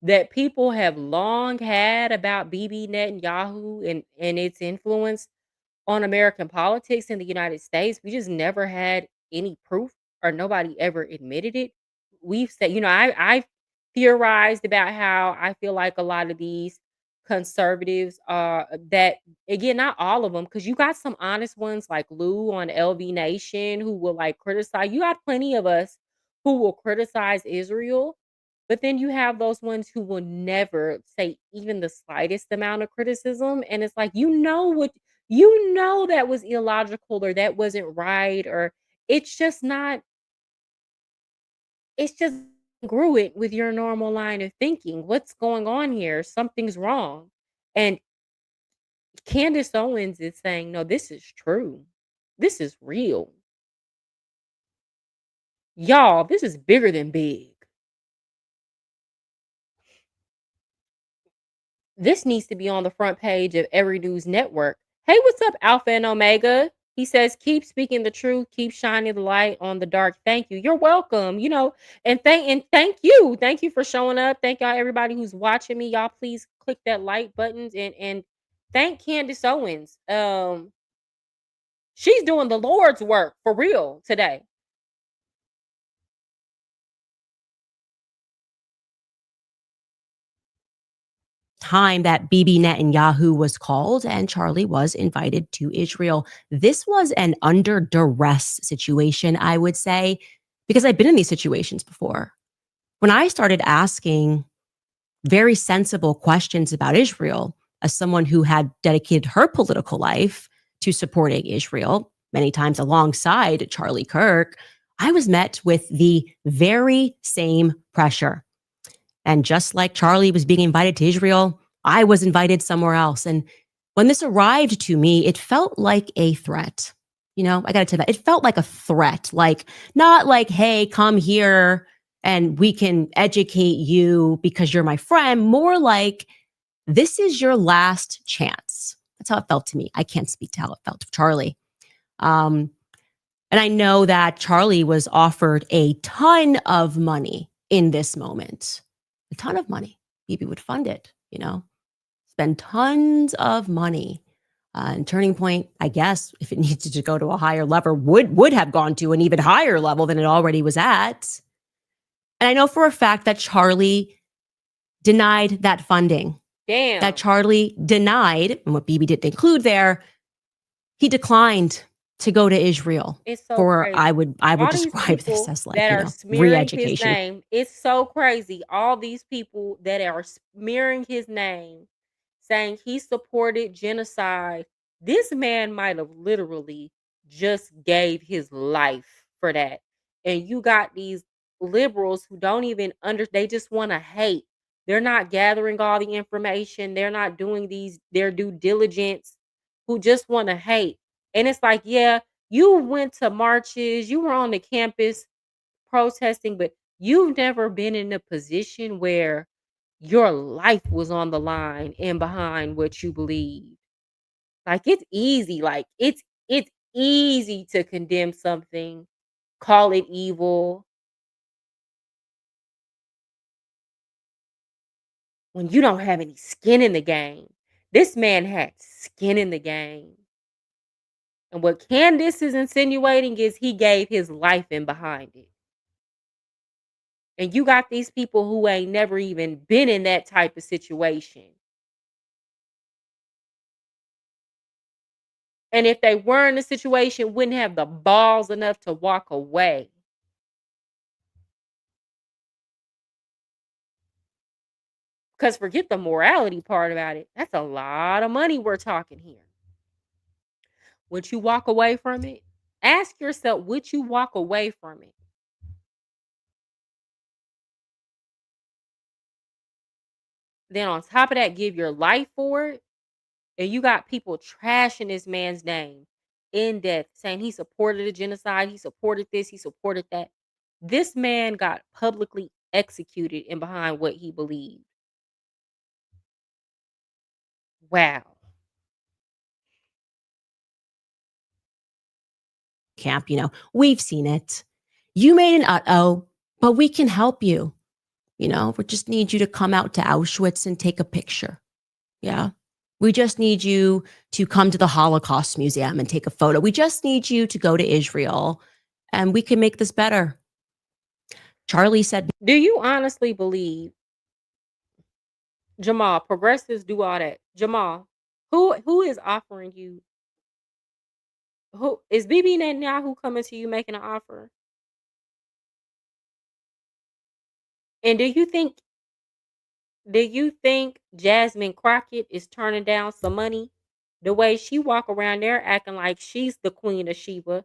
Speaker 11: that people have long had about Bibi Netanyahu and its influence on American politics in the United States. We just never had any proof or nobody ever admitted it. We've said, I theorized about how I feel like a lot of these conservatives that, again, not all of them, because you got some honest ones like Lou on LV Nation who will like criticize. You got plenty of us who will criticize Israel, but then you have those ones who will never say even the slightest amount of criticism. And it's like, that was illogical or that wasn't right, or it's just congruent with your normal line of thinking. What's going on here? Something's wrong. And Candace Owens is saying, no, this is true. This is real. Y'all, this is bigger than big. This needs to be on the front page of every news network. Hey, what's up, Alpha and Omega? He says, keep speaking the truth, keep shining the light on the dark. Thank you. You're welcome. You know, and thank you. Thank you for showing up. Thank y'all, everybody who's watching me. Y'all please click that like buttons and thank Candace Owens. She's doing the Lord's work for real today.
Speaker 8: Time that Bibi Netanyahu was called and Charlie was invited to Israel. This was an under duress situation, I would say, because I've been in these situations before. When I started asking very sensible questions about Israel, as someone who had dedicated her political life to supporting Israel, many times alongside Charlie Kirk, I was met with the very same pressure. And just like Charlie was being invited to Israel, I was invited somewhere else. And when this arrived to me, it felt like a threat. You know, I got to tell you that. It felt like a threat, like not like, hey, come here and we can educate you because you're my friend. More like, this is your last chance. That's how it felt to me. I can't speak to how it felt to Charlie. And I know that Charlie was offered a ton of money in this moment. A ton of money. Bibi would fund it, you know, spend tons of money. And Turning Point, I guess, if it needed to go to a higher level, would have gone to an even higher level than it already was at. And I know for a fact that Charlie denied that funding.
Speaker 11: Damn.
Speaker 8: That Charlie denied, and what Bibi didn't include there, he declined to go to Israel.
Speaker 11: It's so
Speaker 8: for
Speaker 11: crazy.
Speaker 8: I would
Speaker 11: All these
Speaker 8: describe this
Speaker 11: people
Speaker 8: as like,
Speaker 11: that
Speaker 8: you
Speaker 11: are
Speaker 8: know,
Speaker 11: smearing his
Speaker 8: re-education.
Speaker 11: name. It's so crazy. All these people that are smearing his name, saying he supported genocide. This man might have literally just gave his life for that. And you got these liberals who don't even they just want to hate. They're not gathering all the information. They're not doing their due diligence, who just want to hate. And it's like, yeah, you went to marches, you were on the campus protesting, but you've never been in a position where your life was on the line and behind what you believe. Like, it's easy. Like, it's easy to condemn something, call it evil, when you don't have any skin in the game. This man had skin in the game. And what Candace is insinuating is he gave his life in behind it. And you got these people who ain't never even been in that type of situation. And if they were in the situation, wouldn't have the balls enough to walk away. Because forget the morality part about it. That's a lot of money we're talking here. Would you walk away from it? Ask yourself, would you walk away from it? Then on top of that, give your life for it. And you got people trashing this man's name in depth, saying he supported a genocide, he supported this, he supported that. This man got publicly executed in behind what he believed. Wow.
Speaker 8: Camp, you know, we've seen it. You made an uh-oh, but we can help you. You know, we just need you to come out to Auschwitz and take a picture. Yeah. We just need you to come to the Holocaust Museum and take a photo. We just need you to go to Israel and we can make this better. Charlie said,
Speaker 11: do you honestly believe, Jamal, progressives do all that? Jamal, who is offering you? Who is Bibi Netanyahu coming to you making an offer? And do you think Jasmine Crockett is turning down some money? The way she walk around there acting like she's the Queen of Sheba,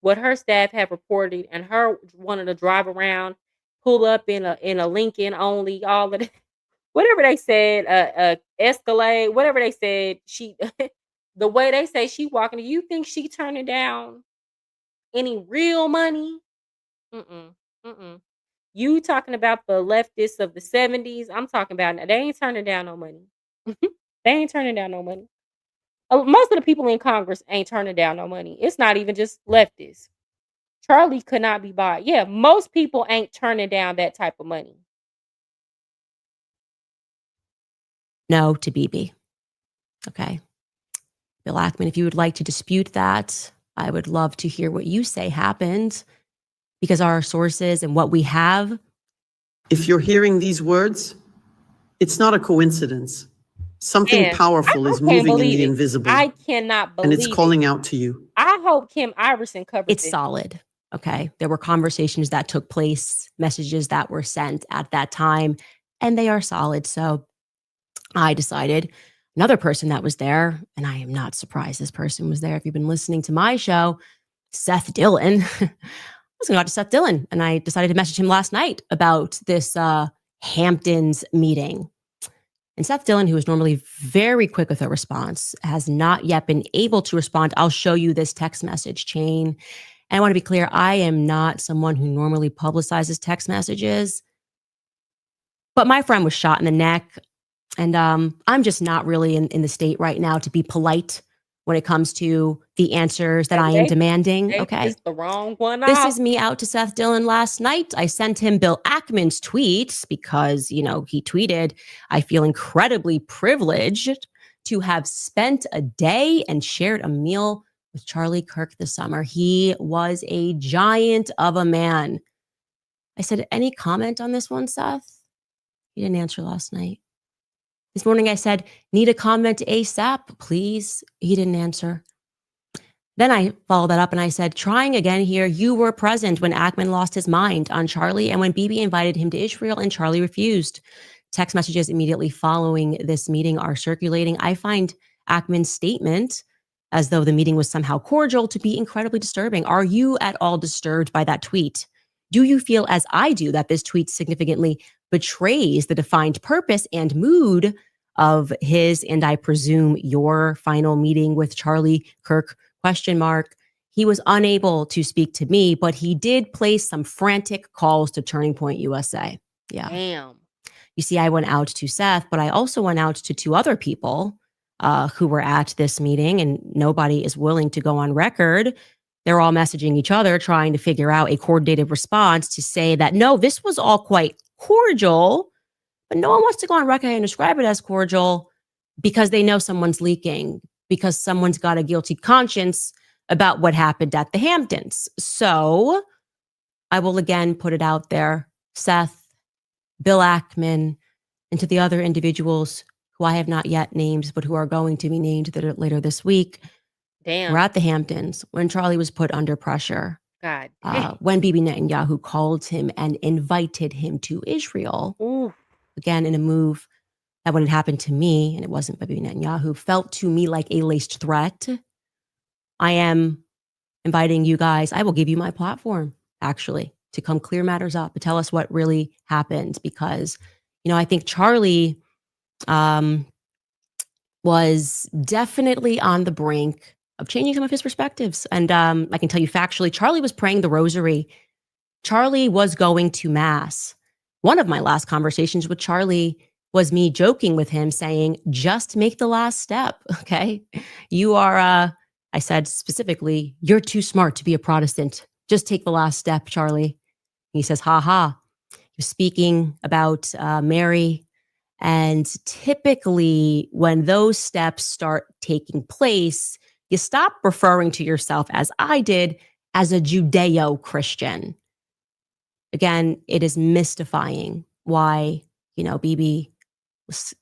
Speaker 11: what her staff have reported, and her wanting to drive around, pull up in a Lincoln only, all of that. whatever they said, Escalade, whatever they said, she the way they say she walking, you think she turning down any real money? Mm-mm. Mm-mm. You talking about the leftists of the 70s? I'm talking about they ain't turning down no money. They ain't turning down no money. Most of the people in Congress ain't turning down no money. It's not even just leftists. Charlie could not be bought. Yeah, most people ain't turning down that type of money.
Speaker 8: No to BB. Okay. Bill Ackman, if you would like to dispute that, I would love to hear what you say happened, because our sources and what we have.
Speaker 14: If you're hearing these words, it's not a coincidence. Something
Speaker 11: Man,
Speaker 14: powerful
Speaker 11: I
Speaker 14: is
Speaker 11: can't
Speaker 14: moving in
Speaker 11: believe
Speaker 14: the
Speaker 11: it.
Speaker 14: invisible,
Speaker 11: I cannot
Speaker 14: and it's
Speaker 11: believe
Speaker 14: calling
Speaker 11: it.
Speaker 14: out to you.
Speaker 11: I hope Kim Iverson covers
Speaker 8: It's
Speaker 11: this.
Speaker 8: solid. Okay. There were conversations that took place, messages that were sent at that time, and they are solid. So I decided another person that was there, and I am not surprised this person was there. If you've been listening to my show, Seth Dillon, I was going to go to Seth Dillon, and I decided to message him last night about this Hamptons meeting. And Seth Dillon, who is normally very quick with a response, has not yet been able to respond. I'll show you this text message chain. And I want to be clear, I am not someone who normally publicizes text messages. But my friend was shot in the neck. And I'm just not really in the state right now to be polite when it comes to the answers that I am demanding.
Speaker 11: They
Speaker 8: Okay.
Speaker 11: pissed the wrong one
Speaker 8: This
Speaker 11: off.
Speaker 8: is me out to Seth Dillon last night. I sent him Bill Ackman's tweets because, he tweeted, I feel incredibly privileged to have spent a day and shared a meal with Charlie Kirk this summer. He was a giant of a man. I said, any comment on this one, Seth? He didn't answer last night. This morning I said, need a comment ASAP, please. He didn't answer. Then I followed that up and I said, trying again here, you were present when Ackman lost his mind on Charlie and when Bibi invited him to Israel and Charlie refused. Text messages immediately following this meeting are circulating. I find Ackman's statement as though the meeting was somehow cordial to be incredibly disturbing. Are you at all disturbed by that tweet? Do you feel as I do that this tweet significantly betrays the defined purpose and mood of his, and I presume your final meeting with Charlie Kirk? ? He was unable to speak to me, but he did place some frantic calls to Turning Point USA. Yeah.
Speaker 11: Damn.
Speaker 8: You see, I went out to Seth, but I also went out to two other people who were at this meeting, and nobody is willing to go on record. They're all messaging each other, trying to figure out a coordinated response to say that, no, this was all quite cordial, but no one wants to go on record and describe it as cordial because they know someone's leaking, because someone's got a guilty conscience about what happened at the Hamptons. So I will again put it out there, Seth, Bill Ackman, and to the other individuals who I have not yet named, but who are going to be named later this week.
Speaker 11: Damn.
Speaker 8: We're at the Hamptons when Charlie was put under pressure.
Speaker 11: God.
Speaker 8: When Bibi Netanyahu called him and invited him to Israel.
Speaker 11: Ooh.
Speaker 8: Again, in a move that when it happened to me, and it wasn't Bibi Netanyahu, felt to me like a laced threat. I am inviting you guys, I will give you my platform, actually, to come clear matters up, to tell us what really happened. Because, I think Charlie was definitely on the brink of changing some of his perspectives. And I can tell you factually, Charlie was praying the rosary. Charlie was going to mass. One of my last conversations with Charlie was me joking with him saying, just make the last step. Okay. You are, I said specifically, you're too smart to be a Protestant. Just take the last step, Charlie. He says, ha ha. He was speaking about Mary. And typically when those steps start taking place, you stop referring to yourself, as I did, as a Judeo-Christian. Again, it is mystifying why, Bibi was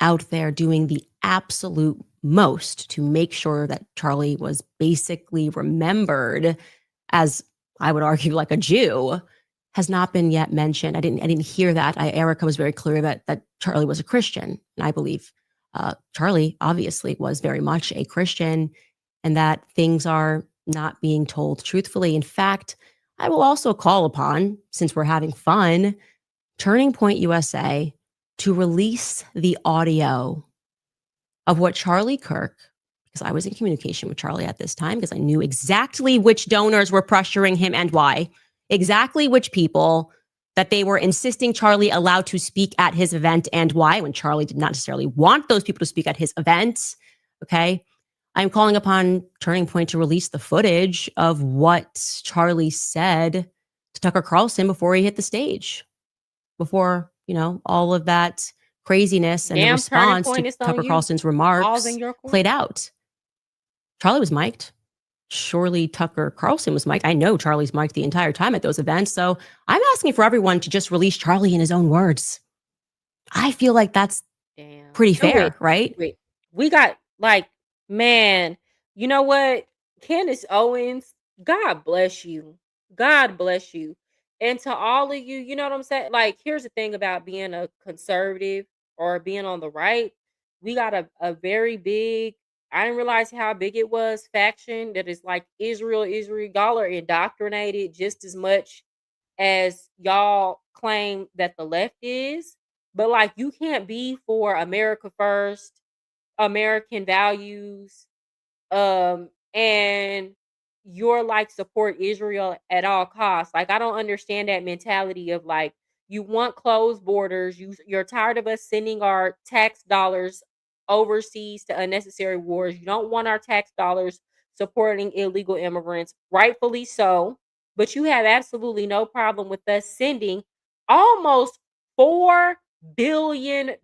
Speaker 8: out there doing the absolute most to make sure that Charlie was basically remembered as, I would argue, like a Jew, has not been yet mentioned. I didn't hear that. Erica was very clear that Charlie was a Christian, and I believe Charlie obviously was very much a Christian, and that things are not being told truthfully. In fact, I will also call upon, since we're having fun, Turning Point USA to release the audio of what Charlie Kirk, because I was in communication with Charlie at this time, because I knew exactly which donors were pressuring him and why, exactly which people that they were insisting Charlie allowed to speak at his event and why, when Charlie did not necessarily want those people to speak at his event. Okay. I'm calling upon Turning Point to release the footage of what Charlie said to Tucker Carlson before he hit the stage, before, all of that craziness and the
Speaker 11: Damn, Turning
Speaker 8: response
Speaker 11: Point
Speaker 8: to
Speaker 11: is on
Speaker 8: Tucker
Speaker 11: you.
Speaker 8: Carlson's
Speaker 11: All's
Speaker 8: remarks
Speaker 11: in your court.
Speaker 8: played out. Charlie was mic'd. Surely Tucker Carlson was mic'd. I know Charlie's mic'd the entire time at those events. So I'm asking for everyone to just release Charlie in his own words. I feel like that's
Speaker 11: Damn.
Speaker 8: pretty
Speaker 11: Do it.
Speaker 8: fair, right?
Speaker 11: Do it. We got man, you know what? Candace Owens, God bless you. God bless you. And to all of you, you know what I'm saying? Here's the thing about being a conservative or being on the right. We got a very big, I didn't realize how big it was, faction that is like Israel. Y'all are indoctrinated just as much as y'all claim that the left is. But you can't be for America first, American values, and you're support Israel at all costs. I don't understand that mentality of you want closed borders, you're tired of us sending our tax dollars overseas to unnecessary wars. You don't want our tax dollars supporting illegal immigrants, rightfully so, but you have absolutely no problem with us sending almost $4 billion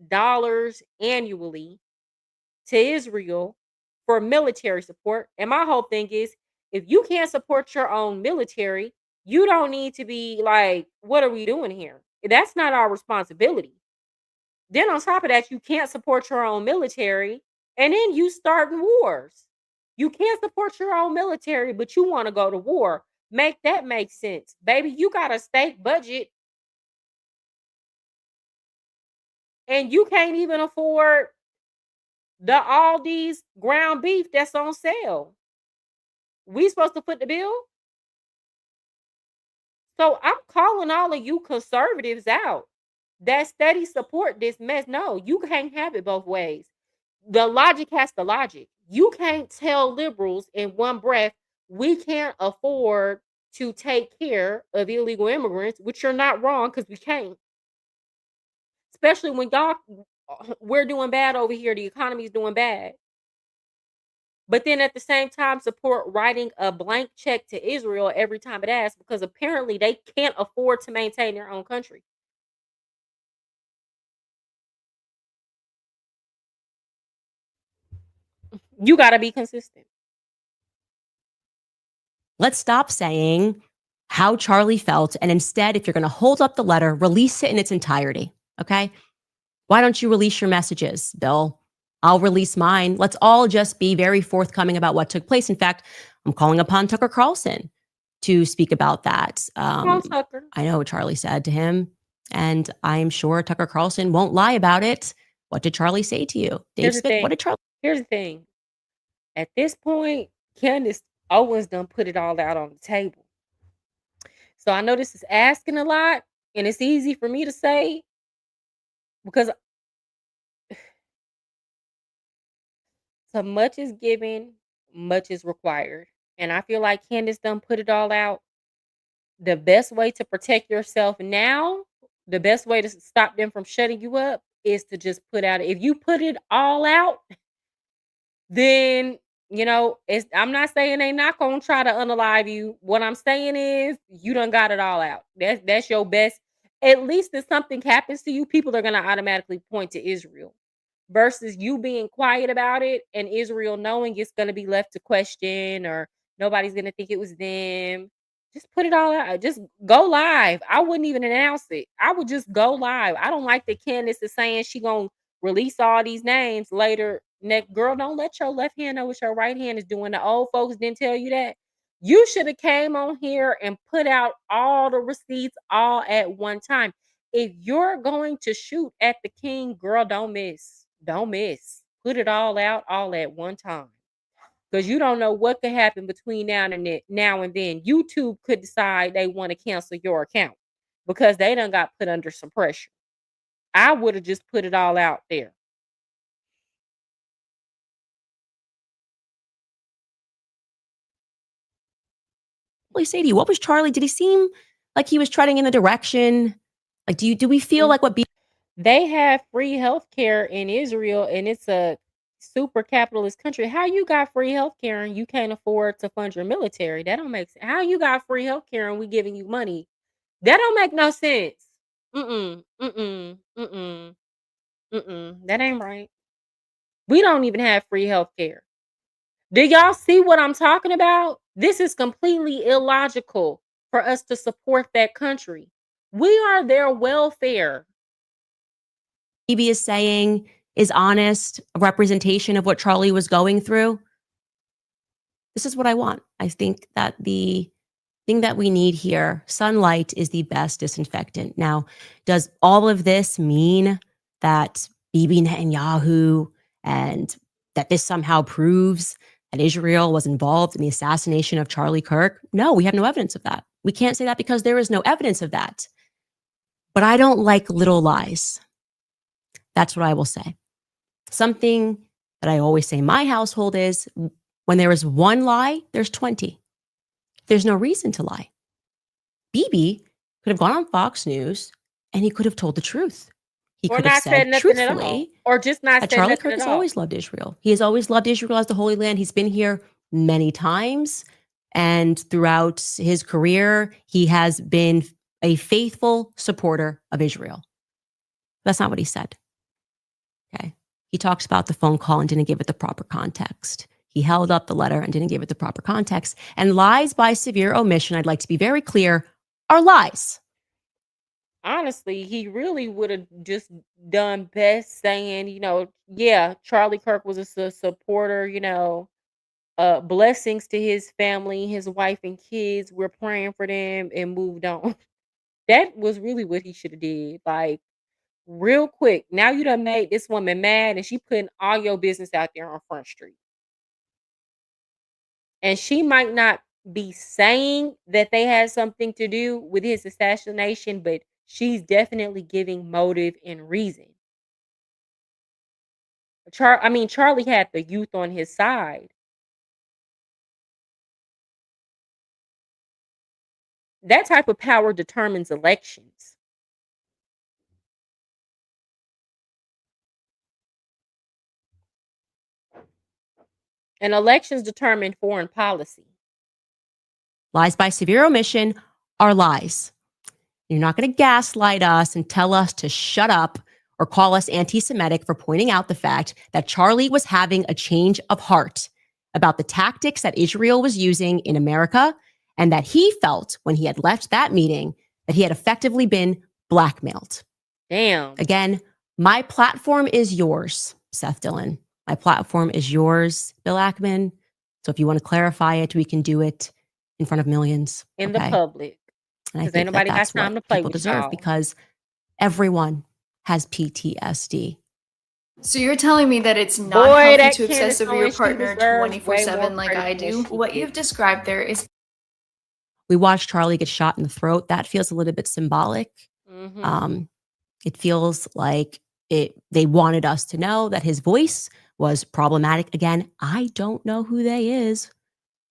Speaker 11: annually to Israel for military support. And my whole thing is, if you can't support your own military, you don't need to be what are we doing here? That's not our responsibility. Then on top of that, you can't support your own military, and then you starting wars. You can't support your own military, but you want to go to war. Make that make sense. Baby, you got a state budget and you can't even afford all these ground beef that's on sale. We supposed to put the bill? So I'm calling all of you conservatives out that steady support this mess. No, you can't have it both ways. The logic has to logic. You can't tell liberals in one breath, we can't afford to take care of illegal immigrants, which you're not wrong, because we can't. Especially when we're doing bad over here. The economy's doing bad. But then at the same time, support writing a blank check to Israel every time it asks, because apparently they can't afford to maintain their own country. You got to be consistent.
Speaker 8: Let's stop saying how Charlie felt. And instead, if you're going to hold up the letter, release it in its entirety. Okay. Why don't you release your messages, Bill? I'll release mine. Let's all just be very forthcoming about what took place. In fact, I'm calling upon Tucker Carlson to speak about that.
Speaker 11: Tucker.
Speaker 8: I know what Charlie said to him, and I'm sure Tucker Carlson won't lie about it. What did Charlie say to you? Dave Smith, what did Charlie?
Speaker 11: Here's the thing. At this point, Candace Owens done put it all out on the table. So I know this is asking a lot, and it's easy for me to say because so much is given, much is required. And I feel like Candace done put it all out. The best way to protect yourself now, the best way to stop them from shutting you up is to just put out. If you put it all out, then I'm not saying they not gonna try to unalive you. What I'm saying is you done got it all out. That's your best. At least if something happens to you, people are gonna automatically point to Israel. Versus you being quiet about it and Israel knowing it's gonna be left to question or nobody's gonna think it was them. Just put it all out. Just go live. I wouldn't even announce it. I would just go live. I don't like that Candace is saying she gonna release all these names later. Girl, don't let your left hand know what your right hand is doing. The old folks didn't tell you that. You should have came on here and put out all the receipts all at one time. If you're going to shoot at the king, girl, don't miss. Don't miss. Put it all out all at one time. Because you don't know what could happen between now and then. YouTube could decide they want to cancel your account because they done got put under some pressure. I would have just put it all out there.
Speaker 8: Say to you, what was Charlie? Did he seem like he was treading in the direction? Like, do we feel like what
Speaker 11: They have free healthcare in Israel, and it's a super capitalist country. How you got free healthcare and you can't afford to fund your military? That don't make sense. How you got free healthcare and we giving you money? That don't make no sense. Mm-mm. Mm-mm. Mm-mm. Mm-mm. That ain't right. We don't even have free healthcare. Do y'all see what I'm talking about? This is completely illogical for us to support that country. We are their welfare.
Speaker 8: Bibi is saying is honest, a representation of what Charlie was going through? This is what I want. I think that the thing that we need here, sunlight is the best disinfectant. Now, does all of this mean that Bibi Netanyahu and that this somehow proves that Israel was involved in the assassination of Charlie Kirk? No, we have no evidence of that. We can't say that because there is no evidence of that. But I don't like little lies. That's what I will say. Something that I always say in my household is when there is one lie, there's 20. There's no reason to lie. Bibi could have gone on Fox News and he could have told the truth. He
Speaker 11: Or
Speaker 8: could have
Speaker 11: not said
Speaker 8: said
Speaker 11: nothing at all.
Speaker 8: truthfully
Speaker 11: Or just not
Speaker 8: that
Speaker 11: said
Speaker 8: Charlie
Speaker 11: nothing
Speaker 8: Kirk
Speaker 11: at
Speaker 8: has
Speaker 11: all.
Speaker 8: always loved Israel. He has always loved Israel as the Holy Land. He's been here many times. And throughout his career, he has been a faithful supporter of Israel. That's not what he said. Okay. He talks about the phone call and didn't give it the proper context. He held up the letter and didn't give it the proper context. And lies by severe omission, I'd like to be very clear, are lies.
Speaker 11: Honestly, he really would have just done best saying, yeah, Charlie Kirk was a supporter, blessings to his family, his wife and kids. We're praying for them and moved on. That was really what he should have did. Like, real quick. Now you done made this woman mad and she putting all your business out there on Front Street. And she might not be saying that they had something to do with his assassination, but she's definitely giving motive and reason. Charlie had the youth on his side. That type of power determines elections. And elections determine foreign policy.
Speaker 8: Lies by severe omission are lies. You're not going to gaslight us and tell us to shut up or call us anti-Semitic for pointing out the fact that Charlie was having a change of heart about the tactics that Israel was using in America, and that he felt when he had left that meeting that he had effectively been blackmailed.
Speaker 11: Damn.
Speaker 8: Again, my platform is yours, Seth Dillon. My platform is yours, Bill Ackman. So if you want to clarify it, we can do it in front of millions.
Speaker 11: In the public.
Speaker 8: And I
Speaker 11: Because
Speaker 8: think
Speaker 11: ain't nobody got
Speaker 8: that's
Speaker 11: time
Speaker 8: what
Speaker 11: to play
Speaker 8: people
Speaker 11: with
Speaker 8: deserve,
Speaker 11: y'all.
Speaker 8: because everyone has PTSD.
Speaker 15: So you're telling me that it's not
Speaker 11: Boy,
Speaker 15: healthy
Speaker 11: that
Speaker 15: to obsess
Speaker 11: Candace
Speaker 15: over your
Speaker 11: Owens, she
Speaker 15: partner
Speaker 11: deserves way
Speaker 15: 24/7
Speaker 11: more
Speaker 15: like
Speaker 11: credit
Speaker 15: I
Speaker 11: than
Speaker 15: do?
Speaker 11: she
Speaker 15: What
Speaker 11: gets.
Speaker 15: you've described there is
Speaker 8: We watched Charlie get shot in the throat. That feels a little bit symbolic. It feels like they wanted us to know that his voice was problematic. Again, I don't know who they is.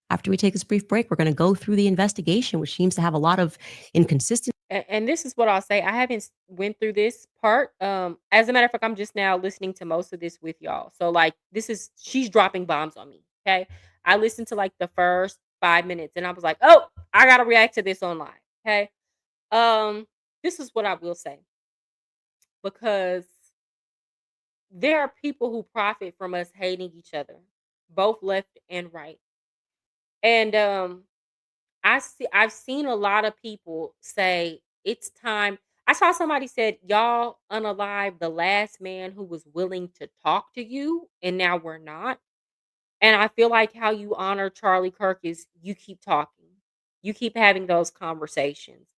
Speaker 8: After we take this brief break, we're going to go through the investigation, which seems to have a lot of inconsistency.
Speaker 11: And this is what I'll say. I haven't went through this part. As a matter of fact, I'm just now listening to most of this with y'all. So like she's dropping bombs on me. Okay. I listened to like the first 5 minutes and I was like, oh, I gotta react to this online. Okay. This is what I will say. Because there are people who profit from us hating each other, both left and right. And I've seen a lot of people say it's time. I saw somebody said, y'all unalive the last man who was willing to talk to you, and now we're not. And I feel like how you honor Charlie Kirk is you keep talking. You keep having those conversations.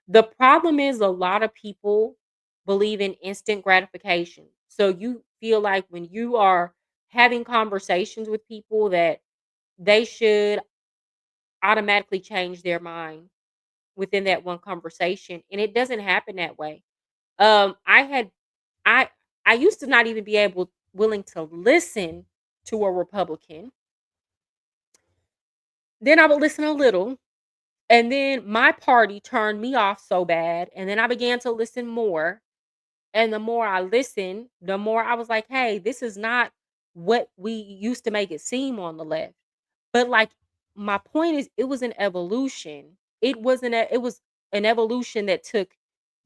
Speaker 11: The problem is a lot of people believe in instant gratification. So you feel like when you are having conversations with people that they should automatically change their mind within that one conversation, and it doesn't happen that way. I had I used to not even be willing to listen to a Republican. Then I would listen a little, and then my party turned me off so bad, and then I began to listen more. And the more I listened, the more I was like, hey, this is not what we used to make it seem on the left. But like my point is, it was an evolution. It was an evolution that took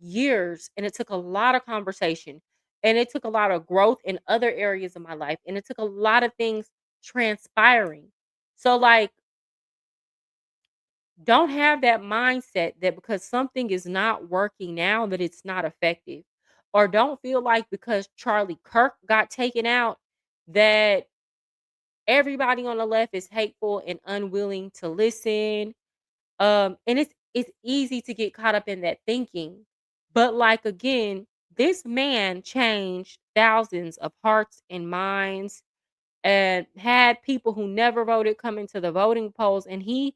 Speaker 11: years, and it took a lot of conversation, and it took a lot of growth in other areas of my life, and it took a lot of things transpiring. So like, don't have that mindset that because something is not working now that it's not effective. Or don't feel like because Charlie Kirk got taken out that everybody on the left is hateful and unwilling to listen. And it's easy to get caught up in that thinking. But like again, this man changed thousands of hearts and minds and had people who never voted come into the voting polls, and he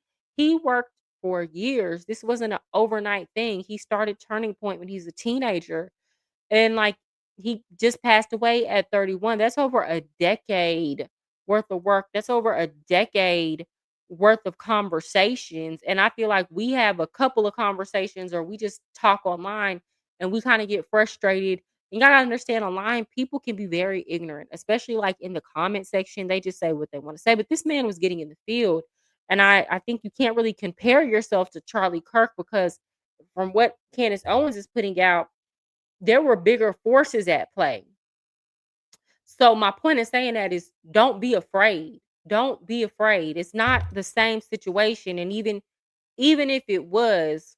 Speaker 11: worked for years. This wasn't an overnight thing. He started Turning Point when he was a teenager, and like he just passed away at 31. That's over a decade worth of work. That's over a decade worth of conversations. And I feel like we have a couple of conversations or we just talk online and we kind of get frustrated. You gotta understand online, people can be very ignorant, especially like in the comment section. They just say what they want to say. But this man was getting in the field. And I think you can't really compare yourself to Charlie Kirk because from what Candace Owens is putting out, there were bigger forces at play. So my point in saying that is don't be afraid. Don't be afraid. It's not the same situation. And even if it was,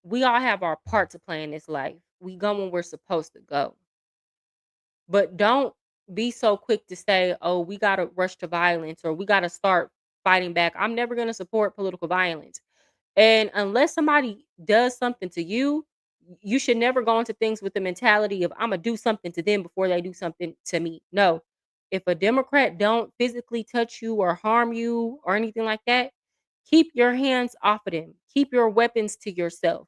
Speaker 11: we all have our part to play in this life. We go when we're supposed to go. But don't be so quick to say, oh, we gotta rush to violence or we gotta start fighting back. I'm never gonna support political violence. And unless somebody does something to you, you should never go into things with the mentality of I'm gonna do something to them before they do something to me. No. If a Democrat don't physically touch you or harm you or anything like that, keep your hands off of them. Keep your weapons to yourself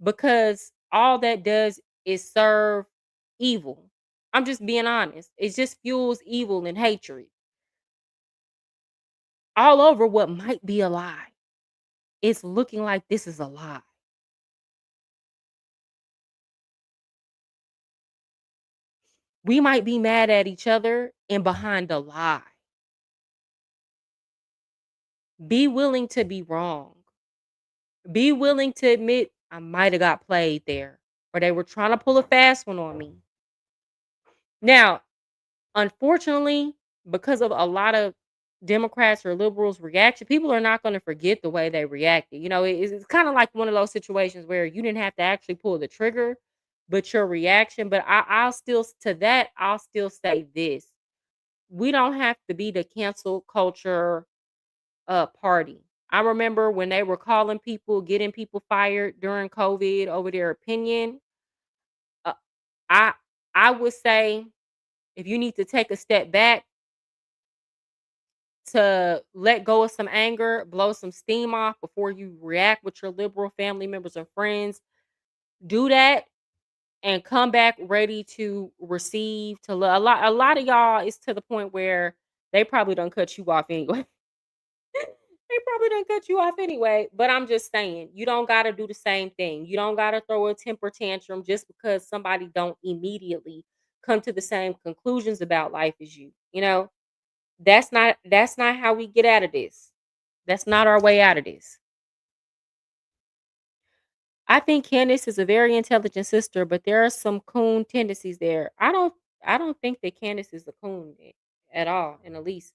Speaker 11: because all that does is serve evil. I'm just being honest. It just fuels evil and hatred all over what might be a lie. It's looking like this is a lie. We might be mad at each other and behind a lie. Be willing to be wrong. Be willing to admit I might have got played there or they were trying to pull a fast one on me. Now, unfortunately, because of a lot of Democrats or liberals' reaction, people are not going to forget the way they reacted. You know, it's kind of like one of those situations where you didn't have to actually pull the trigger, but your reaction. But I'll still say this: we don't have to be the cancel culture party. I remember when they were calling people, getting people fired during COVID over their opinion. Uh, I I would say if you need to take a step back to let go of some anger, blow some steam off before you react with your liberal family members and friends, do that and come back ready to receive a lot of y'all is to the point where they probably don't cut you off anyway. They probably didn't cut you off anyway, but I'm just saying, you don't got to do the same thing. You don't got to throw a temper tantrum just because somebody don't immediately come to the same conclusions about life as you. You know, that's not how we get out of this. That's not our way out of this. I think Candace is a very intelligent sister, but there are some coon tendencies there. I don't think that Candace is a coon at all, in the least.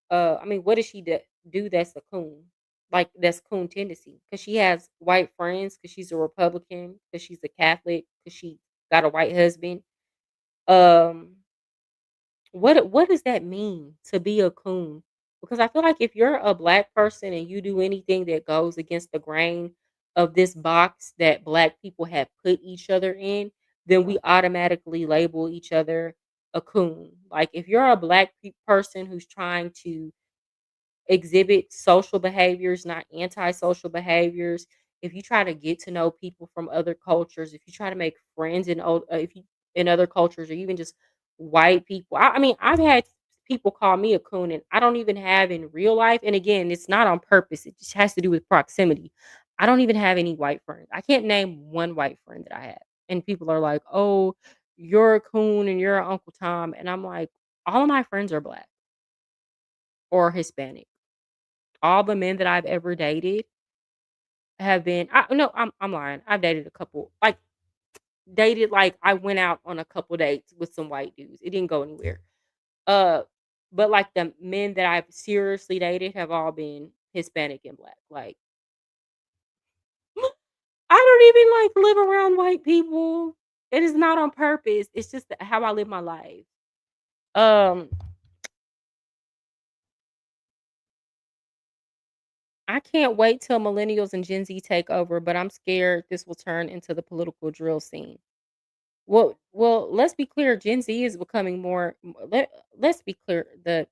Speaker 11: I mean, what does she do that's a coon? Like that's coon tendency because she has white friends, because she's a Republican, because she's a Catholic, because she got a white husband. Um, what does that mean to be a coon? Because I feel like if you're a black person and you do anything that goes against the grain of this box that black people have put each other in, then we automatically label each other a coon. Like if you're a black person who's trying to exhibit social behaviors, not antisocial behaviors. if you try to get to know people from other cultures, if you try to make friends if you in other cultures, or even just white people. I mean, I've had people call me a coon, and I don't even have in real life. And again, it's not on purpose. It just has to do with proximity. I don't even have any white friends. I can't name one white friend that I have. And people are like, "Oh, you're a coon and you're Uncle Tom," and I'm like, all of my friends are black or Hispanic. All the men that I've ever dated have been. No, I'm lying. I've dated a couple. Like I went out on a couple dates with some white dudes. It didn't go anywhere. But like the men that I've seriously dated have all been Hispanic and black. Like I don't even like live around white people. It is not on purpose. It's just how I live my life. I can't wait till millennials and Gen Z take over, but I'm scared this will turn into the political drill scene. Well, let's be clear. Gen Z is becoming more. Let's be clear. The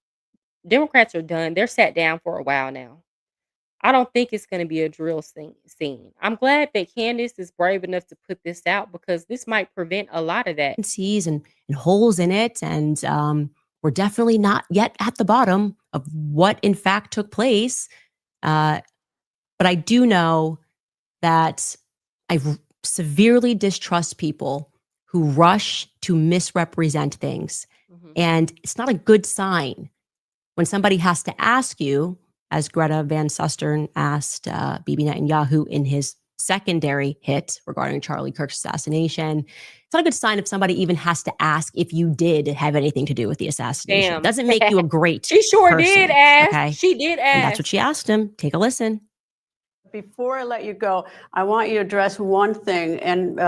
Speaker 11: Democrats are done. They're sat down for a while now. I don't think it's going to be a drill scene. I'm glad that Candace is brave enough to put this out, because this might prevent a lot of that.
Speaker 8: And holes in it. And we're definitely not yet at the bottom of what in fact took place. But I do know that I severely distrust people who rush to misrepresent things. And it's not a good sign when somebody has to ask you, as Greta Van Susteren asked Bibi Netanyahu in his secondary hit regarding Charlie Kirk's assassination. It's not a good sign if somebody even has to ask if you did have anything to do with the assassination. It doesn't make you a great
Speaker 11: She sure
Speaker 8: person,
Speaker 11: did ask.
Speaker 8: okay?
Speaker 11: She did ask.
Speaker 8: And that's what she asked him. Take a listen.
Speaker 16: Before I let you go, I want you to address one thing, and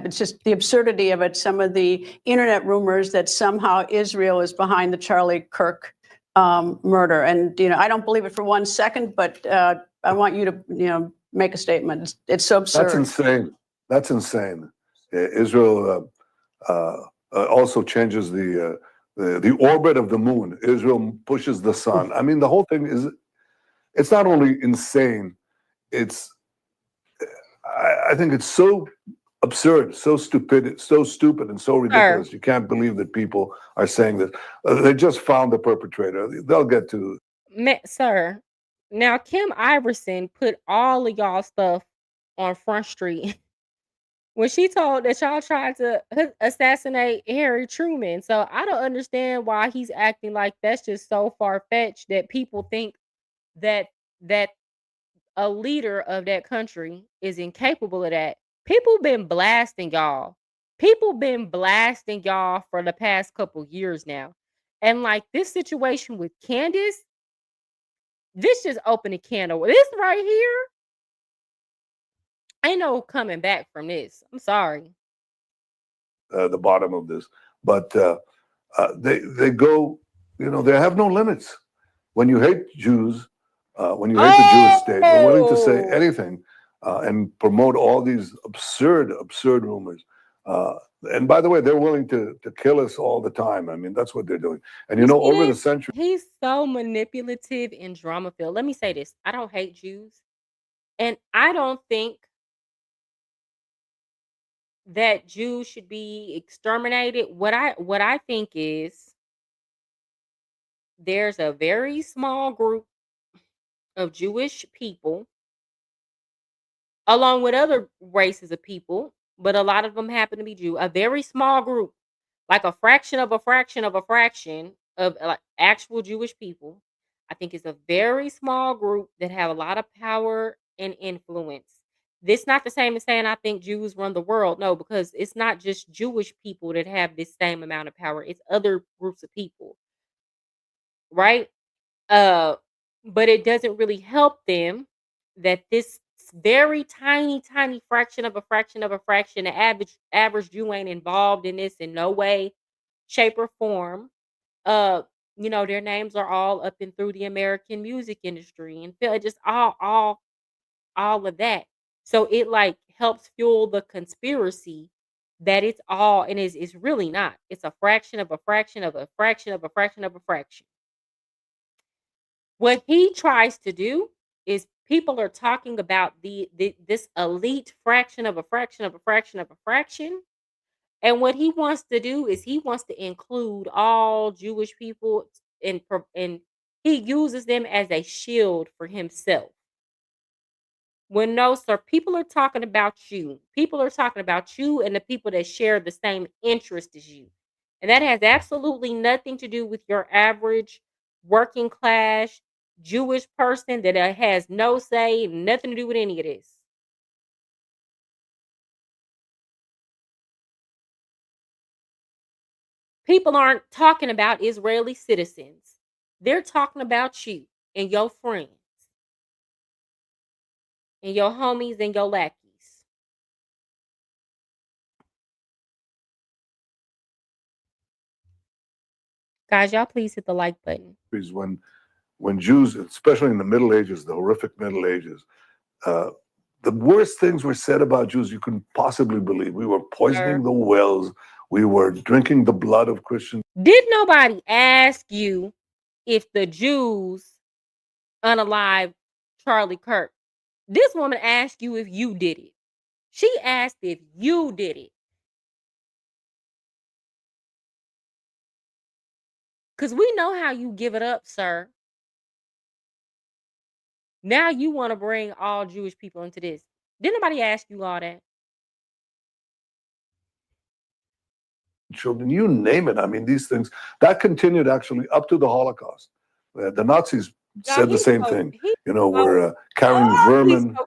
Speaker 16: it's just the absurdity of it. Some of the internet rumors that somehow Israel is behind the Charlie Kirk murder, and I don't believe it for 1 second, but I want you to make a statement. It's so absurd.
Speaker 10: That's insane. That's insane. Israel also changes the orbit of the moon. Israel pushes the sun. I mean, the whole thing it's not only insane. I think it's so absurd, so stupid, and so ridiculous. You can't believe that people are saying this. They just found the perpetrator. They'll get to.
Speaker 11: Sir, now Kim Iverson put all of y'all stuff on Front Street when she told that y'all tried to assassinate Harry Truman. So I don't understand why he's acting like that's just so far-fetched that people think that a leader of that country is incapable of that. People been blasting y'all. People been blasting y'all for the past couple years now. And like this situation with Candace, this just opened a can of this right here. Ain't no coming back from this. I'm sorry.
Speaker 10: The bottom of this, but they go. They have no limits. When you hate Jews, when you hate the Jewish state, they're willing to say anything and promote all these absurd rumors. And by the way, they're willing to kill us all the time. I mean, that's what they're doing. And over the century,
Speaker 11: he's so manipulative and drama-filled. Let me say this: I don't hate Jews, and I don't think that Jews should be exterminated. What I think is there's a very small group of Jewish people, along with other races of people, but a lot of them happen to be Jew. A very small group, like a fraction of a fraction of a fraction of like actual Jewish people. I think it's a very small group that have a lot of power and influence. This not the same as saying I think Jews run the world. No, because it's not just Jewish people that have this same amount of power. It's other groups of people, right? But it doesn't really help them that this very tiny fraction of a fraction of a fraction, the average Jew ain't involved in this in no way, shape, or form. Their names are all up and through the American music industry and just all of that. So it like helps fuel the conspiracy that it's all, and it's really not. It's a fraction of a fraction of a fraction of a fraction of a fraction. What he tries to do is people are talking about this elite fraction of a fraction of a fraction of a fraction. And what he wants to do is he wants to include all Jewish people and he uses them as a shield for himself. When no, sir, people are talking about you. People are talking about you and the people that share the same interest as you. And that has absolutely nothing to do with your average working class Jewish person that has no say, nothing to do with any of this. People aren't talking about Israeli citizens. They're talking about you and your friends and your homies and your lackeys. Guys, y'all please hit the like button.
Speaker 10: When Jews, especially in the Middle Ages, the horrific Middle Ages, the worst things were said about Jews you couldn't possibly believe. We were poisoning the wells. We were drinking the blood of Christians.
Speaker 11: Did nobody ask you if the Jews unalived Charlie Kirk? This woman asked you if you did it. She asked if you did it. Because we know how you give it up, sir. Now you want to bring all Jewish people into this. Did nobody ask you all that?
Speaker 10: Children, you name it. I mean, these things that continued actually up to the Holocaust. The Nazis said the same thing. You know, we're carrying vermin,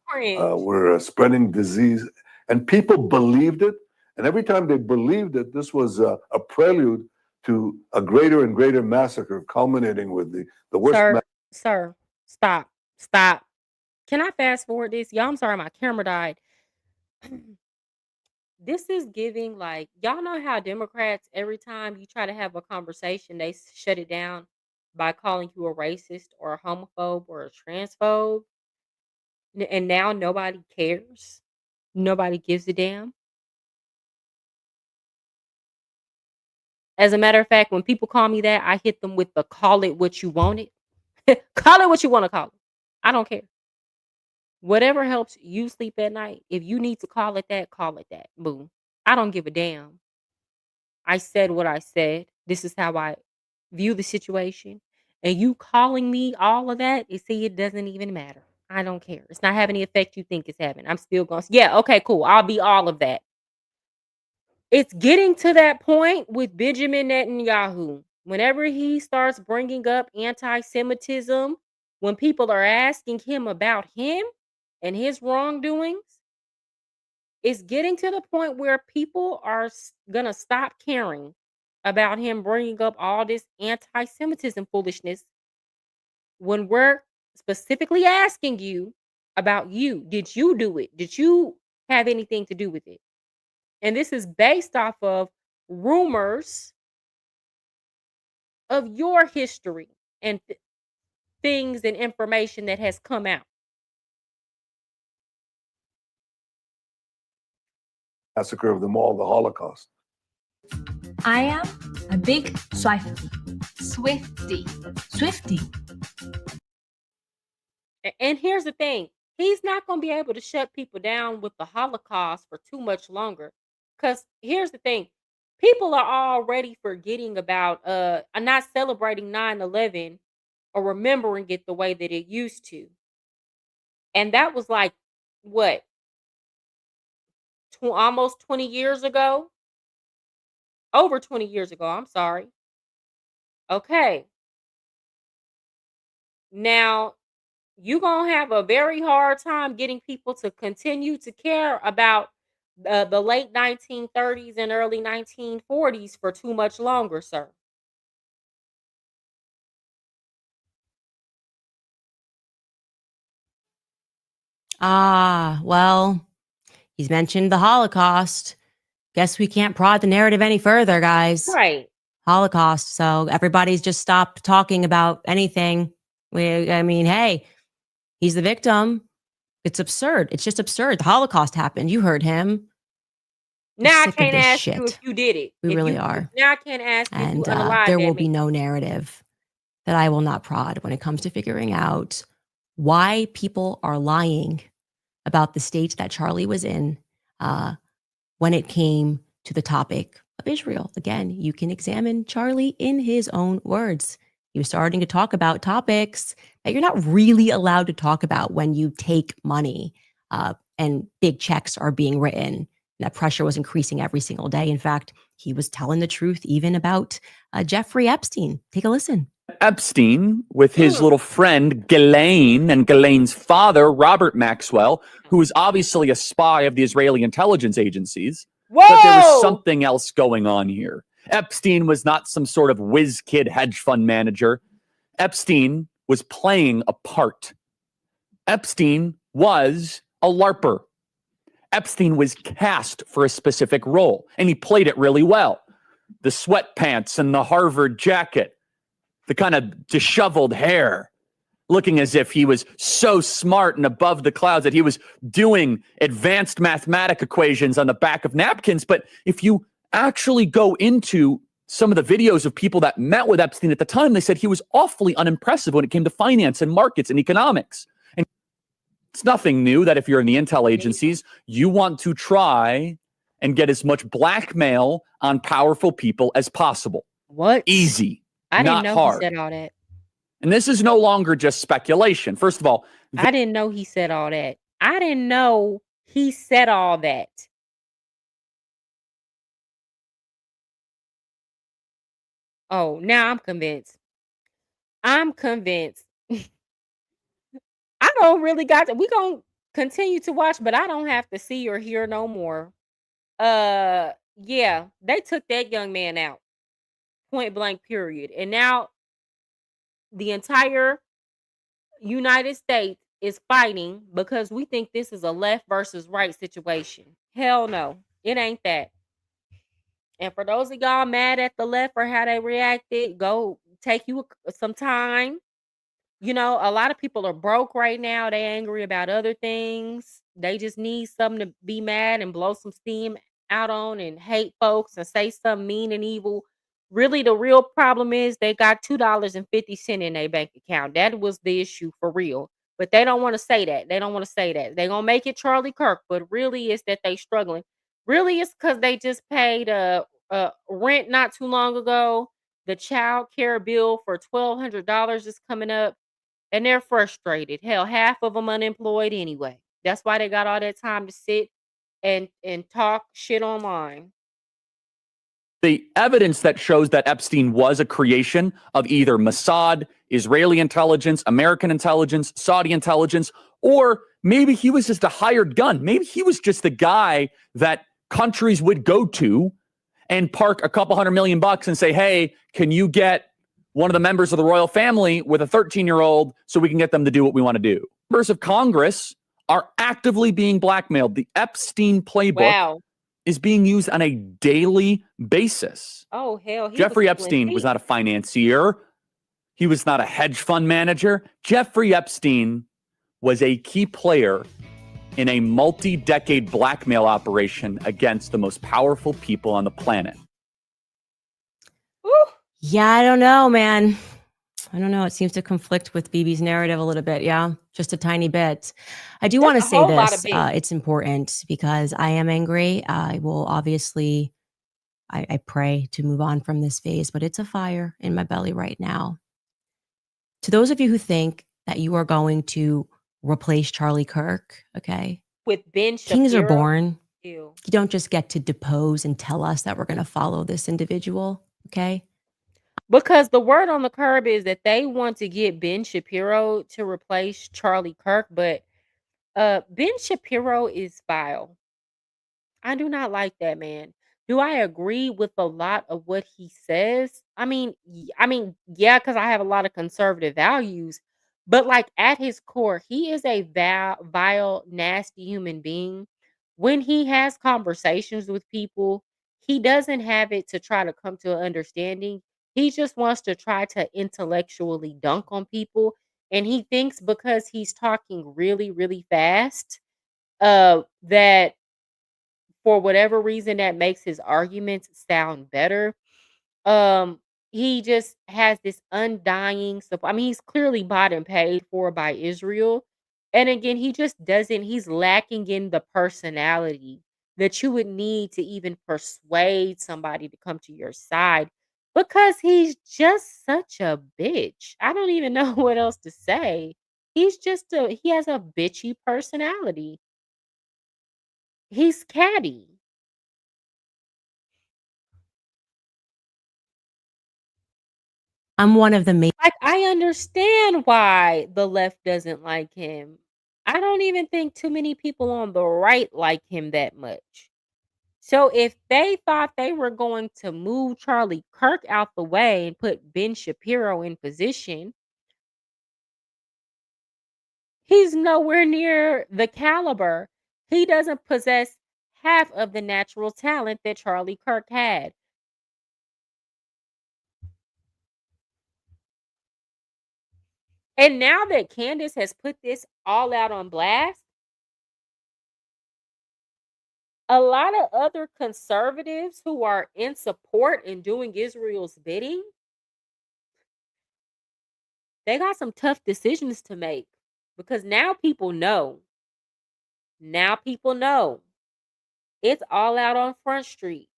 Speaker 10: we're spreading disease, and people believed it. And every time they believed it, this was a prelude to a greater and greater massacre, culminating with the worst.
Speaker 11: Sir, stop. Can I fast forward this? Y'all, I'm sorry, my camera died. This is giving like, y'all know how Democrats, every time you try to have a conversation, they shut it down by calling you a racist or a homophobe or a transphobe. And now nobody cares. Nobody gives a damn. As a matter of fact, when people call me that, I hit them with the call it what you want it. Call it what you want to call it. I don't care. Whatever helps you sleep at night. If you need to call it that, call it that. Boom. I don't give a damn. I said what I said. This is how I view the situation. And you calling me all of that, you see, it doesn't even matter. I don't care. It's not having the effect you think it's having. I'm still going, yeah, okay, cool. I'll be all of that. It's getting to that point with Benjamin Netanyahu. Whenever he starts bringing up anti-Semitism, when people are asking him about him and his wrongdoings, it's getting to the point where people are going to stop caring about him bringing up all this anti-Semitism foolishness when we're specifically asking you about you. Did you do it? Did you have anything to do with it? And this is based off of rumors of your history and things and information that has come out.
Speaker 10: Massacre of them all, the Holocaust.
Speaker 17: I am a big Swiftie.
Speaker 11: And here's the thing. He's not going to be able to shut people down with the Holocaust for too much longer. Because here's the thing. People are already forgetting about not celebrating 9/11 or remembering it the way that it used to. And that was like, what? Almost 20 years ago? Over 20 years ago, I'm sorry. Okay. Now, you're going to have a very hard time getting people to continue to care about the late 1930s and early 1940s for too much longer, sir.
Speaker 8: Well, he's mentioned the Holocaust. Guess we can't prod the narrative any further, guys.
Speaker 11: Right.
Speaker 8: Holocaust. So everybody's just stopped talking about anything. I mean, hey, he's the victim. It's absurd. It's just absurd. The Holocaust happened. You heard him.
Speaker 11: Now I can't ask you if you did it.
Speaker 8: We really are.
Speaker 11: Now I can't ask you
Speaker 8: and
Speaker 11: if you unalive
Speaker 8: there
Speaker 11: that
Speaker 8: will be
Speaker 11: man.
Speaker 8: no narrative that I will not prod when it comes to figuring out why people are lying about the state that Charlie was in when it came to the topic of Israel. Again, you can examine Charlie in his own words. He was starting to talk about topics that you're not really allowed to talk about when you take money and big checks are being written. That pressure was increasing every single day. In fact, he was telling the truth even about Jeffrey Epstein. Take a listen.
Speaker 4: Epstein with his little friend Ghislaine and Ghislaine's father, Robert Maxwell, who is obviously a spy of the Israeli intelligence agencies. But there was something else going on here. Epstein was not some sort of whiz kid hedge fund manager. Epstein was playing a part. Epstein was a LARPer. Epstein was cast for a specific role, and he played it really well. The sweatpants and the Harvard jacket, the kind of disheveled hair, looking as if he was so smart and above the clouds that he was doing advanced mathematic equations on the back of napkins. But if you actually go into some of the videos of people that met with Epstein at the time, they said he was awfully unimpressive when it came to finance and markets and economics. And it's nothing new that if you're in the intel agencies, you want to try and get as much blackmail on powerful people as possible.
Speaker 11: What?
Speaker 4: Easy.
Speaker 11: I didn't
Speaker 4: not
Speaker 11: know
Speaker 4: hard.
Speaker 11: he said all that.
Speaker 4: And this is no longer just speculation. First of all,
Speaker 11: I didn't know he said all that. I didn't know he said all that. Oh, now I'm convinced. I'm convinced. I don't really got to. We gonna continue to watch, but I don't have to see or hear no more. Yeah, they took that young man out, point blank, period. And now the entire United States is fighting because we think this is a left versus right situation. Hell no, it ain't that. And for those of y'all mad at the left for how they reacted, go take you some time. You know, a lot of people are broke right now. They angry about other things. They just need something to be mad and blow some steam out on and hate folks and say something mean and evil. Really, the real problem is they got $2.50 in their bank account. That was the issue for real. But they don't want to say that. They don't want to say that. They're gonna make it Charlie Kirk, but really it's that they struggling. Really, it's because they just paid rent not too long ago. The child care bill for $1,200 is coming up. And they're frustrated. Hell, half of them unemployed anyway. That's why they got all that time to sit and talk shit online.
Speaker 4: The evidence that shows that Epstein was a creation of either Mossad, Israeli intelligence, American intelligence, Saudi intelligence, or maybe he was just a hired gun. Maybe he was just the guy that countries would go to and park a couple $100 million and say, hey, can you get one of the members of the royal family with a 13-year-old so we can get them to do what we want to do? Members of Congress are actively being blackmailed. The Epstein playbook is being used on a daily basis.
Speaker 11: Oh, hell.
Speaker 4: Jeffrey Epstein was not a financier. He was not a hedge fund manager. Jeffrey Epstein was a key player in a multi-decade blackmail operation against the most powerful people on the planet.
Speaker 8: Yeah, I don't know, man. I don't know. It seems to conflict with Bibi's narrative a little bit. Yeah, just a tiny bit. I do want to say this. It's important because I am angry. I will obviously, I pray to move on from this phase, but it's a fire in my belly right now. To those of you who think that you are going to replace Charlie Kirk, okay?
Speaker 11: With Ben Shapiro.
Speaker 8: Kings are born.
Speaker 11: Ew.
Speaker 8: You don't just get to depose and tell us that we're going to follow this individual, okay?
Speaker 11: Because the word on the curb is that they want to get Ben Shapiro to replace Charlie Kirk, but Ben Shapiro is vile. I do not like that man. Do I agree with a lot of what he says? I mean, yeah, because I have a lot of conservative values, but like at his core, he is a vile, nasty human being. When he has conversations with people, he doesn't have it to try to come to an understanding. He just wants to try to intellectually dunk on people. And he thinks because he's talking really, really fast, that for whatever reason that makes his arguments sound better. he just has this undying support. I mean, he's clearly bought and paid for by Israel. And again, he just doesn't, he's lacking in the personality that you would need to even persuade somebody to come to your side because he's just such a bitch. I don't even know what else to say. He has a bitchy personality. He's catty.
Speaker 8: I'm one of the main.
Speaker 11: Like, I understand why the left doesn't like him. I don't even think too many people on the right like him that much. So if they thought they were going to move Charlie Kirk out the way and put Ben Shapiro in position, he's nowhere near the caliber. He doesn't possess half of the natural talent that Charlie Kirk had. And now that Candace has put this all out on blast, a lot of other conservatives who are in support and doing Israel's bidding, they got some tough decisions to make because now people know. Now people know. It's all out on Front Street.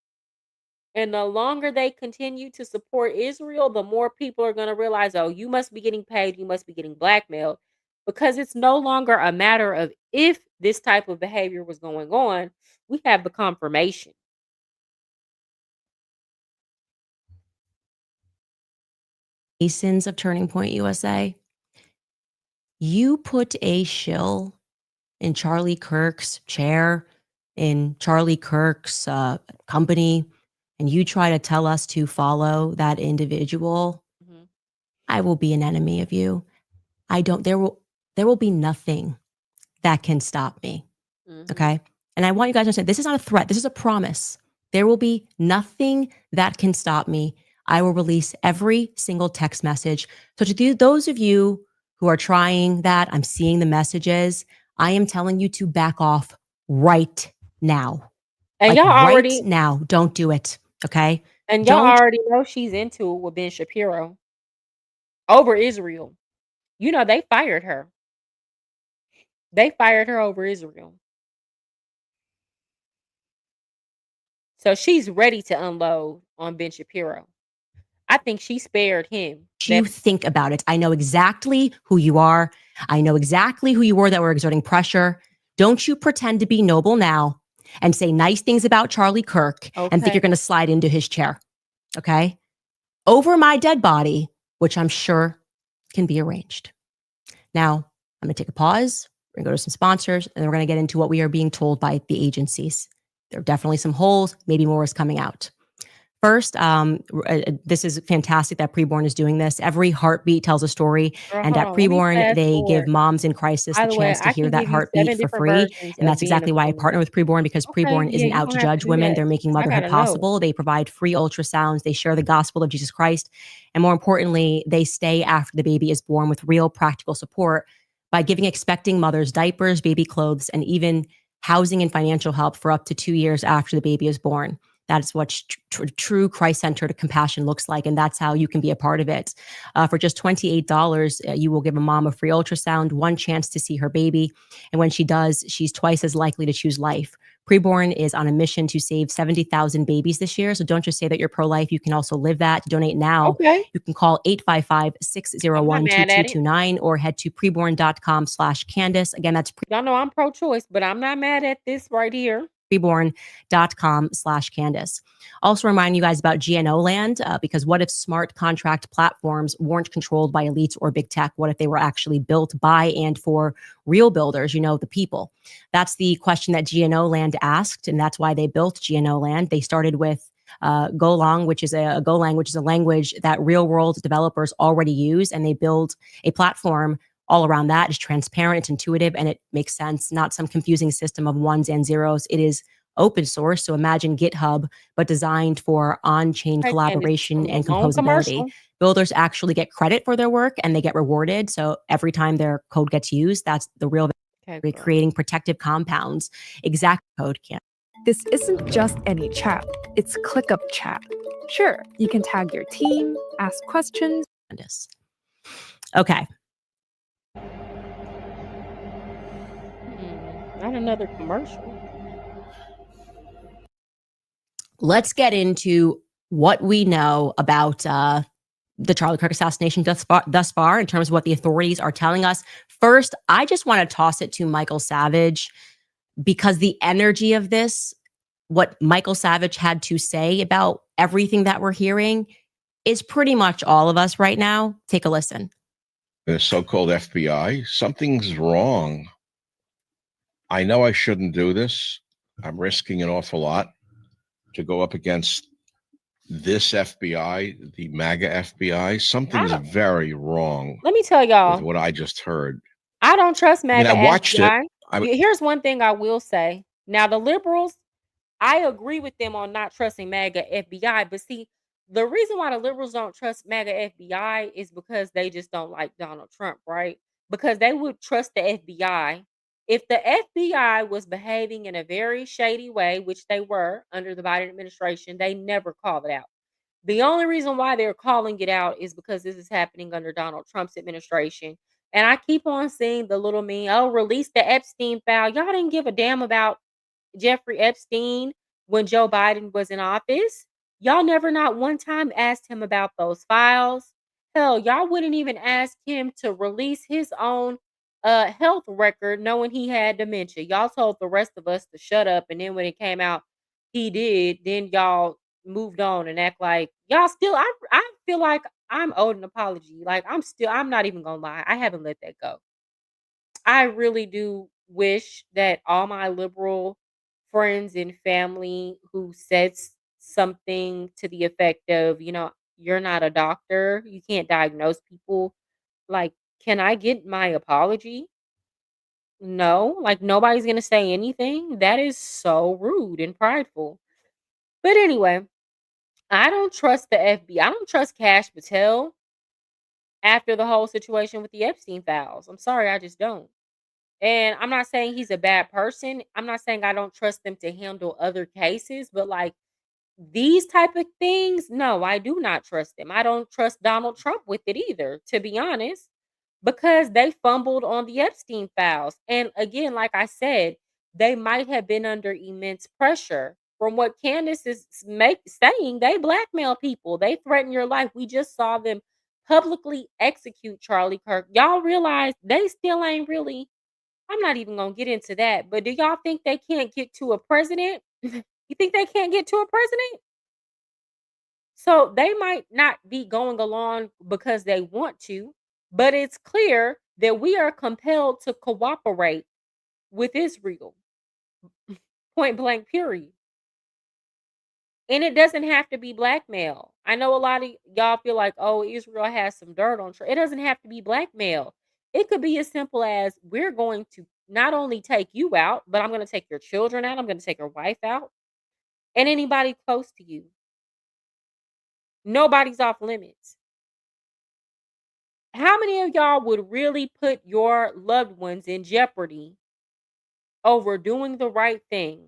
Speaker 11: And the longer they continue to support Israel, the more people are going to realize, oh, you must be getting paid, you must be getting blackmailed, because it's no longer a matter of if this type of behavior was going on. We have the confirmation.
Speaker 8: Masons of Turning Point USA. You put a shill in Charlie Kirk's chair, in Charlie Kirk's company, and you try to tell us to follow that individual, I will be an enemy of you. There will be nothing that can stop me. Okay. And I want you guys to understand, this is not a threat. This is a promise. There will be nothing that can stop me. I will release every single text message. So to those of you who are trying that, I'm seeing the messages. I am telling you to back off right now.
Speaker 11: And
Speaker 8: Like
Speaker 11: y'all
Speaker 8: right
Speaker 11: already
Speaker 8: now. Don't do it. Okay.
Speaker 11: and y'all already know she's into it with Ben Shapiro over Israel. You know, they fired her. They fired her over Israel. So she's ready to unload on Ben Shapiro. I think she spared him.
Speaker 8: You think about it. I know exactly who you are. I know exactly who you were that were exerting pressure. Don't you pretend to be noble now and say nice things about Charlie Kirk and think you're going to slide into his chair. Okay. Over my dead body, which I'm sure can be arranged. Now, I'm going to take a pause. We're going to go to some sponsors, and then we're going to get into what we are being told by the agencies. There are definitely some holes. Maybe more is coming out. First, this is fantastic that Preborn is doing this. Every heartbeat tells a story. And at Preborn, they give moms in crisis the chance to hear that heartbeat for free. And that's exactly why I partner with Preborn, because Preborn isn't out to judge women. They're making motherhood possible. They provide free ultrasounds. They share the gospel of Jesus Christ. And more importantly, they stay after the baby is born with real practical support by giving expecting mothers diapers, baby clothes, and even housing and financial help for up to 2 years after the baby is born. That is what true Christ-centered compassion looks like, and that's how you can be a part of it. For just $28, you will give a mom a free ultrasound, one chance to see her baby, and when she does, she's twice as likely to choose life. Preborn is on a mission to save 70,000 babies this year, so don't just say that you're pro-life. You can also live that. To donate now, you can call 855-601-2229 or head to preborn.com/Candace. Again, that's
Speaker 11: y'all know I'm pro-choice, but I'm not mad at this right here.
Speaker 8: preborn.com/Candace. Also remind you guys about GNO land, because what if smart contract platforms weren't controlled by elites or big tech? What if they were actually built by and for real builders, the people? That's the question that GNO land asked, and that's why they built GNO land. They started with Golang, which is a language that real world developers already use, and they build a platform all around that. Is transparent, it's intuitive, and it makes sense. Not some confusing system of ones and zeros. It is open source. So imagine GitHub, but designed for on-chain collaboration and composability. Builders actually get credit for their work and they get rewarded. So every time their code gets used, that's the real creating protective compounds. Exact code can't.
Speaker 18: This isn't just any chat. It's ClickUp Chat. Sure, you can tag your team, ask questions.
Speaker 8: Okay.
Speaker 11: Not another commercial.
Speaker 8: Let's get into what we know about the Charlie Kirk assassination thus far in terms of what the authorities are telling us. First, I just want to toss it to Michael Savage because the energy of this, what Michael Savage had to say about everything that we're hearing, is pretty much all of us right now. Take a listen.
Speaker 19: The so-called FBI, something's wrong. I know I shouldn't do this. I'm risking an awful lot to go up against this FBI, the MAGA FBI. Something's very wrong.
Speaker 11: Let me tell y'all
Speaker 19: with what I just heard.
Speaker 11: I don't trust MAGA
Speaker 19: I watched
Speaker 11: FBI.
Speaker 19: it.
Speaker 11: Here's one thing I will say. Now, the liberals, I agree with them on not trusting MAGA FBI. But see, the reason why the liberals don't trust MAGA FBI is because they just don't like Donald Trump, right? Because they would trust the FBI. If the FBI was behaving in a very shady way, which they were under the Biden administration, they never called it out. The only reason why they're calling it out is because this is happening under Donald Trump's administration. And I keep on seeing the little meme, oh, release the Epstein file. Y'all didn't give a damn about Jeffrey Epstein when Joe Biden was in office. Y'all never not one time asked him about those files. Hell, y'all wouldn't even ask him to release his own health record knowing he had dementia. Y'all told the rest of us to shut up, and then when it came out he did, then y'all moved on and act like y'all still I feel like I'm owed an apology. Like I'm not even gonna lie. I haven't let that go. I really do wish that all my liberal friends and family who said something to the effect of, you're not a doctor, you can't diagnose people. Like, can I get my apology? No, like nobody's going to say anything. That is so rude and prideful. But anyway, I don't trust the FBI. I don't trust Kash Patel after the whole situation with the Epstein files. I'm sorry, I just don't. And I'm not saying he's a bad person. I'm not saying I don't trust them to handle other cases, but like these type of things, no, I do not trust them. I don't trust Donald Trump with it either, to be honest, because they fumbled on the Epstein files. And again, like I said, they might have been under immense pressure. From what Candace is saying, they blackmail people. They threaten your life. We just saw them publicly execute Charlie Kirk. Y'all realize they still ain't really, I'm not even going to get into that, but do y'all think they can't get to a president? You think they can't get to a president? So they might not be going along because they want to, but it's clear that we are compelled to cooperate with Israel. Point blank, period. And it doesn't have to be blackmail. I know a lot of y'all feel like, oh, Israel has some dirt on Trump. It doesn't have to be blackmail. It could be as simple as we're going to not only take you out, but I'm going to take your children out. I'm going to take your wife out and anybody close to you. Nobody's off limits. How many of y'all would really put your loved ones in jeopardy over doing the right thing?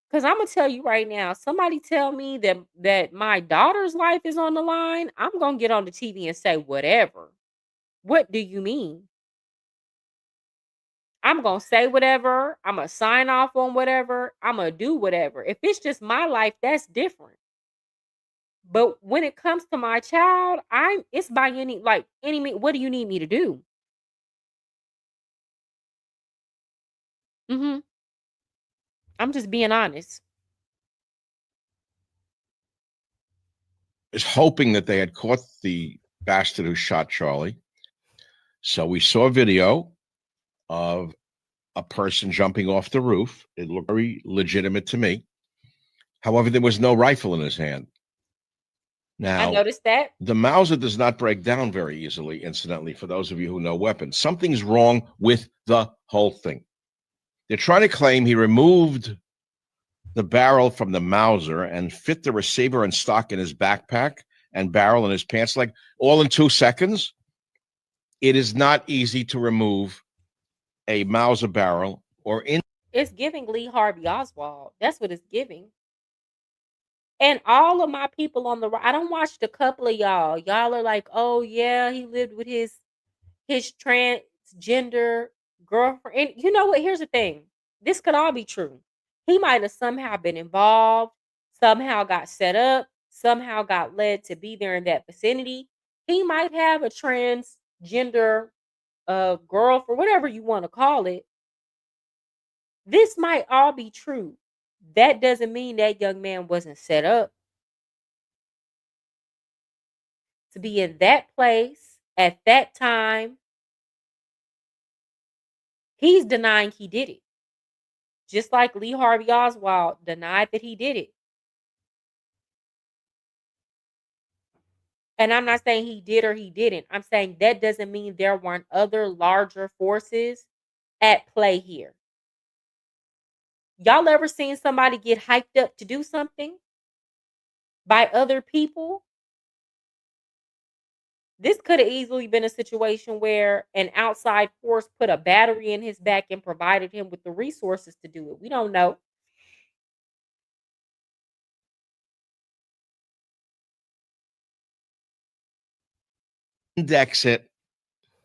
Speaker 11: Because I'm going to tell you right now, somebody tell me that my daughter's life is on the line, I'm going to get on the TV and say, whatever. What do you mean? I'm going to say whatever. I'm going to sign off on whatever. I'm going to do whatever. If it's just my life, that's different. But when it comes to my child, it's by any means. What do you need me to do? I'm just being honest.
Speaker 19: Is hoping that they had caught the bastard who shot Charlie. So we saw a video of a person jumping off the roof. It looked very legitimate to me. However, there was no rifle in his hand. Now,
Speaker 11: I noticed that.
Speaker 19: The Mauser does not break down very easily, incidentally, for those of you who know weapons. Something's wrong with the whole thing. They're trying to claim he removed the barrel from the Mauser and fit the receiver and stock in his backpack and barrel in his pants leg all in 2 seconds. It is not easy to remove a Mauser barrel or in.
Speaker 11: It's giving Lee Harvey Oswald. That's what it's giving. And all of my people on the right, I don't watch a couple of y'all. Y'all are like, oh yeah, he lived with his transgender girlfriend. And you know what? Here's the thing. This could all be true. He might have somehow been involved, somehow got set up, somehow got led to be there in that vicinity. He might have a transgender girlfriend, whatever you want to call it. This might all be true. That doesn't mean that young man wasn't set up to be in that place at that time. He's denying he did it. Just like Lee Harvey Oswald denied that he did it. And I'm not saying he did or he didn't. I'm saying that doesn't mean there weren't other larger forces at play here. Y'all ever seen somebody get hyped up to do something by other people? This could have easily been a situation where an outside force put a battery in his back and provided him with the resources to do it. We don't know.
Speaker 19: Index it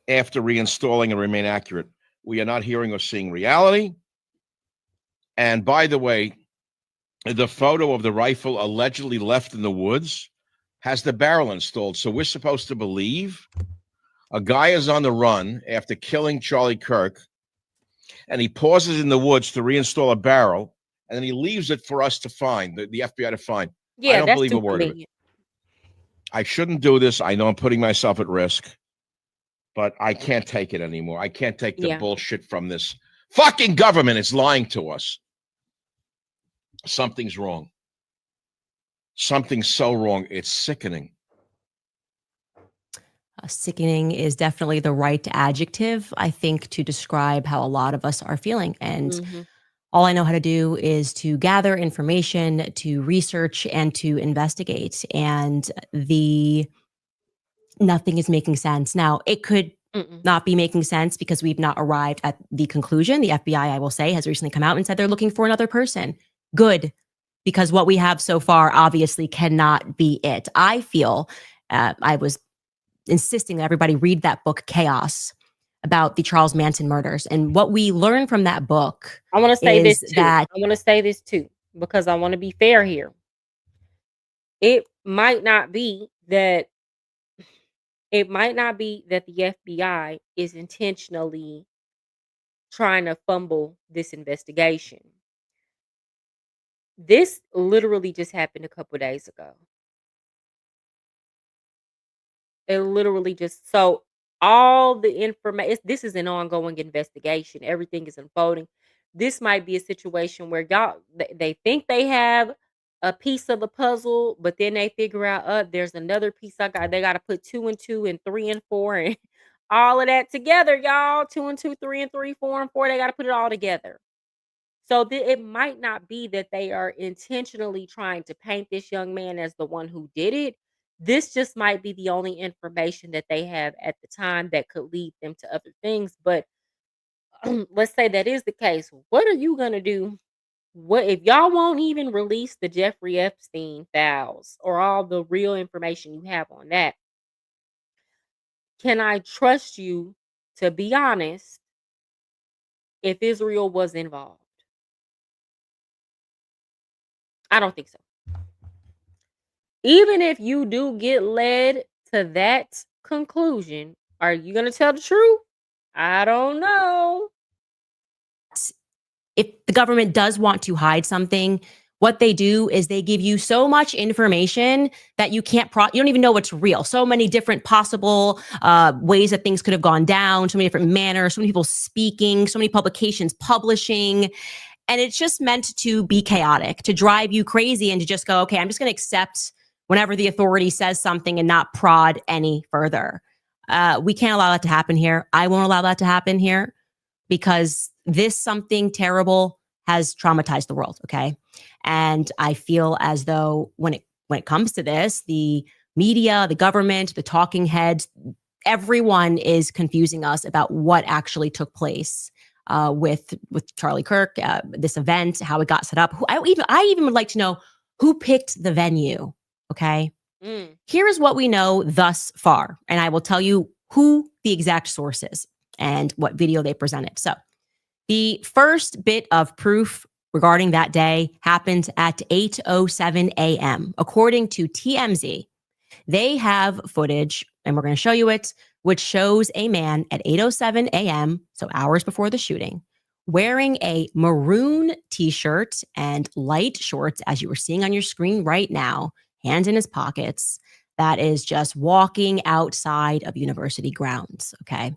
Speaker 19: after reinstalling and remain accurate. We are not hearing or seeing reality. And by the way, the photo of the rifle allegedly left in the woods has the barrel installed. So we're supposed to believe a guy is on the run after killing Charlie Kirk, and he pauses in the woods to reinstall a barrel, and then he leaves it for us to find, the FBI to find.
Speaker 11: Yeah,
Speaker 19: I don't
Speaker 11: that's
Speaker 19: believe
Speaker 11: too
Speaker 19: a word of it.
Speaker 11: convenient.
Speaker 19: I shouldn't do this. I know I'm putting myself at risk, but I can't take it anymore. I can't take the bullshit from this fucking government. It's lying to us. Something's wrong. Something's so wrong. It's sickening.
Speaker 8: Sickening is definitely the right adjective, I think, to describe how a lot of us are feeling. And all I know how to do is to gather information, to research, and to investigate. And nothing is making sense. Now, it could not be making sense because we've not arrived at the conclusion. The FBI, I will say, has recently come out and said they're looking for another person. Good, because what we have so far obviously cannot be it. I feel, I was insisting that everybody read that book, Chaos, about the Charles Manson murders. And what we learn from that book,
Speaker 11: I want to say this too.
Speaker 8: that
Speaker 11: I want to say this too, because I want to be fair here. It might not be that the FBI is intentionally trying to fumble this investigation. This literally just happened a couple days ago. It literally just, so all the information, this is an ongoing investigation. Everything is unfolding. This might be a situation where they think they have a piece of the puzzle, but then they figure out, there's another piece they got to put 2 and 2 and 3 and 4 and all of that together, y'all. 2 and 2, 3 and 3, 4 and 4. They got to put it all together. So it might not be that they are intentionally trying to paint this young man as the one who did it. This just might be the only information that they have at the time that could lead them to other things. But let's say that is the case. What are you going to do? What if y'all won't even release the Jeffrey Epstein files or all the real information you have on that? Can I trust you to be honest if Israel was involved? I don't think so. Even if you do get led to that conclusion, are you going to tell the truth? I don't know.
Speaker 8: If the government does want to hide something, what they do is they give you so much information that you can't, you don't even know what's real. So many different possible ways that things could have gone down, so many different manners, so many people speaking, so many publications publishing. And it's just meant to be chaotic, to drive you crazy and to just go, okay, I'm just going to accept whenever the authority says something and not prod any further. We can't allow that to happen here. I won't allow that to happen here because this something terrible has traumatized the world, okay? And I feel as though when it comes to this, the media, the government, the talking heads, everyone is confusing us about what actually took place with Charlie Kirk, this event, how it got set up. I even would like to know who picked the venue. Okay.
Speaker 11: Mm.
Speaker 8: Here is what we know thus far. And I will tell you who the exact source is and what video they presented. So the first bit of proof regarding that day happened at 8:07 a.m. According to TMZ, they have footage, and we're going to show you it, which shows a man at 8:07 a.m., so hours before the shooting, wearing a maroon t-shirt and light shorts, as you were seeing on your screen right now, hands in his pockets, that is just walking outside of university grounds, okay?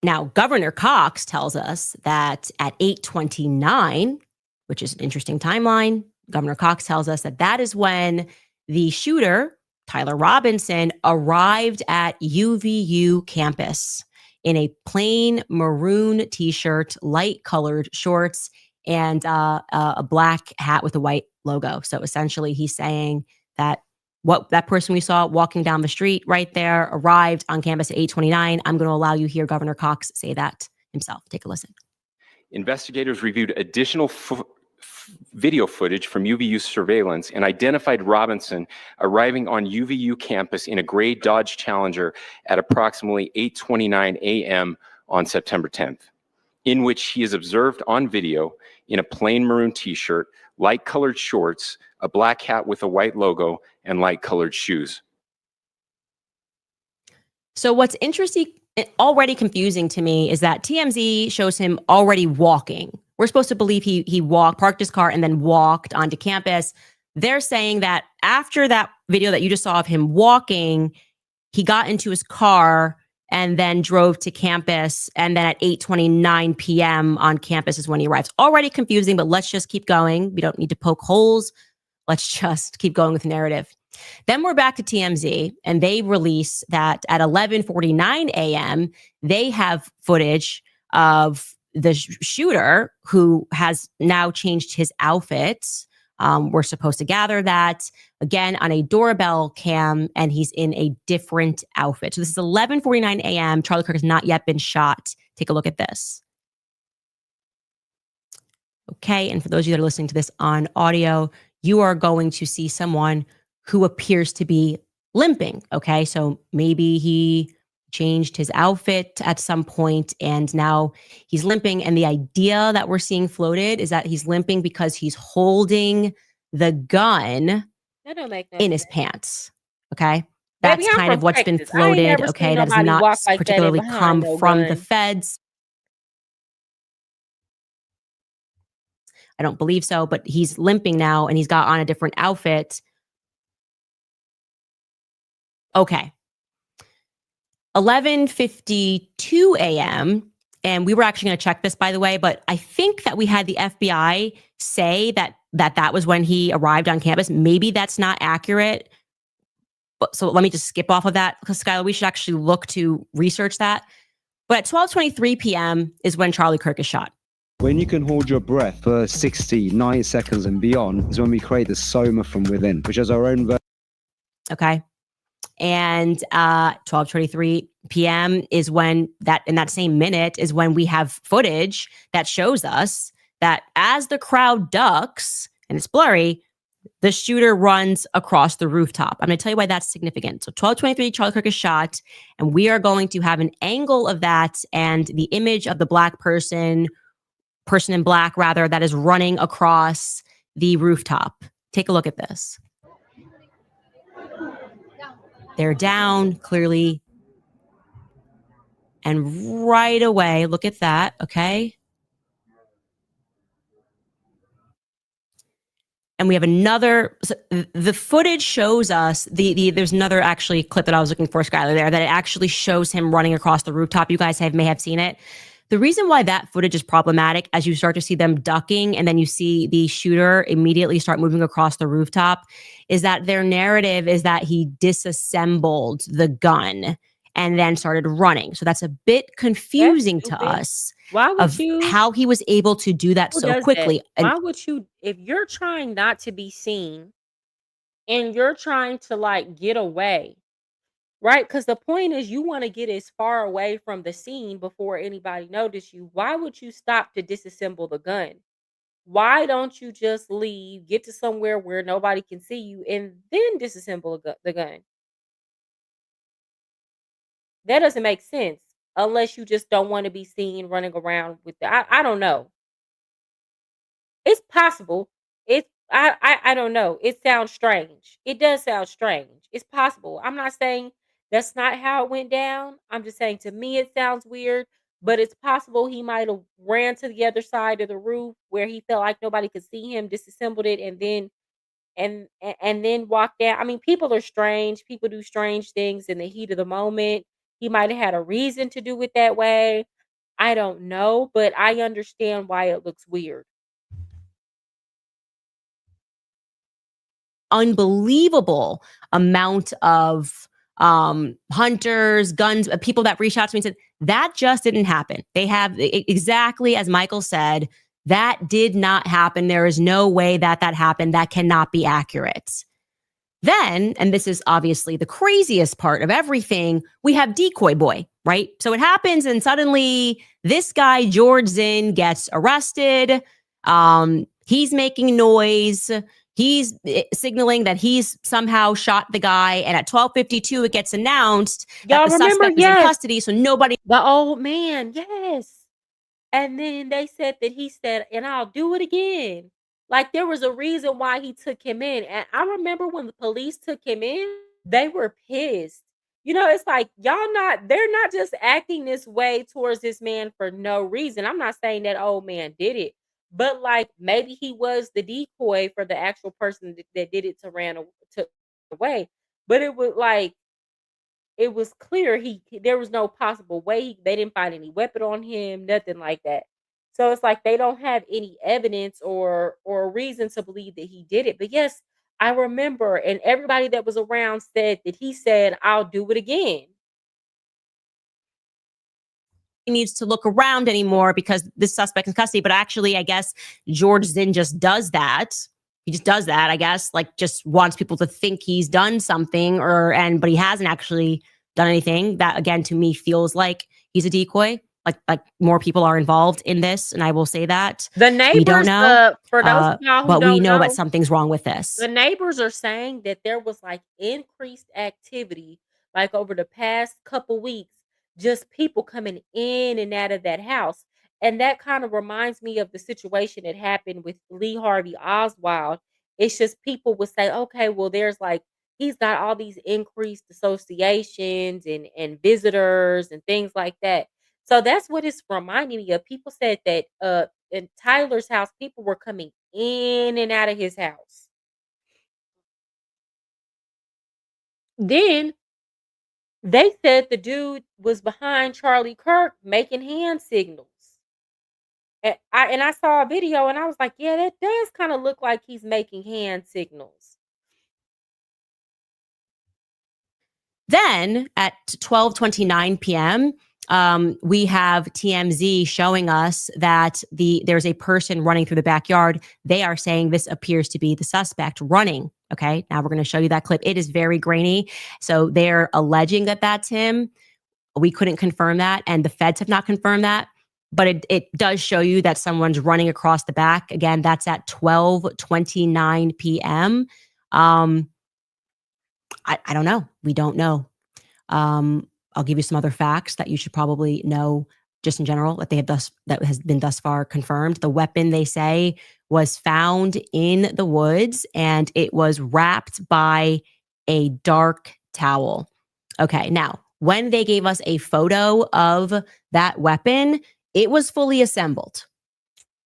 Speaker 8: Now, Governor Cox tells us that at 8:29, which is an interesting timeline, Governor Cox tells us that that is when the shooter, Tyler Robinson, arrived at UVU campus in a plain maroon t-shirt, light colored shorts, and a black hat with a white logo. So essentially he's saying that what that person we saw walking down the street right there arrived on campus at 8:29. I'm going to allow you hear Governor Cox say that himself. Take a listen.
Speaker 20: Investigators reviewed additional video footage from UVU surveillance and identified Robinson arriving on UVU campus in a gray Dodge Challenger at approximately 8:29 a.m. on September 10th, in which he is observed on video in a plain maroon t-shirt, light colored shorts, a black hat with a white logo, and light colored shoes.
Speaker 8: So what's interesting, already confusing to me, is that TMZ shows him already walking. We're supposed to believe he walked, parked his car, and then walked onto campus. They're saying that after that video that you just saw of him walking, he got into his car and then drove to campus. And then at 8:29 p.m. on campus is when he arrives. Already confusing, but let's just keep going. We don't need to poke holes. Let's just keep going with the narrative. Then we're back to TMZ, and they release that at 11:49 a.m., they have footage of the shooter who has now changed his outfit. We're supposed to gather that again on a doorbell cam, and he's in a different outfit. So this is 11:49 a.m. Charlie Kirk has not yet been shot. Take a look at this. Okay, and for those of you that are listening to this on audio, you are going to see someone who appears to be limping. Okay, so maybe he changed his outfit at some point and now he's limping. And the idea that we're seeing floated is that he's limping because he's holding the gun
Speaker 11: That don't make no
Speaker 8: in his
Speaker 11: sense.
Speaker 8: pants. Okay, that's
Speaker 11: Baby, I'm
Speaker 8: kind
Speaker 11: from
Speaker 8: of what's been
Speaker 11: Texas. I ain't
Speaker 8: floated.
Speaker 11: never
Speaker 8: Okay,
Speaker 11: seen
Speaker 8: that does
Speaker 11: nobody
Speaker 8: not
Speaker 11: walk like that
Speaker 8: particularly
Speaker 11: behind
Speaker 8: come
Speaker 11: no
Speaker 8: from the
Speaker 11: gun.
Speaker 8: feds. I don't believe so, but he's limping now and he's got on a different outfit. Okay. 11:52 a.m. And we were actually going to check this, by the way, but I think that we had the FBI say that was when he arrived on campus. Maybe that's not accurate. But so let me just skip off of that because Skylar, we should actually look to research that. But at 12:23 p.m. is when Charlie Kirk is shot.
Speaker 21: When you can hold your breath for 60, 90 seconds and beyond is when we create the soma from within, which has our own.
Speaker 8: Okay. And 12:23 p.m. is when in that same minute is when we have footage that shows us that as the crowd ducks and it's blurry, the shooter runs across the rooftop. I'm going to tell you why that's significant. So 12:23, Charlie Kirk is shot, and we are going to have an angle of that and the image of the black person in black rather, that is running across the rooftop. Take a look at this. They're down clearly. And right away, look at that, okay? And we have another, so the footage shows us, there's another actually clip that I was looking for, Skylar, there, that it actually shows him running across the rooftop. You guys may have seen it. The reason why that footage is problematic, as you start to see them ducking and then you see the shooter immediately start moving across the rooftop, is that their narrative is that he disassembled the gun and then started running. So that's a bit confusing to us.
Speaker 11: Why would
Speaker 8: of
Speaker 11: you?
Speaker 8: how he was able to do that
Speaker 11: Who
Speaker 8: so
Speaker 11: does
Speaker 8: quickly.
Speaker 11: that? Why would you, if you're trying not to be seen and you're trying to like get away, right? Because the point is you want to get as far away from the scene before anybody notice you. Why would you stop to disassemble the gun? Why don't you just leave, get to somewhere where nobody can see you, and then disassemble the gun? That doesn't make sense unless you just don't want to be seen running around with the. I don't know. It's possible. I don't know. It sounds strange. It does sound strange. It's possible. I'm not saying that's not how it went down. I'm just saying to me it sounds weird, but it's possible he might have ran to the other side of the roof where he felt like nobody could see him, disassembled it, and then and then walked down. I mean, people are strange. People do strange things in the heat of the moment. He might have had a reason to do it that way. I don't know, but I understand why it looks weird.
Speaker 8: Unbelievable amount of hunters, guns, people that reached out to me and said that just didn't happen. They have exactly as Michael said, that did not happen. There is no way that happened. That cannot be accurate. Then, and this is obviously the craziest part of everything, we have Decoy Boy, right? So it happens and suddenly this guy, George Zinn, gets arrested. He's making noise. He's signaling that he's somehow shot the guy. And at 12:52, it gets announced that the suspect is in custody. So nobody.
Speaker 11: The old man, yes. And then they said that he said, and I'll do it again. Like there was a reason why he took him in. And I remember when the police took him in, they were pissed. You know, it's like they're not just acting this way towards this man for no reason. I'm not saying that old man did it, but like maybe he was the decoy for the actual person that did it to away. But it was like it was clear there was no possible way they didn't find any weapon on him, nothing like that. So it's like they don't have any evidence or reason to believe that he did it. But yes, I remember, and everybody that was around said that he said, "I'll do it again."
Speaker 8: Needs to look around anymore because this suspect is in custody. But actually, I guess George Zinn just does that. He just does that, I guess, like just wants people to think he's done something but he hasn't actually done anything. That again, to me, feels like he's a decoy. Like more people are involved in this, and I will say that
Speaker 11: the neighbors.
Speaker 8: We don't know,
Speaker 11: for those of y'all who
Speaker 8: but
Speaker 11: don't
Speaker 8: we know that something's wrong with this.
Speaker 11: The neighbors are saying that there was like increased activity, like over the past couple weeks, just people coming in and out of that house. And that kind of reminds me of the situation that happened with Lee Harvey Oswald. It's just people would say, okay, well, there's like, he's got all these increased associations and visitors and things like that. So that's what it's reminding me of. People said that in Tyler's house, people were coming in and out of his house. Then they said the dude was behind Charlie Kirk making hand signals. And I saw a video and I was like, yeah, that does kind of look like he's making hand signals.
Speaker 8: Then at 12:29 p.m., we have TMZ showing us that there's a person running through the backyard. They are saying this appears to be the suspect running. Okay, now we're going to show you that clip. It is very grainy. So they're alleging that that's him. We couldn't confirm that, and the feds have not confirmed that. But it does show you that someone's running across the back. Again, that's at 12:29 p.m. I don't know. We don't know. I'll give you some other facts that you should probably know just in general that has been thus far confirmed. The weapon, they say, was found in the woods and it was wrapped by a dark towel. Okay, now, when they gave us a photo of that weapon, it was fully assembled.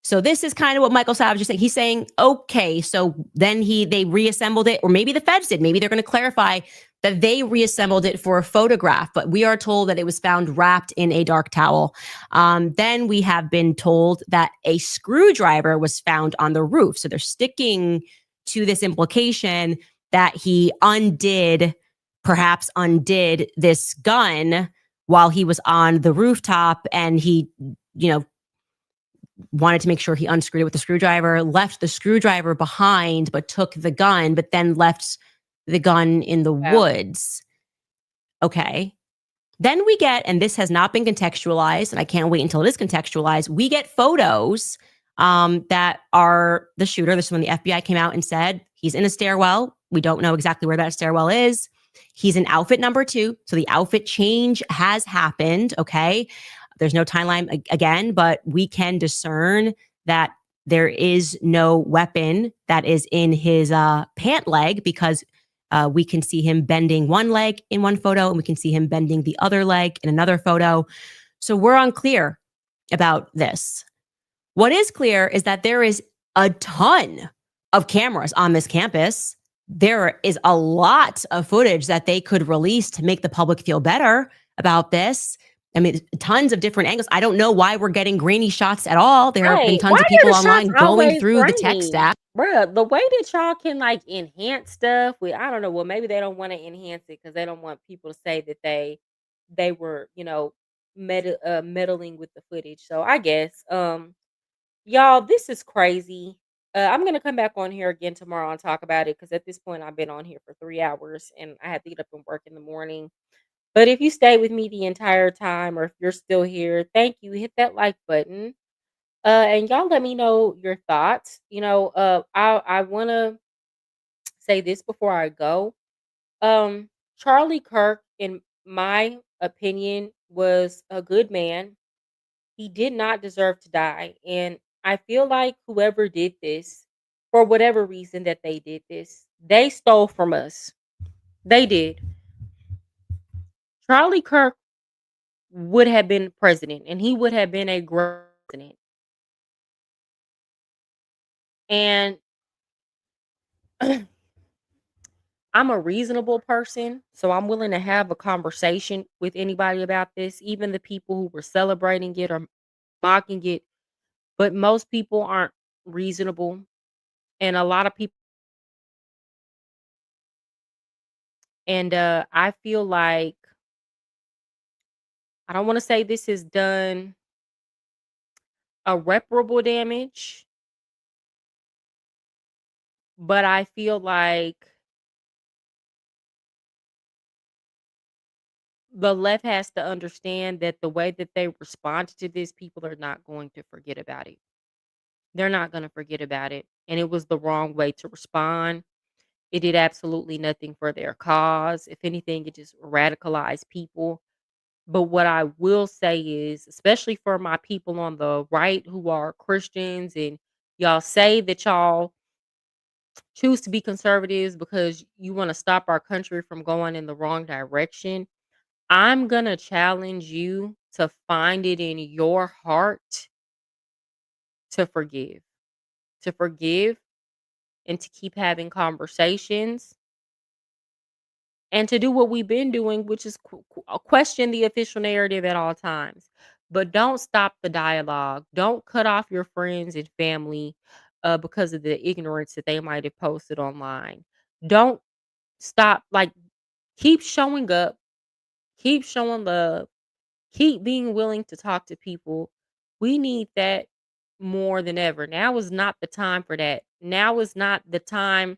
Speaker 8: So this is kind of what Michael Savage is saying. He's saying, okay, so then they reassembled it, or maybe the feds did. Maybe they're going to clarify that they reassembled it for a photograph, but we are told that it was found wrapped in a dark towel. Then we have been told that a screwdriver was found on the roof. So they're sticking to this implication that he perhaps undid this gun while he was on the rooftop, and he, wanted to make sure he unscrewed it with the screwdriver, left the screwdriver behind, but took the gun, but then left the gun in the woods. Okay. Then we get, and this has not been contextualized, and I can't wait until it is contextualized, we get photos that are the shooter. This is when the FBI came out and said he's in a stairwell. We don't know exactly where that stairwell is. He's in outfit number 2. So the outfit change has happened. Okay. There's no timeline again, but we can discern that there is no weapon that is in his pant leg, because we can see him bending one leg in one photo and we can see him bending the other leg in another photo. So we're unclear about this. What is clear is that there is a ton of cameras on this campus. There is a lot of footage that they could release to make the public feel better about this. I mean, tons of different angles. I don't know why we're getting grainy shots at all. There have been
Speaker 11: Right.
Speaker 8: tons
Speaker 11: Why
Speaker 8: of
Speaker 11: are
Speaker 8: people
Speaker 11: the
Speaker 8: online
Speaker 11: shots
Speaker 8: going
Speaker 11: always
Speaker 8: through the tech
Speaker 11: grainy?
Speaker 8: stack.
Speaker 11: Bruh, the way that y'all can like enhance stuff with, I don't know, well, maybe they don't want to enhance it because they don't want people to say that they were, meddling with the footage. So I guess, y'all, this is crazy. I'm gonna come back on here again tomorrow and talk about it because at this point I've been on here for 3 hours and I had to get up and work in the morning. But if you stay with me the entire time, or if you're still here, thank you. Hit that like button. And y'all let me know your thoughts. I want to say this before I go. Charlie Kirk, in my opinion, was a good man. He did not deserve to die, and I feel like whoever did this, for whatever reason that they did this, they stole from us. They did. Charlie Kirk would have been president, and he would have been a great president. And I'm a reasonable person, so I'm willing to have a conversation with anybody about this, even the people who were celebrating it or mocking it. But most people aren't reasonable, and a lot of people. And I feel like I don't want to say this has done irreparable damage, but I feel like the left has to understand that the way that they responded to this, people are not going to forget about it. They're not going to forget about it. And it was the wrong way to respond. It did absolutely nothing for their cause. If anything, it just radicalized people. But what I will say is, especially for my people on the right who are Christians and y'all say that y'all choose to be conservatives because you want to stop our country from going in the wrong direction, I'm going to challenge you to find it in your heart to forgive, to forgive and to keep having conversations and to do what we've been doing, which is question the official narrative at all times. But don't stop the dialogue. Don't cut off your friends and family because of the ignorance that they might have posted online. Don't stop. Like, keep showing up, keep showing love, keep being willing to talk to people. We need that more than ever. Now is not the time for that. Now is not the time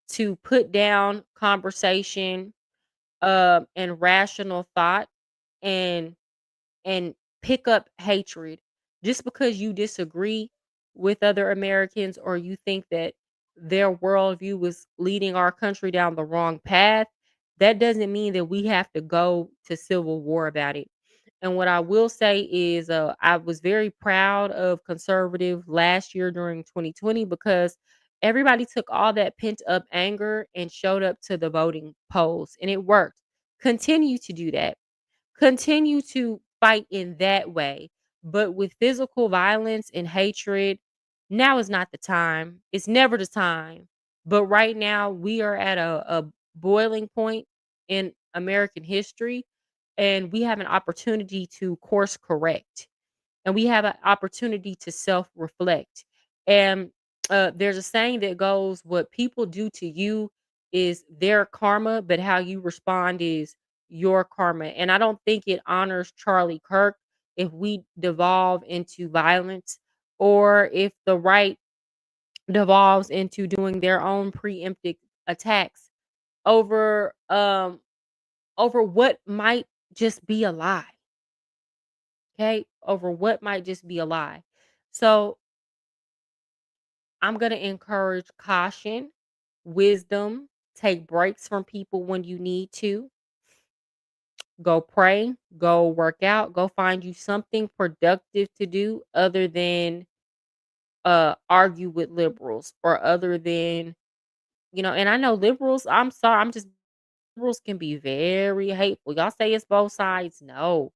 Speaker 11: to put down conversation and rational thought and and pick up hatred just because you disagree with other Americans or you think that their worldview is leading our country down the wrong path. That doesn't mean that we have to go to civil war about it. And what I will say is, I was very proud of conservative last year during 2020 because everybody took all that pent up anger and showed up to the voting polls, and it worked. Continue to do that. Continue to fight in that way. But with physical violence and hatred, now is not the time. It's never the time. But right now, we are at a boiling point in American history, and we have an opportunity to course correct, and we have an opportunity to self reflect. And there's a saying that goes, what people do to you is their karma, but how you respond is your karma. And I don't think it honors Charlie Kirk if we devolve into violence, or if the right devolves into doing their own preemptive attacks over over what might just be a lie. Okay? Over what might just be a lie. So I'm going to encourage caution, wisdom, take breaks from people when you need to. Go pray, go work out, go find you something productive to do other than argue with liberals, or other than, and I know liberals, I'm sorry, liberals can be very hateful. Y'all say it's both sides. No.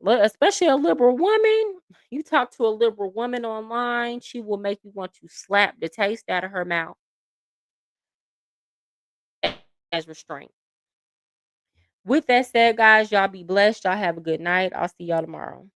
Speaker 11: Especially a liberal woman. You talk to a liberal woman online, she will make you want to slap the taste out of her mouth as restraint. With that said, guys, y'all be blessed. Y'all have a good night. I'll see y'all tomorrow.